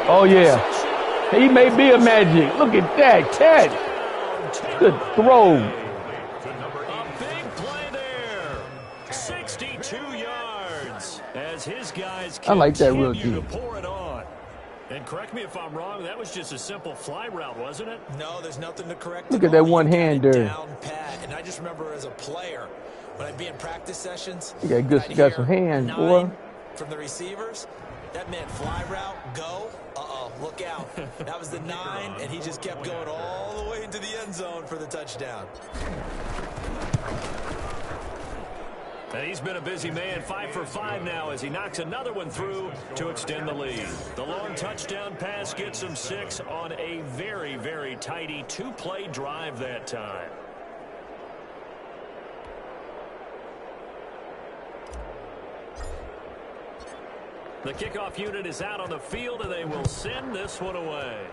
Oh, yeah. He may be a magic. Look at that catch. Good throw. A big play there. 62 yards as his guys I like that continue rookie. to pour it on. And correct me if I'm wrong, that was just a simple fly route, wasn't it? No, there's nothing to correct. Look at that one hand there. Down pat. And I just remember as a player, when I'd be in practice sessions, He got good, got some hands, boy. From the receivers, that meant fly route, go. Look out. That was the 9, and he just kept going all the way into the end zone for the touchdown. And he's been a busy man, 5 for 5 now as he knocks another one through to extend the lead. The long touchdown pass gets him 6 on a very, very tidy 2-play drive that time. The kickoff unit is out on the field, and they will send this one away.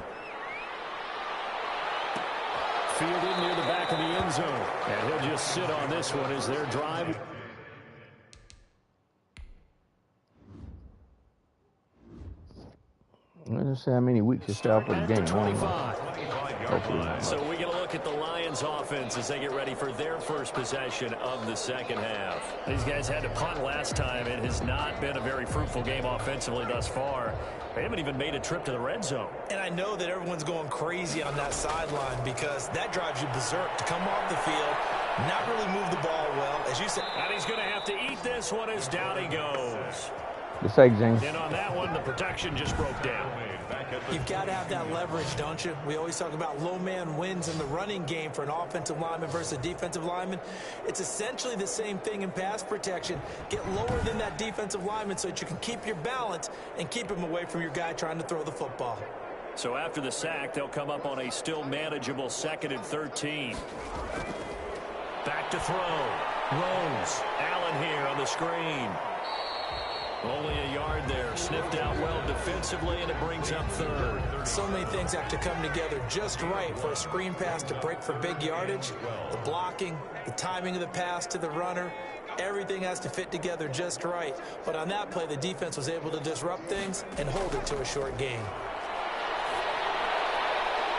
Fielded near the back of the end zone. And he'll just sit on this one as their drive. Let's see how many weeks you stay out for the game. 25. So we get a look at the Lions offense as they get ready for their first possession of the second half. These guys had to punt last time. It has not been a very fruitful game offensively thus far. They haven't even made a trip to the red zone. And I know that everyone's going crazy on that sideline because that drives you berserk to come off the field, not really move the ball well, as you said. And he's going to have to eat this one as down he goes. The sake, James. And on that one, the protection just broke down. You've got to have that leverage, don't you? We always talk about low man wins in the running game for an offensive lineman versus a defensive lineman. It's essentially the same thing in pass protection. Get lower than that defensive lineman so that you can keep your balance and keep him away from your guy trying to throw the football. So after the sack, they'll come up on a still manageable 2nd and 13. Back to throw. Rose. Allen here on the screen. Only a yard there. Sniffed out well defensively, and it brings up 3rd. So many things have to come together just right for a screen pass to break for big yardage. The blocking, the timing of the pass to the runner, everything has to fit together just right. But on that play, the defense was able to disrupt things and hold it to a short gain.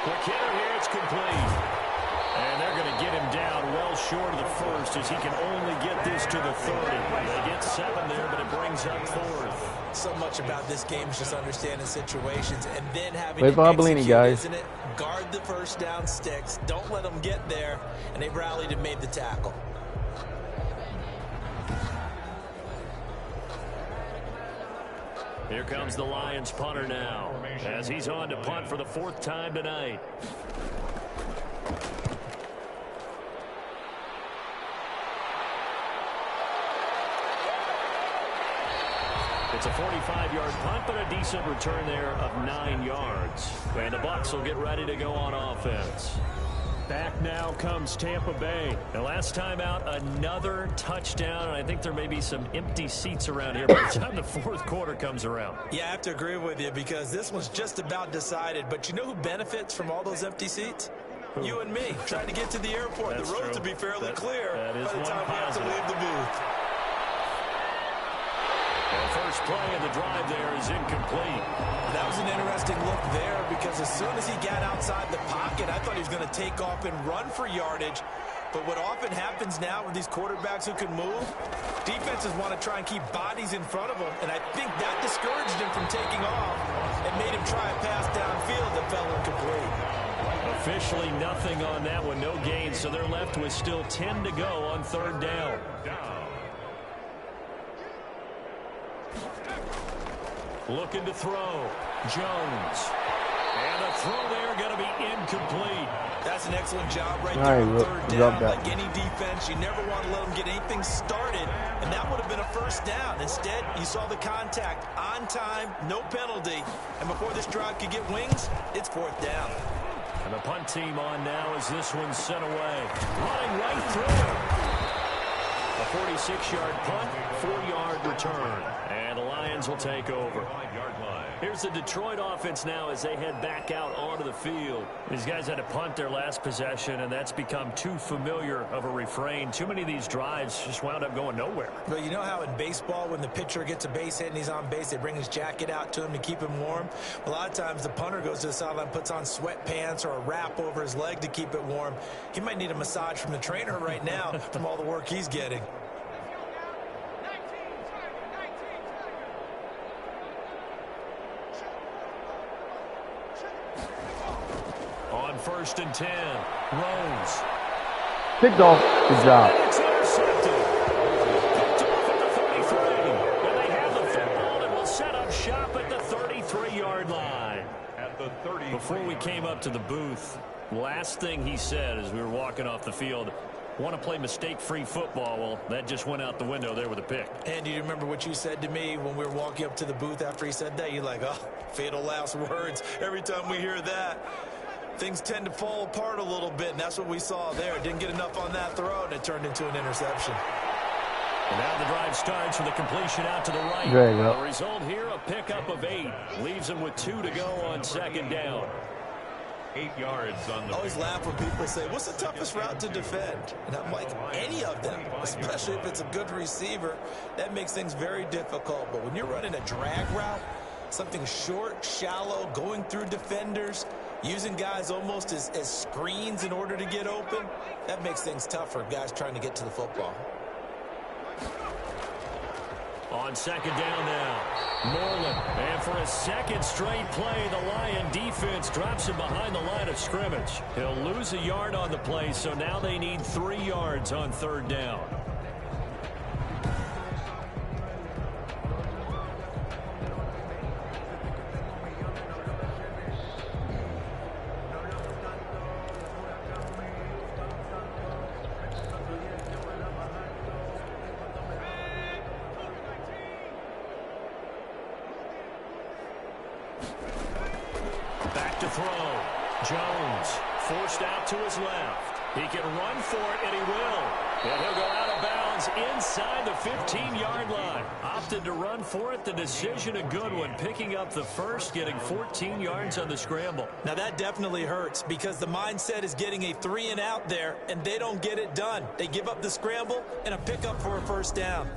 Quick hitter here, it's complete. And they're going to get him down well short of the 1st as he can only get this to the 30. They get 7 there, but it brings up 4th. So much about this game is just understanding situations and then having Wait for Hobaleni, guys. Isn't it? Guard the first down sticks. Don't let them get there. And they rallied and made the tackle. Here comes the Lions punter now as he's on to punt for the 4th time tonight. It's a 45-yard punt, but a decent return there of 9 yards. And the Bucs will get ready to go on offense. Back now comes Tampa Bay. The last time out, another touchdown, and I think there may be some empty seats around here by the time the 4th quarter comes around. Yeah, I have to agree with you because this one's just about decided. But you know who benefits from all those empty seats? Who? You and me, trying to get to the airport. That's the roads true. will be fairly clear that is by the one time we have to positive. leave the booth. The first play of the drive there is incomplete. That was an interesting look there because as soon as he got outside the pocket, I thought he was going to take off and run for yardage. But what often happens now with these quarterbacks who can move, defenses want to try and keep bodies in front of them. And I think that discouraged him from taking off and made him try a pass downfield that fell incomplete. Officially nothing on that one, no gain. So they're left with still 10 to go on 3rd down. Looking to throw. Jones. And the The throw there going to be incomplete. That's an excellent job right there on third down. That. Like any defense, you never want to let them get anything started, and that would have been a first down. Instead, you saw the contact on time, no penalty, and before this drive could get wings, it's fourth down. And the punt team on now as this one's sent away. Running right through. A 46-yard punt, 4-yard return. And the Lions will take over. Here's the Detroit offense now as they head back out onto the field. These guys had to punt their last possession, and that's become too familiar of a refrain. Too many of these drives just wound up going nowhere. But you know how in baseball, when the pitcher gets a base hit and he's on base, they bring his jacket out to him to keep him warm? A lot of times the punter goes to the sideline, puts on sweatpants or a wrap over his leg to keep it warm. He might need a massage from the trainer right now from all the work he's getting. On 1st and 10, Rose. Picked off. Good job. It's intercepted. Picked off at the 33. And they have the football and will set up shop at the 33-yard line. At the 30. Before we came up to the booth, last thing he said as we were walking off the field, want to play mistake-free football. Well, that just went out the window there with a pick. And do you remember what you said to me when we were walking up to the booth after he said that? You're like, oh, fatal last words. Every time we hear that, things tend to fall apart a little bit, and that's what we saw there. Didn't get enough on that throw, and it turned into an interception. And now the drive starts with a completion out to the right. There you go. The result here, a pickup of 8. Leaves them with 2 to go on 2nd down. 8 yards on the. I always laugh when people say, what's the toughest route to defend? And I'm like, any of them, especially if it's a good receiver. That makes things very difficult. But when you're running a drag route, something short, shallow, going through defenders, using guys almost as screens in order to get open, that makes things tough for guys trying to get to the football. On 2nd down now, Moreland. And for a second straight play, the Lion defense drops him behind the line of scrimmage. He'll lose a yard on the play, so now they need 3 yards on 3rd down. Back to throw. Jones forced out to his left. He can run for it, and he will. And he'll go out of bounds inside the 15-yard line. Opted to run for it. The decision a good one. Picking up the first, getting 14 yards on the scramble. Now that definitely hurts because the mindset is getting a 3-and-out there, and they don't get it done. They give up the scramble and a pickup for a first down.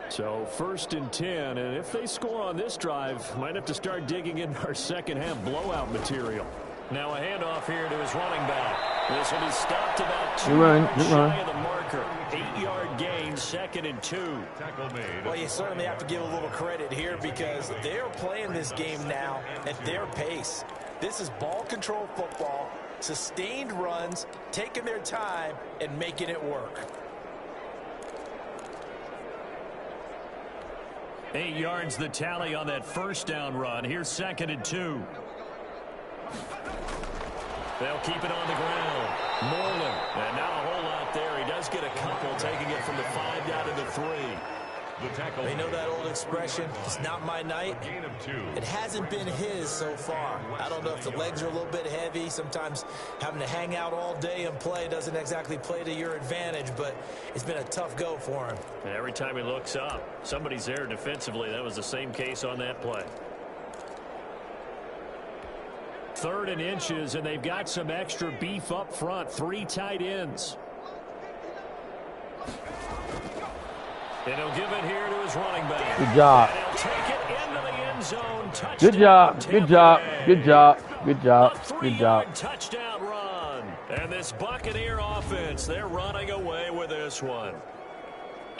So 1st and 10, and if they score on this drive, might have to start digging in our second half blowout material. Now a handoff here to his running back. This will be stopped about 2 yards shy of the marker. 8-yard gain, 2nd and 2. Tackle made. Well, you certainly have to give a little credit here because they're playing this game now at their pace. This is ball control football, sustained runs, taking their time, and making it work. 8 yards the tally on that first down run. Here's 2nd and 2. They'll keep it on the ground. Moreland. And not a whole lot there. He does get a couple, taking it from the 5 down to the 3. The tackle. They know that old expression, it's not my night. Gain of 2. It hasn't been his so far. I don't know if the legs are a little bit heavy. Sometimes having to hang out all day and play doesn't exactly play to your advantage, but it's been a tough go for him. And every time he looks up, somebody's there defensively. That was the same case on that play. 3rd and inches, and they've got some extra beef up front. 3 tight ends. And he'll give it here to his running back. Good job. And he'll take it into the end zone. Touchdown, Good job. Good job. Good job. Good job. A Good job. 3-yard touchdown run. And this Buccaneer offense, they're running away with this one.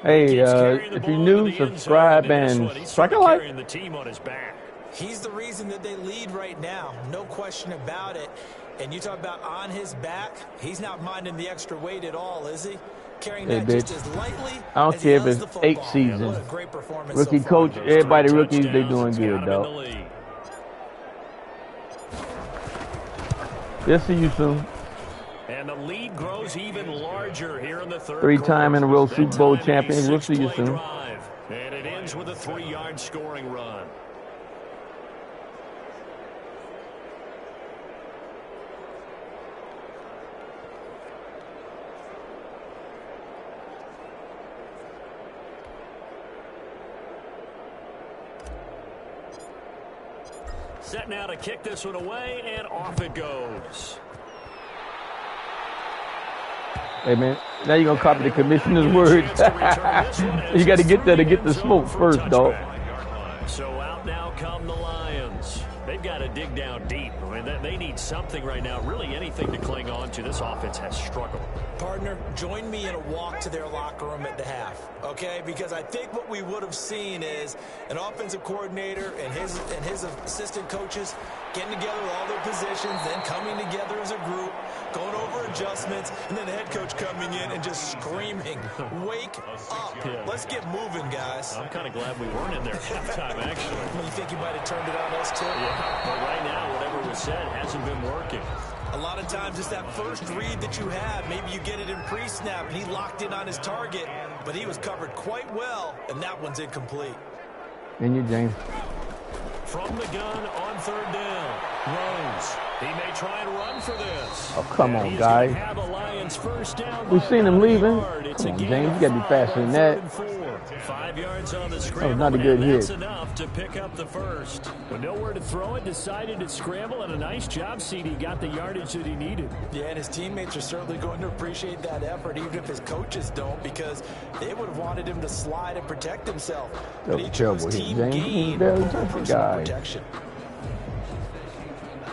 Hey, if you're new, subscribe and strike a like. The team on his back. He's the reason that they lead right now. No question about it. And you talk about on his back, he's not minding the extra weight at all, is he? Carrying that just as lightly. I don't care if it's 8 seasons. Rookie coach, everybody rookies, they doing good, though. We'll see you soon. And the lead grows even larger here in the third. 3-time in a row Super Bowl champion. We'll see you soon. And it ends with a 3-yard scoring run. Set now to kick this one away, and off it goes. Hey, man, now you're going to copy the commissioner's words. You got to get there to get the smoke first, dog. So out now come the Lions. They've got to dig down deep. I mean, they need something right now, really anything to cling on to. This offense has struggled. Partner, join me in a walk to their locker room at the half, okay? Because I think what we would have seen is an offensive coordinator and his assistant coaches getting together with all their positions, then coming together as a group, going over adjustments, and then the head coach coming in and just screaming, wake up. Yeah. Let's get moving, guys. I'm kind of glad we weren't in there at halftime, actually. You think you might have turned it on us, too? Yeah, but right now, whatever was said hasn't been working. A lot of times it's that first read that you have. Maybe you get it in pre-snap, and he locked in on his target, but he was covered quite well, and that one's incomplete. And you, James. From the gun on third down. Rose. He may try and run for this. Oh, come on, guys. We've seen him leaving. Come on, James. You got to be faster than that. 5 yards on the scramble. That was not a good hit. That's enough to pick up the first. But nowhere to throw it, decided to scramble, and a nice job, CD. Got the yardage that he needed. Yeah, and his teammates are certainly going to appreciate that effort, even if his coaches don't, because they would have wanted him to slide and protect himself. That was terrible hit, James. He barely touched the guy. Protection.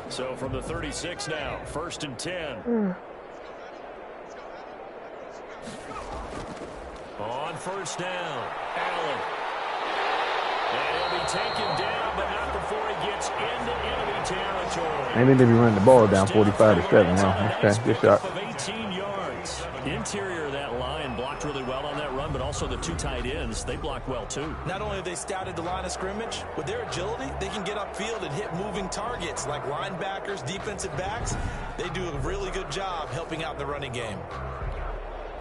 So from the 36 now, 1st and 10. On first down, Allen. And he'll be taken down, but not before he gets into enemy territory. Maybe they'll be running the ball down 45-7 now. Okay, good shot. 18 yards. Interior of that line blocked really well on that run, but also the 2 tight ends, they blocked well too. Not only have they scouted the line of scrimmage, with their agility, they can get upfield and hit moving targets like linebackers, defensive backs. They do a really good job helping out the running game.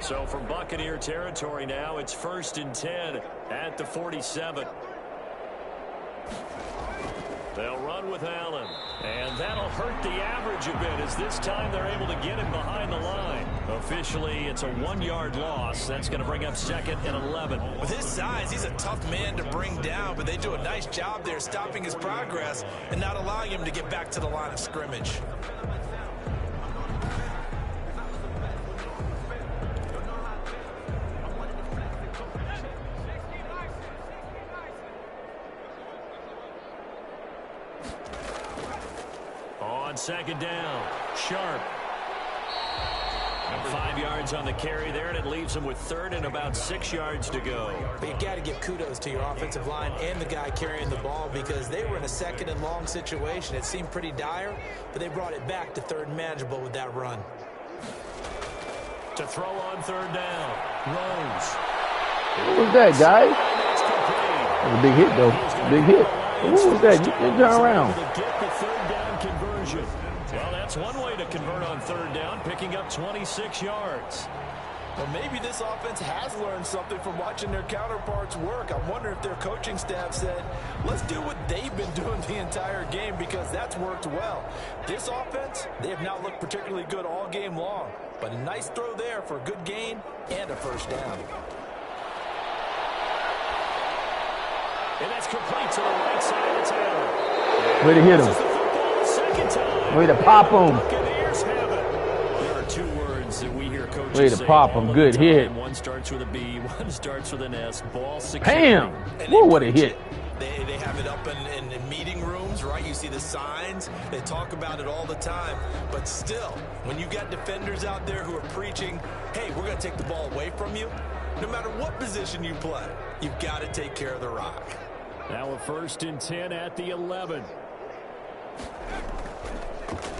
So from Buccaneer territory now, it's 1st and 10 at the 47. They'll run with Allen, and that'll hurt the average a bit as this time they're able to get him behind the line. Officially, it's a 1-yard loss. That's going to bring up 2nd and 11. With his size, he's a tough man to bring down, but they do a nice job there stopping his progress and not allowing him to get back to the line of scrimmage. On 2nd down, Sharp. 5 yards on the carry there, and it leaves them with 3rd and about 6 yards to go. But you got to give kudos to your offensive line and the guy carrying the ball because they were in a 2nd and long situation. It seemed pretty dire, but they brought it back to 3rd and manageable with that run. To throw on 3rd down, Rose. What was that, guys? That was a big hit, though. Big hit. What was that? You can turn around. Get the 3rd down conversion. Well, that's one way to convert on 3rd down, picking up 26 yards. Well, maybe this offense has learned something from watching their counterparts work. I wonder if their coaching staff said, let's do what they've been doing the entire game because that's worked well. This offense, they have not looked particularly good all game long, but a nice throw there for a good gain and a 1st down. And that's complete to the right side. It's Allen. Way to hit him. Way to pop him. There are 2 words that we hear coaches Way to say pop him. Good hit. One starts with a B, one starts with an S. Ball secure. Bam! Whoa, what a hit. They have it up in meeting rooms, right? You see the signs. They talk about it all the time. But still, when you got defenders out there who are preaching, hey, we're going to take the ball away from you, no matter what position you play, you've got to take care of the rock. Now a 1st and 10 at the 11.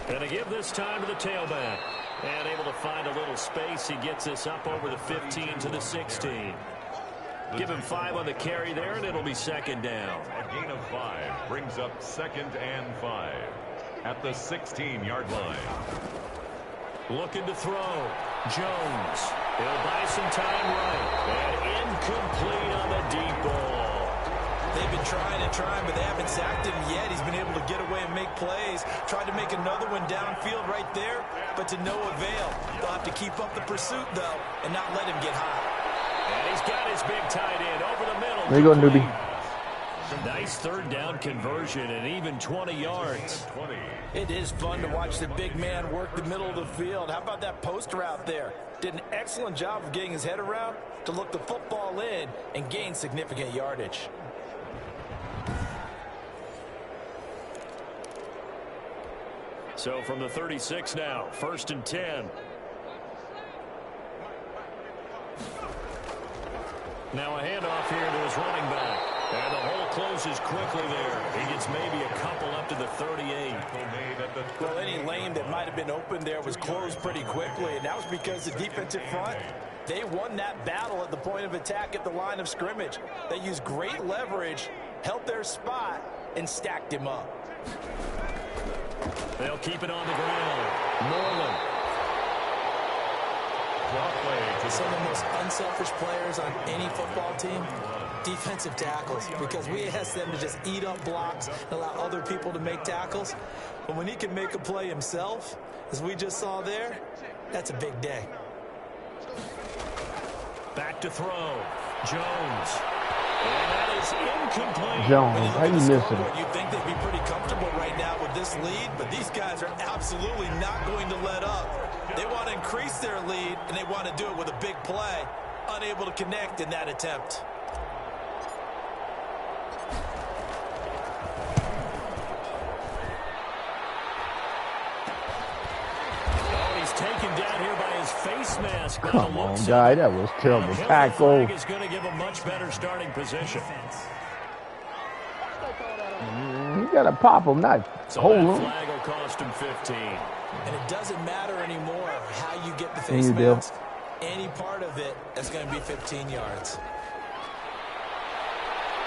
Gonna give this time to the tailback. And able to find a little space. He gets this up over the 15 to the 16. Give him 5 on the carry there, and it'll be 2nd down. A gain of 5 brings up 2nd and 5 at the 16-yard line. Looking to throw. Jones. He'll buy some time right. And incomplete on the deep ball. They've been trying and trying, but they haven't sacked him yet. He's been able to get away and make plays. Tried to make another one downfield right there, but to no avail. They'll have to keep up the pursuit, though, and not let him get hot. And he's got his big tight end over the middle. There you go, newbie. Nice 3rd down conversion and even 20 yards. It is fun to watch the big man work the middle of the field. How about that post route there? Did an excellent job of getting his head around to look the football in and gain significant yardage. So from the 36 now, 1st and 10. Now a handoff here to his running back. And the hole closes quickly there. He gets maybe a couple up to the 38. Well, any lane that might have been open there was closed pretty quickly, and that was because the defensive front, they won that battle at the point of attack at the line of scrimmage. They used great leverage, held their spot, and stacked him up. They'll keep it on the ground. Moreland. Some of the most unselfish players on any football team, defensive tackles, because we ask them to just eat up blocks and allow other people to make tackles. But when he can make a play himself, as we just saw there, that's a big day. Back to throw. Jones. And that is incomplete. Jones, how you missing it? You'd think they'd be pretty comfortable right now with this lead, but these guys are absolutely not going to let up. They want to increase their lead, and they want to do it with a big play. Unable to connect in that attempt. Oh, he's taken down here by his face mask. Come on, guy, that was terrible tackle. Is going to give a much better starting position. You got to pop him, not hold him. Flag will cost him 15. And it doesn't matter anymore how you get the face mask. Any part of it, that's going to be 15 yards.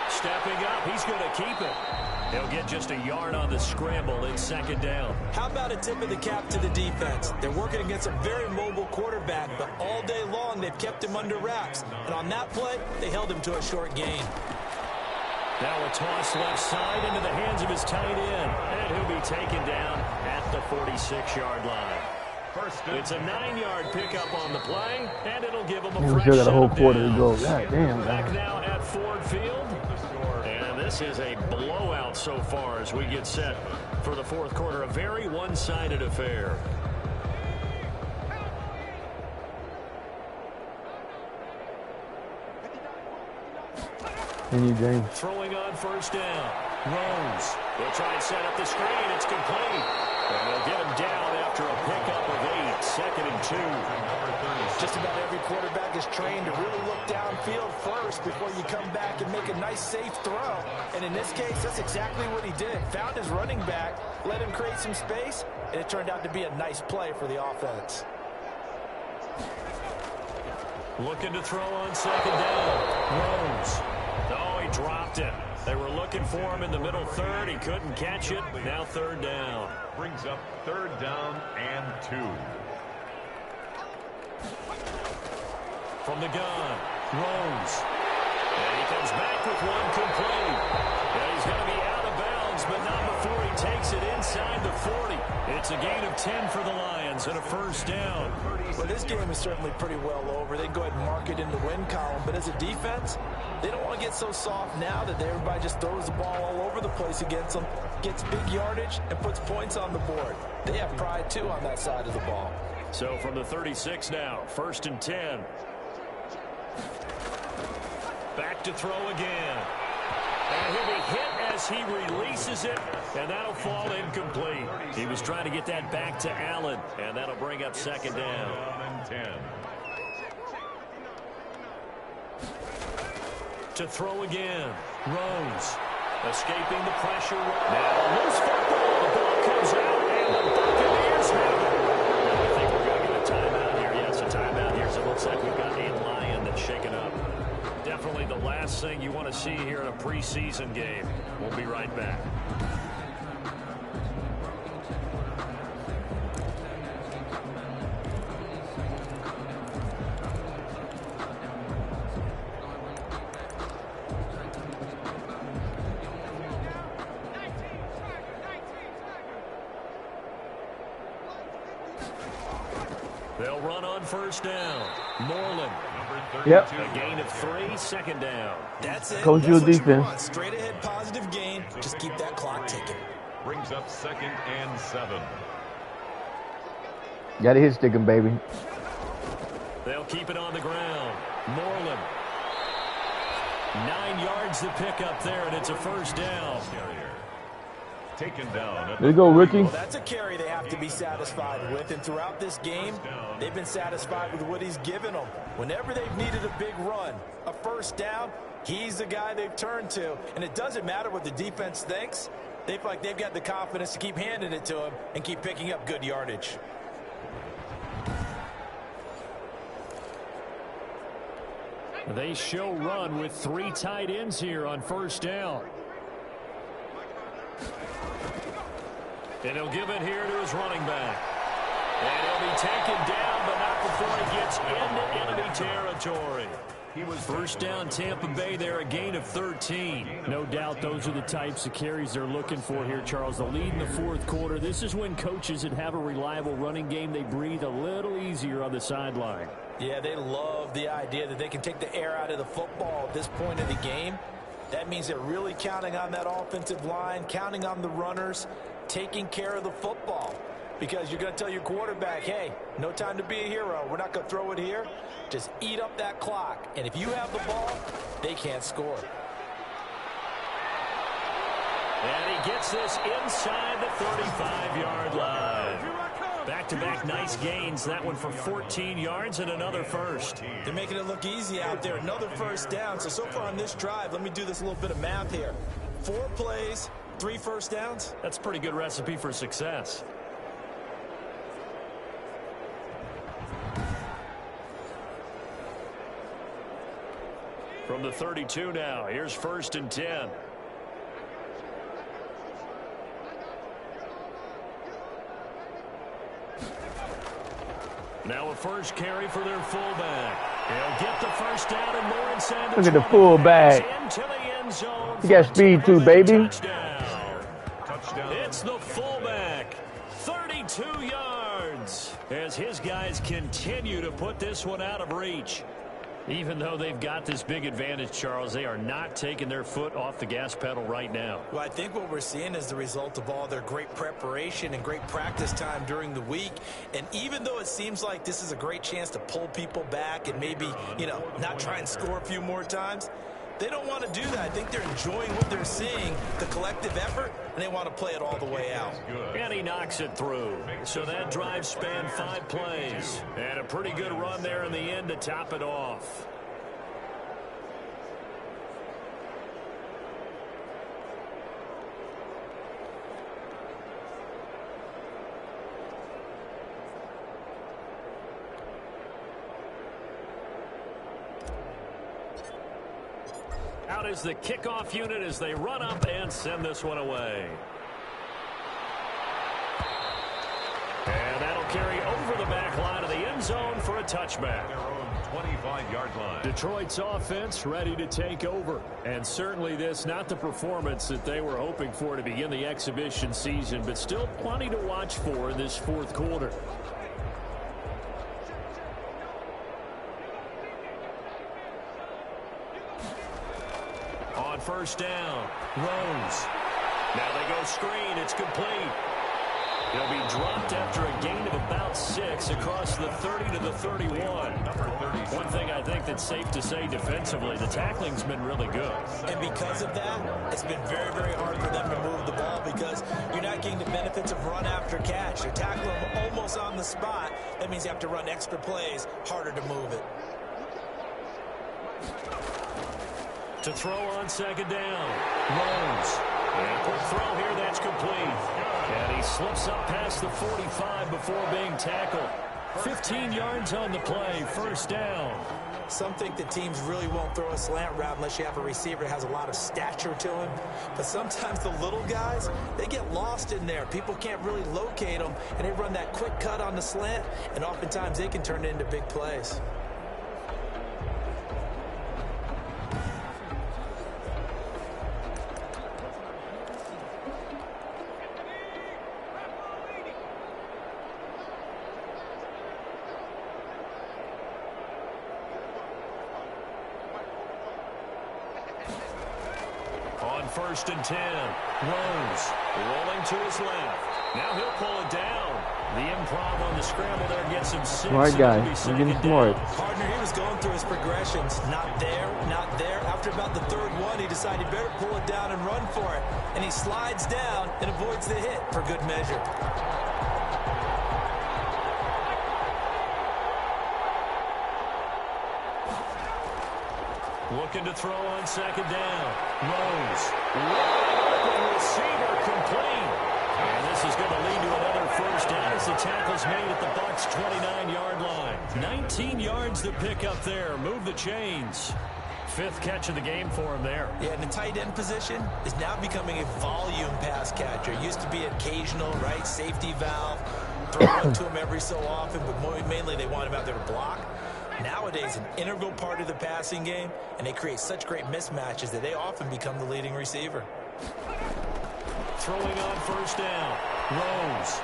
Stepping up, he's going to keep it. He'll get just a yard on the scramble in 2nd down. How about a tip of the cap to the defense? They're working against a very mobile quarterback, but all day long they've kept him under wraps. And on that play, they held him to a short gain. Now a toss left side into the hands of his tight end. And he'll be taken down at the 46-yard line. It's a 9-yard pickup on the play, and it'll give him a fresh set got a whole of quarter to downs. go. God damn, Back now at Ford Field. And this is a blowout so far as we get set for the 4th quarter. A very one-sided affair. James. Throwing on 1st down. Rose. They'll try and set up the screen. It's complete. And they'll get him down after a pickup of 8. 2nd and 2. Just about every quarterback is trained to really look downfield first before you come back and make a nice, safe throw. And in this case, that's exactly what he did. Found his running back, let him create some space, and it turned out to be a nice play for the offense. Looking to throw on 2nd down. Rose. Oh, he dropped it. They were looking for him in the middle 3rd. He couldn't catch it. Now 3rd down. Brings up 3rd down and 2. From the gun, Rose. And he comes back with one complete. And he's going to be out of bounds, but not before he takes it inside the 40. It's a gain of 10 for the Lions and a 1st down. Well, this game is certainly pretty well over. They can go ahead and mark it in the win column. But as a defense, they don't want to get so soft now that everybody just throws the ball all over the place against them, gets big yardage, and puts points on the board. They have pride, too, on that side of the ball. So from the 36 now, 1st and 10. Back to throw again. And he'll be hit as he releases it, and that'll fall incomplete. He was trying to get that back to Allen, and that'll bring up 2nd down. And 10. To throw again. Rose. Escaping the pressure. Now loose football. The ball comes out, and the Buccaneers have it. I think we're going to get a timeout here. Yes, a timeout here. So it looks like we've got a lion that's shaken up. Definitely the last thing you want to see here in a preseason game. We'll be right back. They'll run on first down. Moreland. Yep. A gain of 3, second down. That's it. Coach your That's what you defense. want. Straight ahead positive gain. Just keep that clock ticking. Brings up 2nd and 7. Got to hit sticking, baby. They'll keep it on the ground. Moreland. 9 yards to pick up there, and it's a first down. Taken down. There you go, rookie. Well, that's a carry they have to be satisfied with. And throughout this game, they've been satisfied with what he's given them. Whenever they've needed a big run, a first down, he's the guy they've turned to. And it doesn't matter what the defense thinks. They feel like they've got the confidence to keep handing it to him and keep picking up good yardage. They show run with 3 tight ends here on first down. And he'll give it here to his running back. And he'll be taken down, but not before he gets into enemy territory. First down, Tampa Bay there, a gain of 13. No doubt those are the types of carries they're looking for here, Charles. The lead in the fourth quarter. This is when coaches that have a reliable running game, they breathe a little easier on the sideline. Yeah, they love the idea that they can take the air out of the football at this point in the game. That means they're really counting on that offensive line, counting on the runners, taking care of the football. Because you're going to tell your quarterback, hey, no time to be a hero. We're not going to throw it here. Just eat up that clock. And if you have the ball, they can't score. And he gets this inside the 35-yard line. Back-to-back nice gains. That one for 14 yards and another first. They're making it look easy out there. Another first down. So far on this drive, let me do this little bit of math here. 4 plays, 3 first downs. That's a pretty good recipe for success. From the 32 now, here's 1st and 10. Now a first carry for their fullback. He'll get the first down and more inside the Look at the fullback. into the end zone. He got speed too, baby. Touchdown. It's the fullback. 32 yards as his guys continue to put this one out of reach. Even though they've got this big advantage, Charles, they are not taking their foot off the gas pedal right now. Well, I think what we're seeing is the result of all their great preparation and great practice time during the week. And even though it seems like this is a great chance to pull people back and maybe, not try and score a few more times, they don't want to do that. I think they're enjoying what they're seeing, the collective effort, and they want to play it all the way out. And he knocks it through. So that drive spanned 5 plays. And a pretty good run there in the end to top it off. Out is the kickoff unit as they run up and send this one away. And that'll carry over the back line of the end zone for a touchback. Their own 25-yard line. Detroit's offense ready to take over. And certainly this, not the performance that they were hoping for to begin the exhibition season, but still plenty to watch for in this fourth quarter. On first down, Rose. Now they go screen. It's complete. He'll be dropped after a gain of about 6 across the 30 to the 31. One thing I think that's safe to say defensively, the tackling's been really good. And because of that, it's been very, very hard for them to move the ball because you're not getting the benefits of run after catch. You're tackling them almost on the spot. That means you have to run extra plays, harder to move it. To throw on second down. Rose. And a quick throw here, that's complete. And he slips up past the 45 before being tackled. 15 yards on the play, first down. Some think that teams really won't throw a slant route unless you have a receiver that has a lot of stature to him. But sometimes the little guys, they get lost in there. People can't really locate them, and they run that quick cut on the slant, and oftentimes they can turn it into big plays. First and 10. Rose rolling to his left. Now he'll pull it down. The improv on the scramble there gets him 6. Smart guy. He's getting smart. Partner, he was going through his progressions. Not there, not there. After about the third one, he decided he better pull it down and run for it. And he slides down and avoids the hit for good measure. Looking to throw on second down. Rose. Open receiver complete. And this is going to lead to another first down as the tackle's made at the Bucs' 29-yard line. 19 yards to pick up there. Move the chains. 5th catch of the game for him there. Yeah, and the tight end position is now becoming a volume pass catcher. It used to be occasional, right? Safety valve. Throw it to him every so often, but mainly they want him out there to block. Nowadays, an integral part of the passing game, and they create such great mismatches that they often become the leading receiver. Throwing on first down. Rose.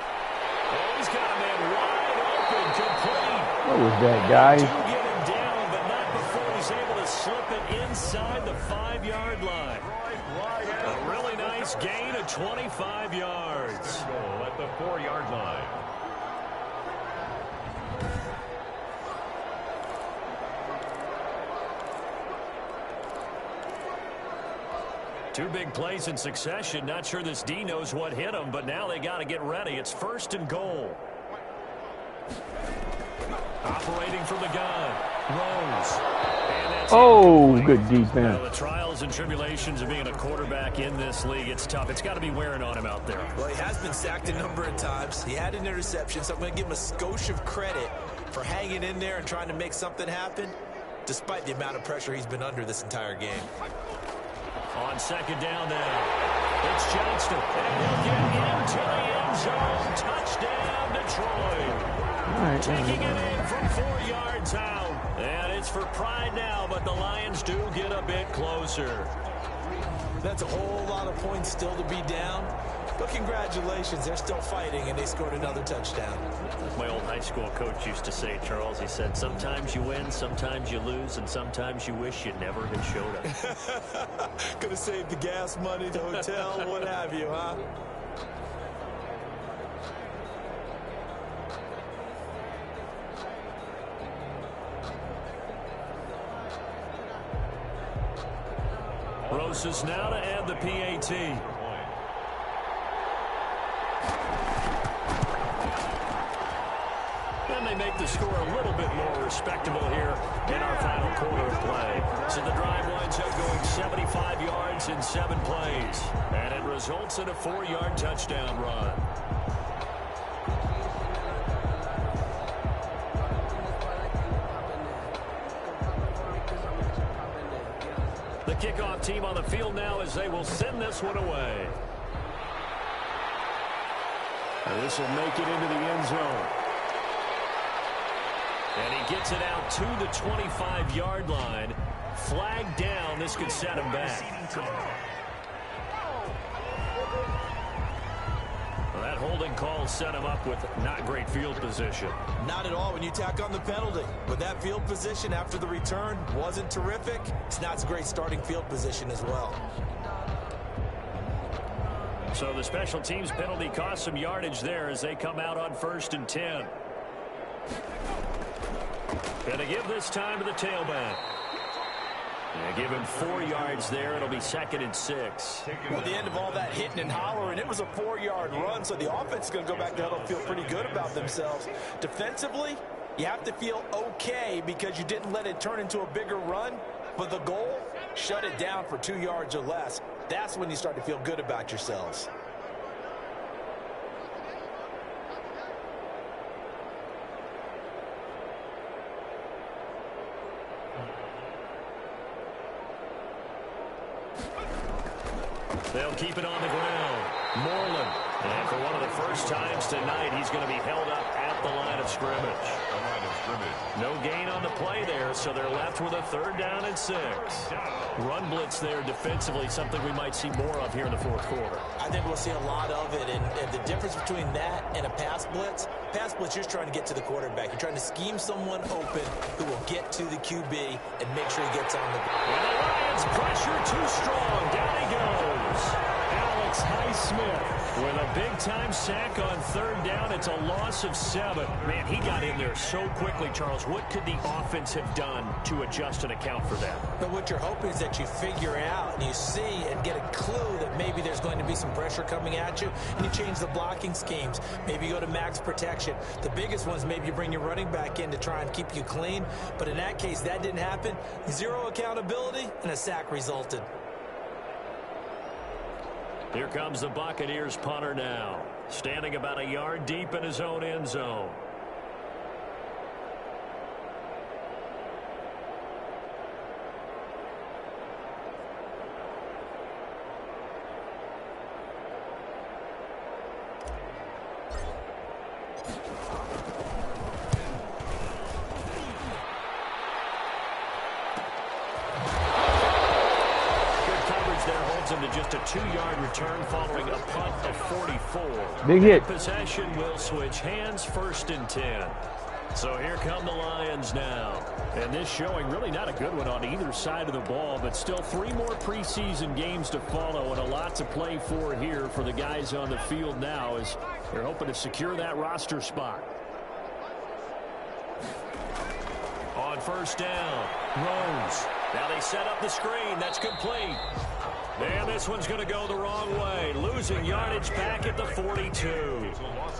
Oh, he's got a man wide open, complete. What was that, guy? To get him down, but not before he's able to slip it inside the 5-yard line. A really nice gain of 25 yards. At the 4-yard line. Two big plays in succession. Not sure this D knows what hit him, but now they got to get ready. It's 1st and goal. Operating from the gun. Rose. Oh, good defense. The trials and tribulations of being a quarterback in this league, it's tough. It's got to be wearing on him out there. Well, he has been sacked a number of times. He had an interception, so I'm going to give him a skosh of credit for hanging in there and trying to make something happen, despite the amount of pressure he's been under this entire game. On second down now, it's Johnston, and he'll get into the end zone. Touchdown, Detroit. Taking it in from 4 yards out. And it's for pride now, but the Lions do get a bit closer. That's a whole lot of points still to be down. But congratulations, they're still fighting, and they scored another touchdown. My old high school coach used to say, Charles, he said, sometimes you win, sometimes you lose, and sometimes you wish you never had showed up. Could have saved the gas money, the hotel, what have you, huh? Roses now to add the PAT. And they make the score a little bit more respectable here in our final quarter of play. So the drive winds up going 75 yards in 7 plays. And it results in a 4-yard touchdown run. The kickoff team on the field now as they will send this one away. And this will make it into the end zone. And he gets it out to the 25-yard line. Flag down. This could set him back. Well, that holding call set him up with not great field position. Not at all when you tack on the penalty. But that field position after the return wasn't terrific. It's not a great starting field position as well. So the special teams penalty cost some yardage there as they come out on 1st and 10. Going to give this time to the tailback. And give him 4 yards there. It'll be 2nd and 6. Well, at the end of all that hitting and hollering, it was a 4-yard run, so the offense is going to go back to huddle and feel pretty good about themselves. Defensively, you have to feel okay because you didn't let it turn into a bigger run. But the goal, shut it down for 2 yards or less. That's when you start to feel good about yourselves. They'll keep it on the ground. Moreland. And for one of the first times tonight, he's going to be held up at the line of scrimmage. No gain on the play there, so they're left with a 3rd down and 6. Run blitz there defensively, something we might see more of here in the 4th quarter. I think we'll see a lot of it, and the difference between that and a pass blitz, you're trying to get to the quarterback. You're trying to scheme someone open who will get to the QB and make sure he gets on the ball. And the Lions pressure too strong. Down he goes. Alex Highsmith with a big-time sack on 3rd down. It's a loss of 7. Man, he got in there so quickly, Charles. What could the offense have done to adjust and account for that? But what you're hoping is that you figure out and you see and get a clue that maybe there's going to be some pressure coming at you, and you change the blocking schemes. Maybe you go to max protection. The biggest ones, maybe you bring your running back in to try and keep you clean. But in that case, that didn't happen. 0 accountability, and a sack resulted. Here comes the Buccaneers punter now, standing about a yard deep in his own end zone. To just a 2-yard return following a punt of 44. Big hit. Possession will switch hands, 1st and 10. So here come the Lions now. And this showing really not a good one on either side of the ball, but still 3 more preseason games to follow and a lot to play for here for the guys on the field now as they're hoping to secure that roster spot. On 1st down, Rose. Now they set up the screen. That's complete. And this one's going to go the wrong way. Losing yardage back at the 42.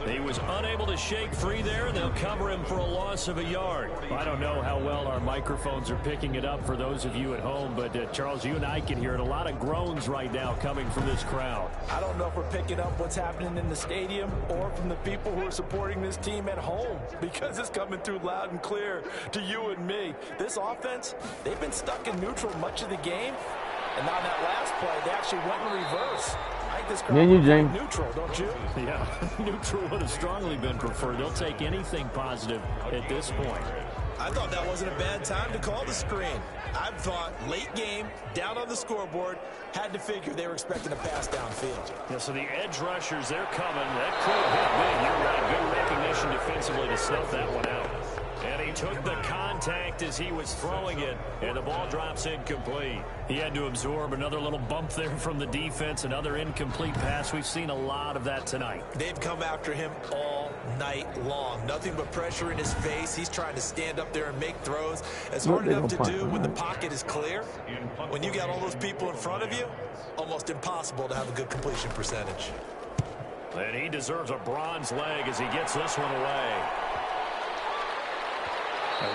He was unable to shake free there, and they'll cover him for a loss of a yard. I don't know how well our microphones are picking it up for those of you at home, but Charles, you and I can hear it. A lot of groans right now coming from this crowd. I don't know if we're picking up what's happening in the stadium or from the people who are supporting this team at home, because it's coming through loud and clear to you and me. This offense, they've been stuck in neutral much of the game. And on that last play, they actually went in reverse. I think this crowd James. Neutral, don't you? Yeah, neutral would have strongly been preferred. They'll take anything positive at this point. I thought that wasn't a bad time to call the screen. I thought late game, down on the scoreboard, had to figure they were expecting a pass downfield. Yeah, so the edge rushers, they're coming. That could have been big. You're right. Good recognition defensively to snuff that one out. And he took the contact as he was throwing it, and the ball drops incomplete. He had to absorb another little bump there from the defense, another incomplete pass. We've seen a lot of that tonight. They've come after him all night long. Nothing but pressure in his face. He's trying to stand up there and make throws. It's hard enough to do when the pocket is clear. When you got all those people in front of you, almost impossible to have a good completion percentage. And he deserves a bronze leg as he gets this one away.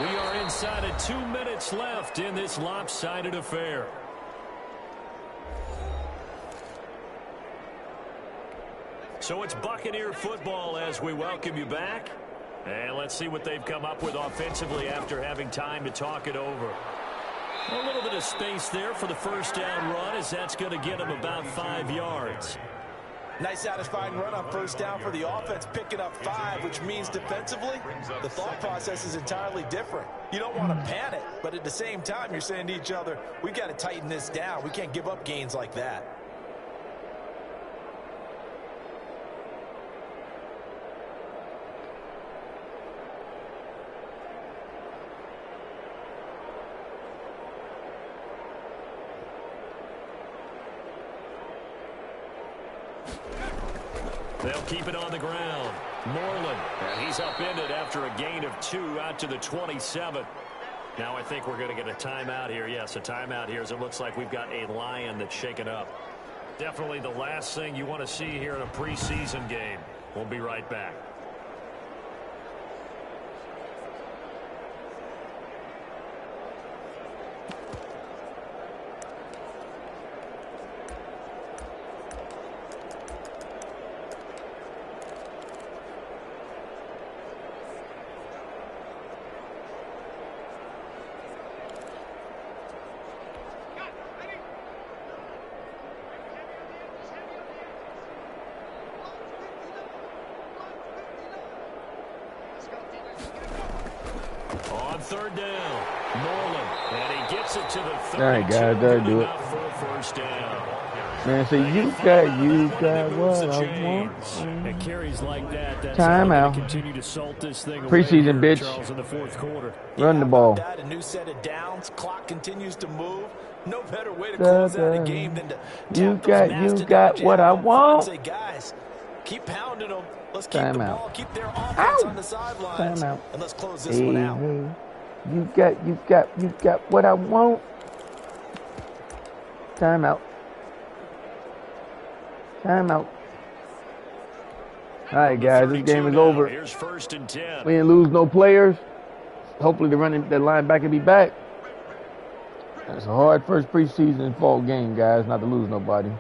We are inside of 2 minutes left in this lopsided affair. So it's Buccaneer football as we welcome you back. And let's see what they've come up with offensively after having time to talk it over. A little bit of space there for the 1st down run as that's going to get him about 5 yards. Nice satisfying run on 1st down for the offense, picking up 5, which means defensively, the thought process is entirely different. You don't want to panic, but at the same time, you're saying to each other, we've got to tighten this down. We can't give up gains like that. They'll keep it on the ground. Moreland, and he's upended after a gain of 2 out to the 27. Now I think we're going to get a timeout here. Yes, a timeout here as it looks like we've got a Lion that's shaken up. Definitely the last thing you want to see here in a preseason game. We'll be right back. third down. Moreland, and he gets it to the 32. All right, guys, gotta do it. For a first down. Man, so you got what I want. And carries like that. That's Time out. Continue to salt this thing Preseason, away here, bitch. Charles, in the fourth quarter. Run the ball. That, a new set of downs. Clock continues to move. No better way to close out a game than to you got what I want. Say, guys, keep pounding them. Let's keep the ball, keep their offense on the sidelines, and let's close this one out. You got what I want. Time out. Time out. All right, guys, this game is over. Here's 1st and 10. We didn't lose no players. Hopefully, the linebacker be back. It's a hard first preseason fall game, guys, not to lose nobody.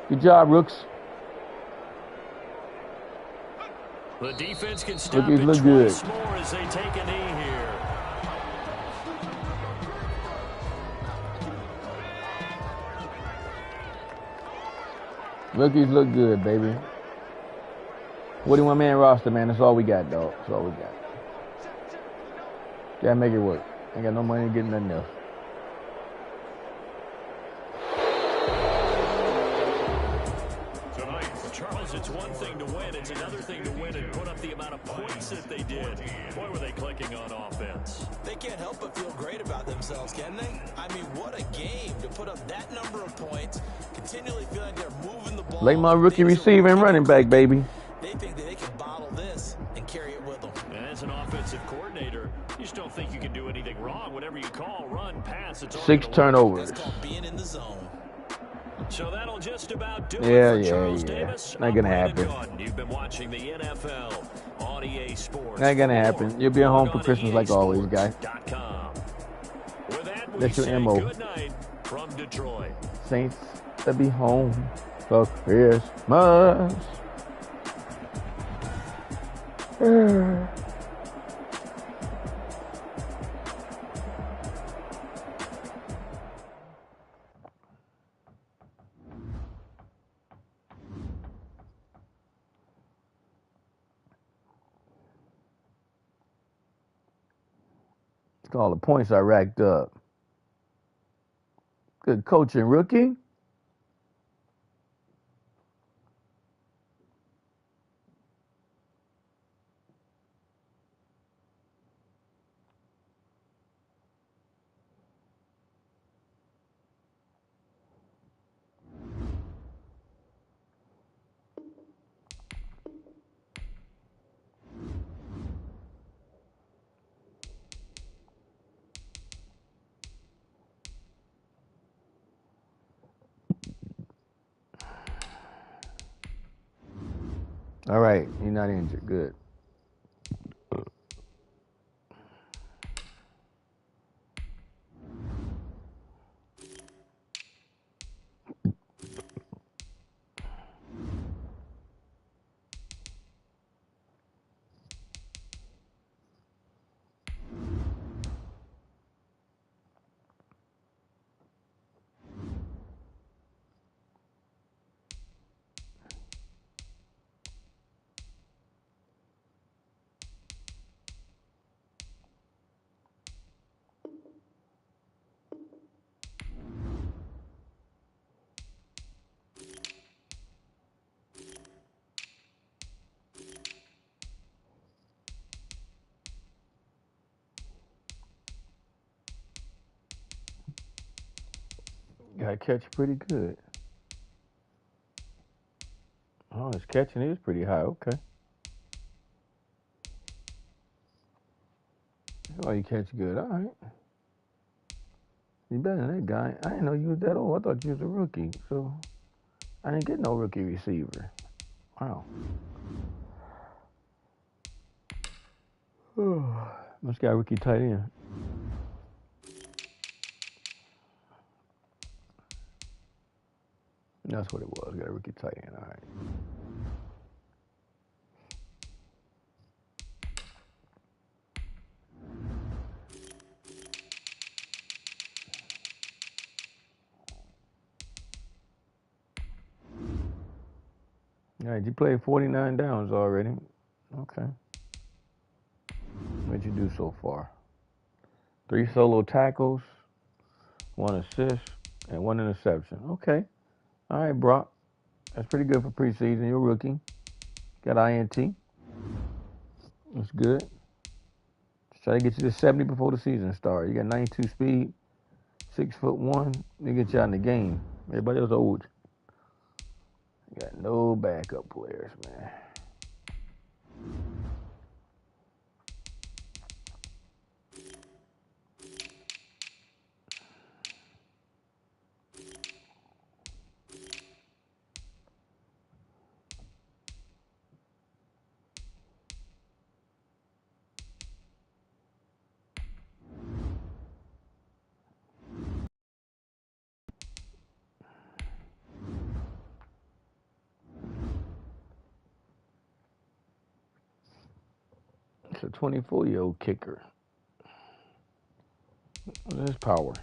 Good job, Rooks. The defense can stop Rookies it look good. twice more as they take a knee here. Rookies look good, baby. 41-man roster, man. That's all we got, dog. That's all we got. Gotta make it work. Ain't got no money to get nothing else. Charles, it's one thing to win. It's another thing to win and put up the amount of points that they did. Boy, were they clicking on offense. They can't help but feel great about themselves, can they? I mean, what a game to put up that number of points, continually feeling they're moving the ball. Like my rookie receiver and running back, baby. They think that they can bottle this and carry it with them. And as an offensive coordinator, you just don't think you can do anything wrong. Whatever you call, run, pass, it's all 6 turnovers. That's called being in the zone. So that'll just about do it for Charles yeah. Davis. Not gonna happen. You've been watching the NFL on EA Sports. Not gonna happen. You'll be at home for Christmas like always, guys. With that, That's your MO. Good night from Detroit. Saints to be home for Christmas. All the points I racked up. Good coaching, rookie. All right, you're not injured. Good. Got catch pretty good. Oh, his catching is pretty high. Okay. Oh, you catch good. All right. You better than that guy. I didn't know you was that old. I thought you was a rookie. So I didn't get no rookie receiver. Wow. Must got a rookie tight end. That's what it was. Got a rookie tight end. All right. All right, you played 49 downs already. Okay. What'd you do so far? 3 solo tackles, 1 assist, and 1 interception. Okay. All right, Brock. That's pretty good for preseason. You're a rookie. Got INT. That's good. Just try to get you to 70 before the season starts. You got 92 speed, 6'1". They get you out in the game. Everybody else old. You got no backup players, man. It's a 24-year-old kicker. What's his power?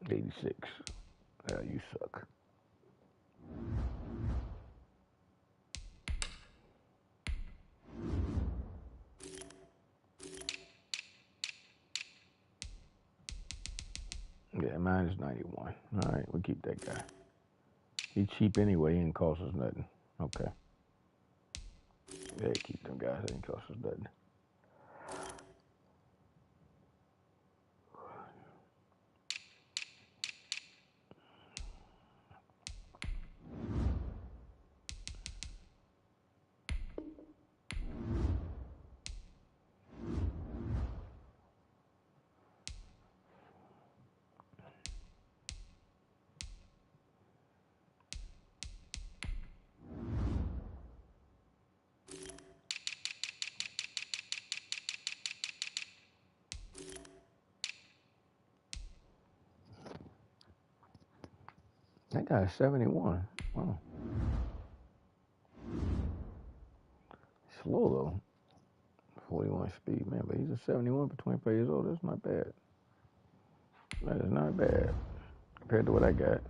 $86. Yeah, you suck. Yeah, mine is 91. All right, we'll keep that guy. He's cheap anyway. He ain't cost us nothing. Okay. Yeah, keep them guys. They ain't cost us nothing. That guy's 71. Wow. Slow, though. 41 speed, man. But he's a 71 for 25 years old. That's not bad. That is not bad compared to what I got.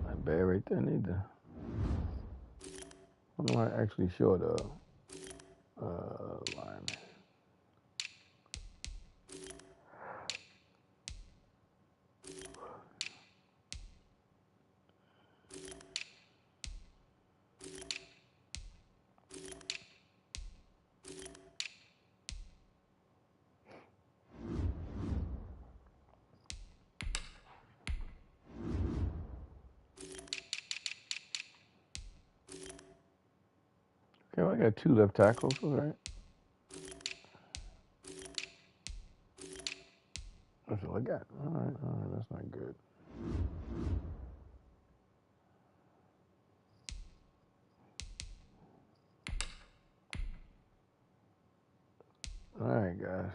Not bad right there, neither. I'm not actually sure, though. Lineman. Okay, well, I got 2 left tackles. All right. That's all I got. All right, that's not good. All right, guys.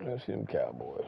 Let's see them Cowboys.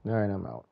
All right, I'm out.